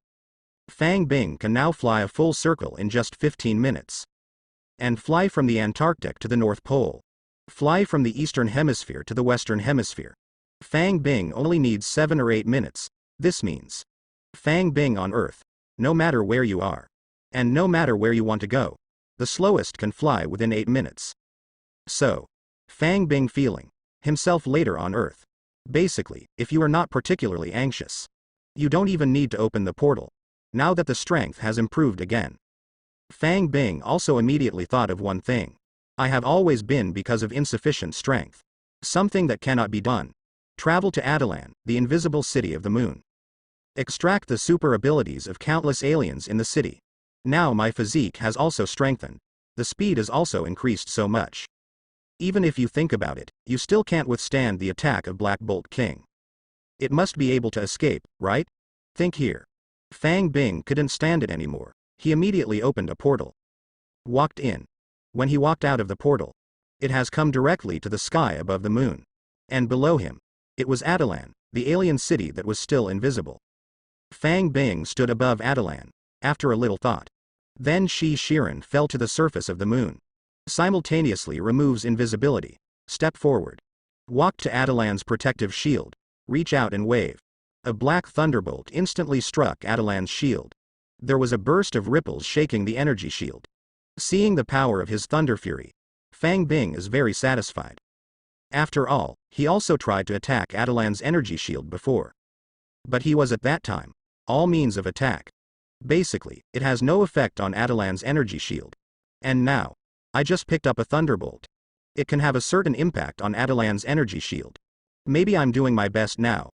Fang Bing can now fly a full circle in just 15 minutes. And fly from the Antarctic to the North Pole. Fly from the Eastern Hemisphere to the Western Hemisphere. Fang Bing only needs 7 or 8 minutes. This means Fang Bing on Earth, no matter where you are, and no matter where you want to go, the slowest can fly within 8 minutes. So, Fang Bing feeling himself later on Earth. Basically, if you are not particularly anxious, you don't even need to open the portal, now that the strength has improved again. Fang Bing also immediately thought of one thing. I have always been because of insufficient strength. Something that cannot be done. Travel to Adelan, the invisible city of the moon. Extract the super abilities of countless aliens in the city. Now my physique has also strengthened. The speed is also increased so much. Even if you think about it, you still can't withstand the attack of Black Bolt King. It must be able to escape, right? Think here. Fang Bing couldn't stand it anymore. He immediately opened a portal. Walked in. When he walked out of the portal, it has come directly to the sky above the moon. And below him, it was Adelan, the alien city that was still invisible. Fang Bing stood above Adelan, after a little thought. Then Shiren fell to the surface of the moon. Simultaneously removes invisibility. Step forward. Walk to Adelan's protective shield. Reach out and wave. A black thunderbolt instantly struck Adelan's shield. There was a burst of ripples shaking the energy shield. Seeing the power of his thunder fury, Fang Bing is very satisfied. After all, he also tried to attack Adelan's energy shield before. But he was at that time all means of attack. Basically, it has no effect on Adelan's energy shield. And now, I just picked up a thunderbolt. It can have a certain impact on Adelan's energy shield. Maybe I'm doing my best now.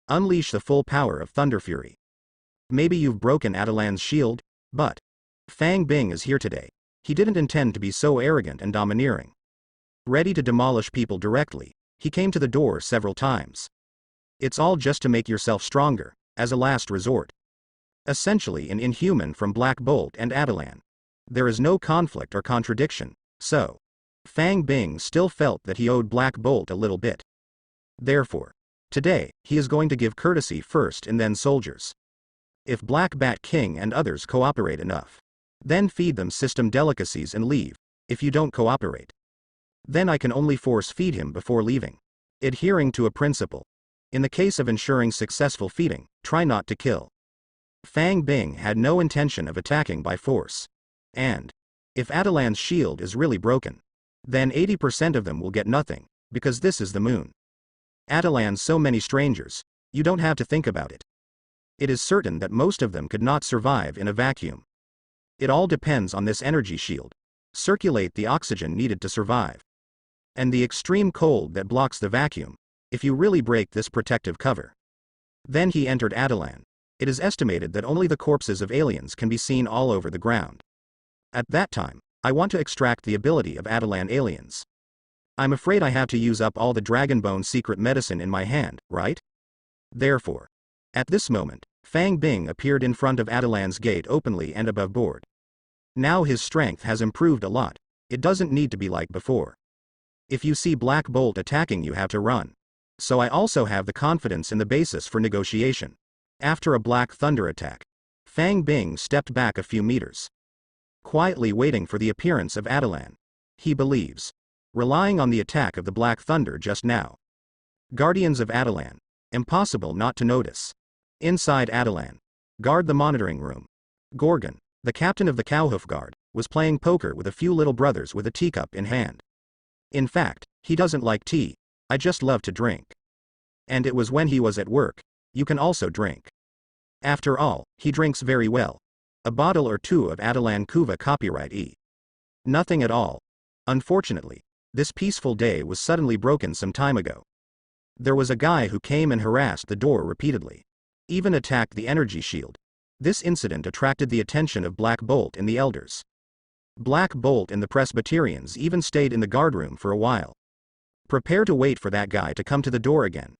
Unleash the full power of Thunder Fury. Maybe you've broken Adelan's shield, but Fang Bing is here today. He didn't intend to be so arrogant and domineering. Ready to demolish people directly, he came to the door several times. It's all just to make yourself stronger, as a last resort. Essentially an inhuman from Black Bolt and Adelan. There is no conflict or contradiction, so Fang Bing still felt that he owed Black Bolt a little bit. Therefore, today, he is going to give courtesy first and then soldiers. If Black Bat King and others cooperate enough, then feed them system delicacies and leave. If you don't cooperate, then I can only force feed him before leaving. Adhering to a principle. In the case of ensuring successful feeding, try not to kill. Fang Bing had no intention of attacking by force. And if Adelan's shield is really broken, then 80% of them will get nothing, because this is the moon. Adelan's so many strangers, you don't have to think about it. It is certain that most of them could not survive in a vacuum. It all depends on this energy shield. Circulate the oxygen needed to survive. And the extreme cold that blocks the vacuum, if you really break this protective cover. Then he entered Adelan. It is estimated that only the corpses of aliens can be seen all over the ground. At that time, I want to extract the ability of Adelan aliens. I'm afraid I have to use up all the Dragon Bone secret medicine in my hand, right? Therefore, at this moment, Fang Bing appeared in front of Adelan's gate openly and above board. Now his strength has improved a lot. It doesn't need to be like before. If you see Black Bolt attacking, you have to run. So I also have the confidence in the basis for negotiation. After a Black Thunder attack, Fang Bing stepped back a few meters, quietly waiting for the appearance of Adelan. He believes, relying on the attack of the Black Thunder just now. Guardians of Adelan. Impossible not to notice. Inside Adelan. Guard the monitoring room. Gorgon, the captain of the Cowhoof Guard, was playing poker with a few little brothers with a teacup in hand. In fact, he doesn't like tea. I just love to drink. And it was when he was at work. You can also drink. After all, he drinks very well. A bottle or two of Adelan Kuva copyright E. Nothing at all. Unfortunately, this peaceful day was suddenly broken some time ago. There was a guy who came and harassed the door repeatedly. Even attacked the energy shield. This incident attracted the attention of Black Bolt and the elders. Black Bolt and the Presbyterians even stayed in the guardroom for a while. Prepare to wait for that guy to come to the door again.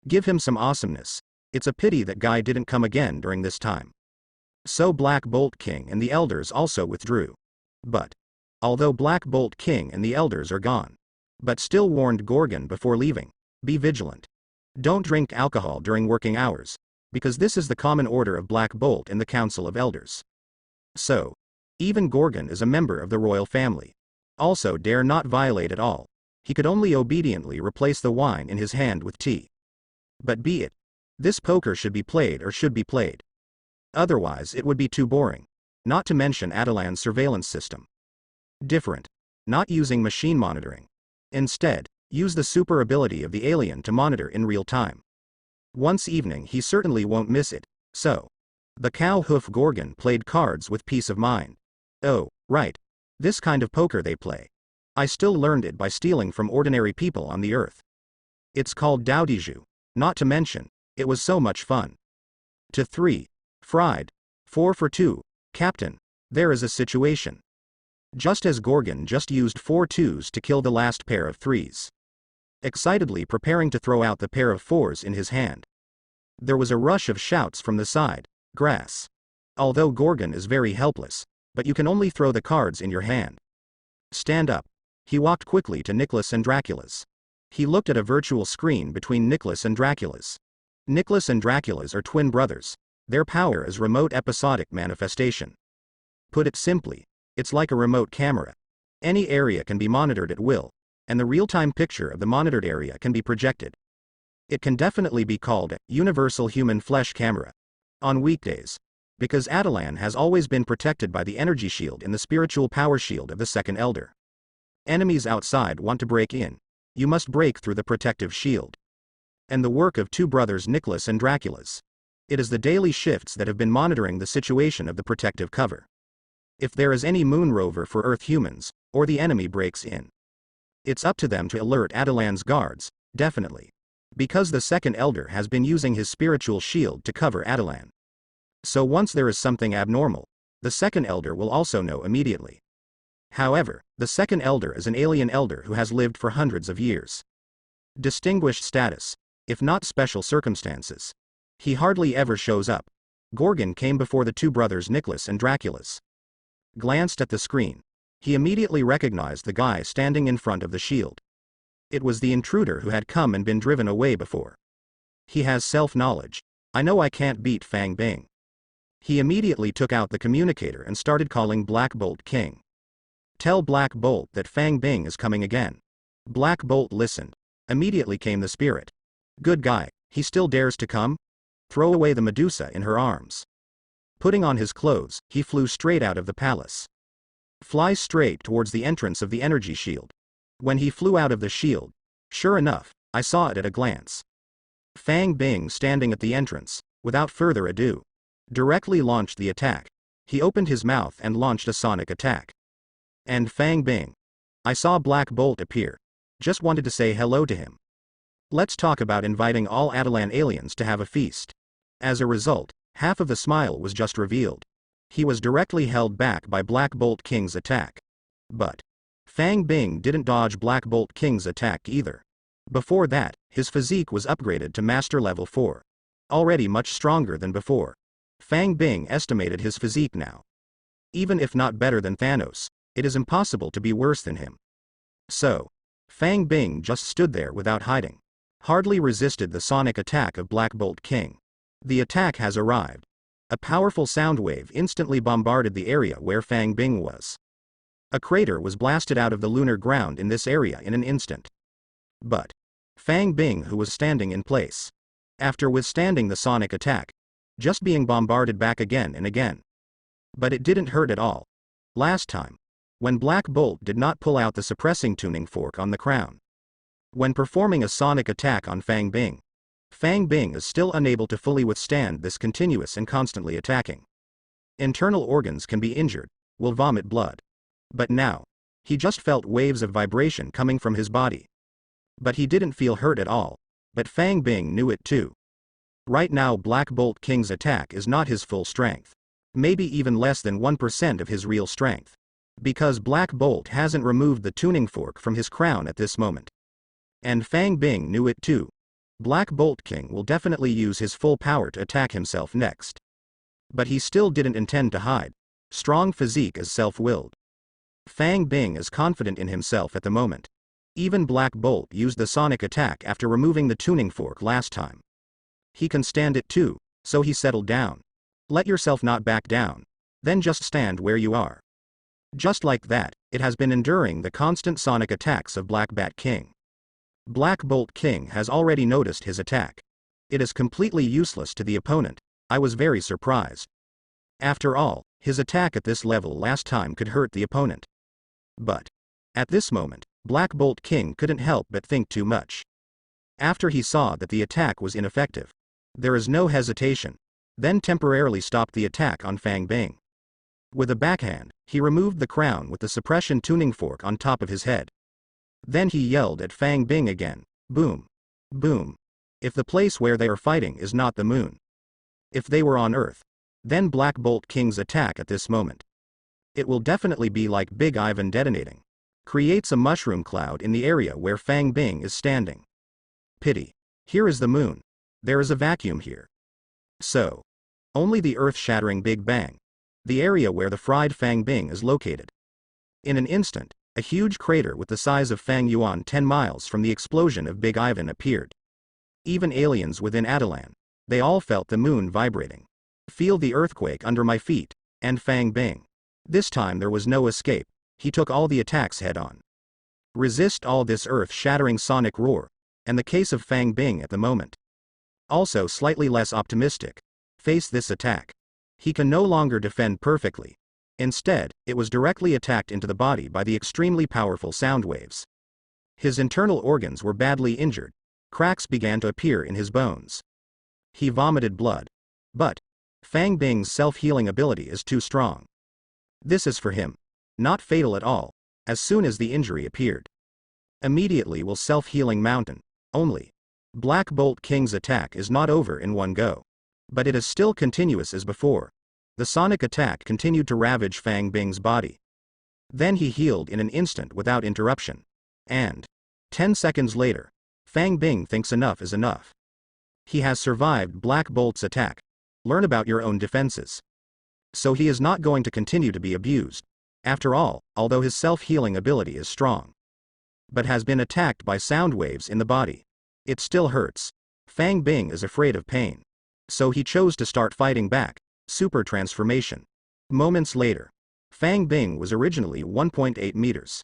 Give him some awesomeness. It's a pity that guy didn't come again during this time. So Black Bolt King and the elders also withdrew. But, although Black Bolt King and the elders are gone, but still warned Gorgon before leaving, be vigilant. Don't drink alcohol during working hours, because this is the common order of Black Bolt and the Council of Elders. So, even Gorgon is a member of the royal family. Also dare not violate at all. He could only obediently replace the wine in his hand with tea. But be it. This poker should be played or should be played. Otherwise it would be too boring. Not to mention Adelan's surveillance system. Different. Not using machine monitoring. Instead, use the super ability of the alien to monitor in real time. Once evening he certainly won't miss it, so. The Cowhoof Gorgon played cards with peace of mind. Oh, right. This kind of poker they play. I still learned it by stealing from ordinary people on the earth. It's called Daodiju. Not to mention, it was so much fun. To 3. Fried. 4 for 2. Captain, there is a situation. Just as Gorgon just used 4 2s to kill the last pair of 3s. Excitedly preparing to throw out the pair of 4s in his hand. There was a rush of shouts from the side. Grass. Although Gorgon is very helpless, but you can only throw the cards in your hand. Stand up. He walked quickly to Nicholas and Dracula's. He looked at a virtual screen between Nicholas and Dracula's. Nicholas and Dracula's are twin brothers. Their power is remote episodic manifestation. Put it simply, it's like a remote camera. Any area can be monitored at will, and the real-time picture of the monitored area can be projected. It can definitely be called a universal human flesh camera. On weekdays. Because Adelan has always been protected by the energy shield and the spiritual power shield of the second elder. Enemies outside want to break in. You must break through the protective shield. And the work of two brothers Nicholas and Dracula's. It is the daily shifts that have been monitoring the situation of the protective cover. If there is any moon rover for Earth humans, or the enemy breaks in, it's up to them to alert Adelan's guards, definitely. Because the second elder has been using his spiritual shield to cover Adelan. So once there is something abnormal, the second elder will also know immediately. However, the second elder is an alien elder who has lived for hundreds of years. Distinguished status, if not special circumstances. He hardly ever shows up. Gorgon came before the two brothers Nicholas and Draculus. Glanced at the screen. He immediately recognized the guy standing in front of the shield. It was the intruder who had come and been driven away before. He has self-knowledge. I know I can't beat Fang Bing. He immediately took out the communicator and started calling Black Bolt King. Tell Black Bolt that Fang Bing is coming again. Black Bolt listened. Immediately came the spirit. Good guy, he still dares to come? Throw away the Medusa in her arms. Putting on his clothes, he flew straight out of the palace. Fly straight towards the entrance of the energy shield. When he flew out of the shield, sure enough, I saw it at a glance. Fang Bing standing at the entrance, without further ado, directly launched the attack. He opened his mouth and launched a sonic attack. And Fang Bing. I saw Black Bolt appear. Just wanted to say hello to him. Let's talk about inviting all Atalan aliens to have a feast. As a result, half of the smile was just revealed. He was directly held back by Black Bolt King's attack. But Fang Bing didn't dodge Black Bolt King's attack either. Before that, his physique was upgraded to Master Level 4. Already much stronger than before. Fang Bing estimated his physique now. Even if not better than Thanos, it is impossible to be worse than him. So, Fang Bing just stood there without hiding. Hardly resisted the sonic attack of Black Bolt King. The attack has arrived. A powerful sound wave instantly bombarded the area where Fang Bing was. A crater was blasted out of the lunar ground in this area in an instant. But Fang Bing, who was standing in place, after withstanding the sonic attack, just being bombarded back again and again. But it didn't hurt at all. Last time, when Black Bolt did not pull out the suppressing tuning fork on the crown. When performing a sonic attack on Fang Bing is still unable to fully withstand this continuous and constantly attacking. Internal organs can be injured, will vomit blood. But now, he just felt waves of vibration coming from his body. But he didn't feel hurt at all. But Fang Bing knew it too. Right now Black Bolt King's attack is not his full strength. Maybe even less than 1% of his real strength. Because Black Bolt hasn't removed the tuning fork from his crown at this moment. And Fang Bing knew it too. Black Bolt King will definitely use his full power to attack himself next. But he still didn't intend to hide. Strong physique as self-willed. Fang Bing is confident in himself at the moment. Even Black Bolt used the sonic attack after removing the tuning fork last time. He can stand it too, so he settled down. Let yourself not back down. Then just stand where you are. Just like that, it has been enduring the constant sonic attacks of Black Bat King. Black Bolt King has already noticed his attack. It is completely useless to the opponent. I was very surprised. After all, his attack at this level last time could hurt the opponent. But at this moment, Black Bolt King couldn't help but think too much. After he saw that the attack was ineffective, there is no hesitation, then temporarily stopped the attack on Fang Bing. With a backhand, he removed the crown with the suppression tuning fork on top of his head. Then he yelled at Fang Bing again, boom, boom. If the place where they are fighting is not the moon. If they were on Earth, then Black Bolt King's attack at this moment. It will definitely be like Big Ivan detonating. Creates a mushroom cloud in the area where Fang Bing is standing. Pity. Here is the moon. There is a vacuum here. So, only the earth-shattering Big Bang. The area where the fried Fang Bing is located. In an instant, a huge crater with the size of Fang Yuan 10 miles from the explosion of Big Ivan appeared. Even aliens within Atalan, they all felt the moon vibrating. Feel the earthquake under my feet, and Fang Bing. This time there was no escape, he took all the attacks head-on. Resist all this earth-shattering sonic roar, and the case of Fang Bing at the moment. Also slightly less optimistic. Face this attack. He can no longer defend perfectly. Instead, it was directly attacked into the body by the extremely powerful sound waves. His internal organs were badly injured. Cracks began to appear in his bones. He vomited blood. But Fang Bing's self-healing ability is too strong. This is for him. Not fatal at all, as soon as the injury appeared. Immediately will self-healing mountain. Only. Black Bolt King's attack is not over in one go. But it is still continuous as before. The sonic attack continued to ravage Fang Bing's body. Then he healed in an instant without interruption. And 10 seconds later, Fang Bing thinks enough is enough. He has survived Black Bolt's attack. Learn about your own defenses. So he is not going to continue to be abused. After all, although his self-healing ability is strong, but has been attacked by sound waves in the body, it still hurts. Fang Bing is afraid of pain. So he chose to start fighting back. Super transformation. Moments later, Fang Bing was originally 1.8 meters.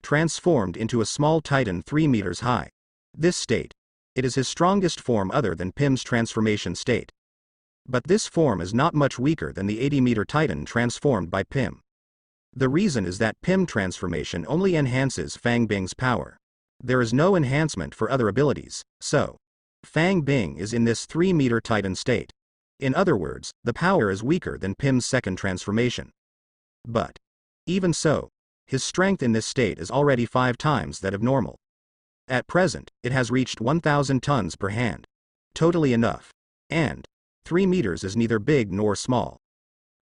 Transformed into a small titan 3 meters high. This state, it is his strongest form other than Pim's transformation state. But this form is not much weaker than the 80-meter titan transformed by Pim. The reason is that Pim transformation only enhances Fang Bing's power. There is no enhancement for other abilities, so Fang Bing is in this 3-meter titan state. In other words, the power is weaker than Pim's second transformation. But even so, his strength in this state is already 5 times that of normal. At present, it has reached 1,000 tons per hand. Totally enough. And 3 meters is neither big nor small.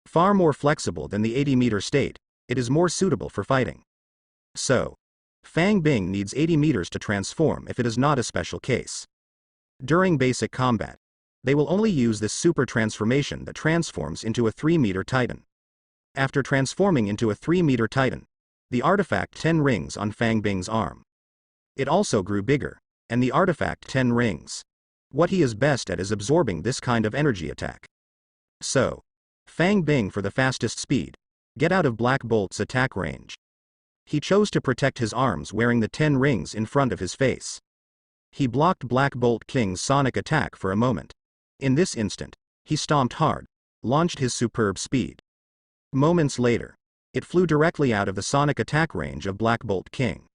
Far more flexible than the 80-meter state, it is more suitable for fighting. So, Fang Bing needs 80 meters to transform if it is not a special case. During basic combat, they will only use this super transformation that transforms into a 3-meter titan. After transforming into a 3-meter titan, the artifact 10 rings on Fang Bing's arm. It also grew bigger, and the artifact 10 rings. What he is best at is absorbing this kind of energy attack. So, Fang Bing for the fastest speed, get out of Black Bolt's attack range. He chose to protect his arms wearing the 10 rings in front of his face. He blocked Black Bolt King's sonic attack for a moment. In this instant, he stomped hard, launched his superb speed. Moments later, it flew directly out of the sonic attack range of Black Bolt King.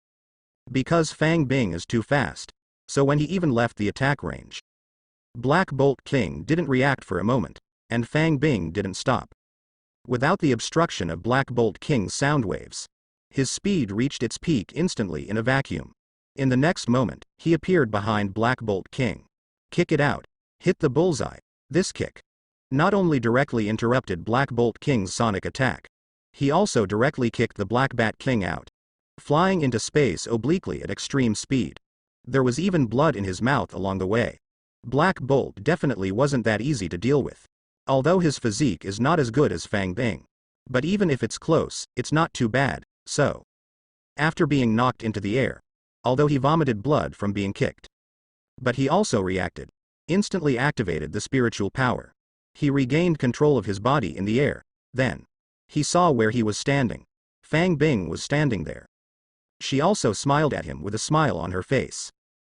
Because Fang Bing is too fast, so when he even left the attack range, Black Bolt King didn't react for a moment, and Fang Bing didn't stop. Without the obstruction of Black Bolt King's sound waves, his speed reached its peak instantly in a vacuum. In the next moment, he appeared behind Black Bolt King. Kick it out. Hit the bullseye. This kick not only directly interrupted Black Bolt King's sonic attack, he also directly kicked the Black Bat King out, flying into space obliquely at extreme speed. There was even blood in his mouth along the way. Black Bolt definitely wasn't that easy to deal with. Although his physique is not as good as Fang Bing. But even if it's close, it's not too bad, so. After being knocked into the air, although he vomited blood from being kicked, but he also reacted, instantly activated the spiritual power. He regained control of his body in the air. Then, he saw where he was standing. Fang Bing was standing there. She also smiled at him with a smile on her face.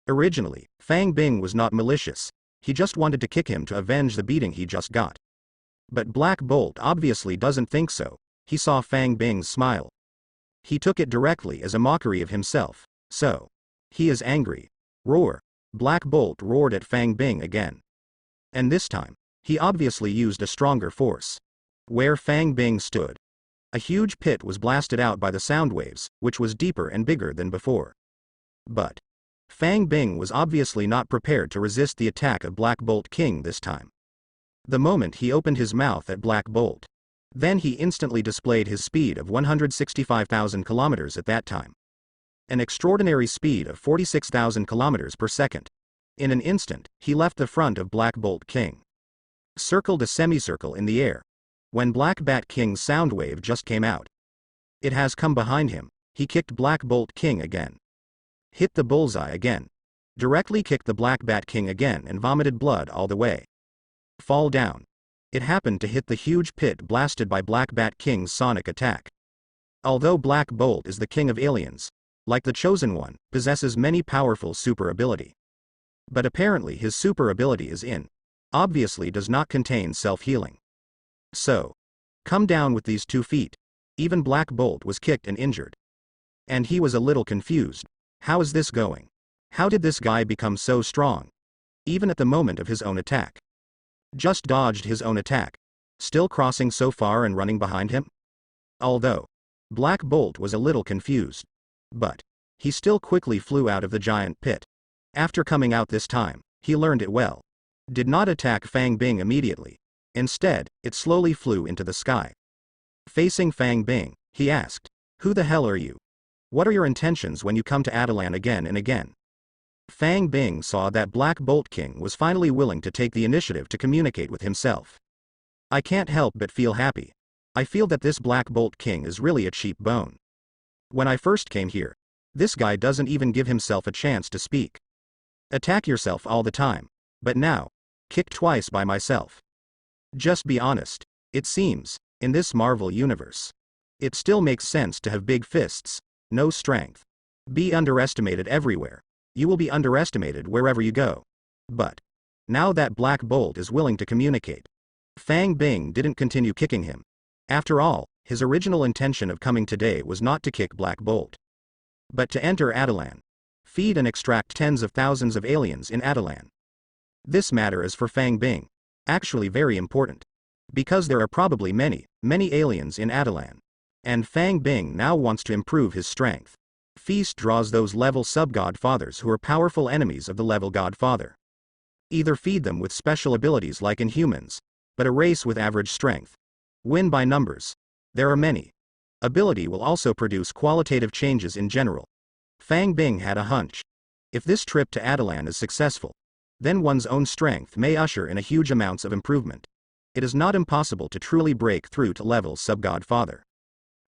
Originally, Fang Bing was not malicious. He just wanted to kick him to avenge the beating he just got. But Black Bolt obviously doesn't think so. He saw Fang Bing's smile. He took it directly as a mockery of himself. So, he is angry. Roar. Black Bolt roared at Fang Bing again. And this time, he obviously used a stronger force. Where Fang Bing stood, a huge pit was blasted out by the sound waves, which was deeper and bigger than before. But Fang Bing was obviously not prepared to resist the attack of Black Bolt King this time. The moment he opened his mouth at Black Bolt, then he instantly displayed his speed of 165,000 kilometers at that time. An extraordinary speed of 46,000 kilometers per second. In an instant, he left the front of Black Bolt King. Circled a semicircle in the air. When Black Bat King's sound wave just came out, it has come behind him. He kicked Black Bolt King again. Hit the bullseye again. Directly kicked the Black Bat King again and vomited blood all the way. Fall down. It happened to hit the huge pit blasted by Black Bat King's sonic attack. Although Black Bolt is the king of aliens, like the Chosen One, possesses many powerful super ability. But apparently his super ability is obviously does not contain self-healing. So, come down with these 2 feet. Even Black Bolt was kicked and injured. And he was a little confused. How is this going? How did this guy become so strong? Even at the moment of his own attack. Just dodged his own attack. Still crossing so far and running behind him? Although Black Bolt was a little confused. But he still quickly flew out of the giant pit. After coming out this time, he learned it well. Did not attack Fang Bing immediately. Instead, it slowly flew into the sky. Facing Fang Bing, he asked, Who the hell are you? What are your intentions when you come to Adelan again and again? Fang Bing saw that Black Bolt King was finally willing to take the initiative to communicate with himself. I can't help but feel happy. I feel that this Black Bolt King is really a cheap bone. When I first came here, this guy doesn't even give himself a chance to speak. Attack yourself all the time. But now, kick twice by myself. Just be honest. It seems, in this Marvel universe, it still makes sense to have big fists, no strength. Be underestimated everywhere. You will be underestimated wherever you go. But now that Black Bolt is willing to communicate, Fang Bing didn't continue kicking him. After all, his original intention of coming today was not to kick Black Bolt, but to enter Adelan, feed and extract tens of thousands of aliens in Adelan. This matter is for Fang Bing actually very important, because there are probably many aliens in Adelan, and Fang Bing now wants to improve his strength. Feast draws those level sub-godfathers who are powerful enemies of the level godfather. Either feed them with special abilities like in humans, but a race with average strength. Win by numbers. There are many. Ability will also produce qualitative changes in general. Fang Bing had a hunch. If this trip to Adelan is successful, then one's own strength may usher in a huge amounts of improvement. It is not impossible to truly break through to level sub-godfather.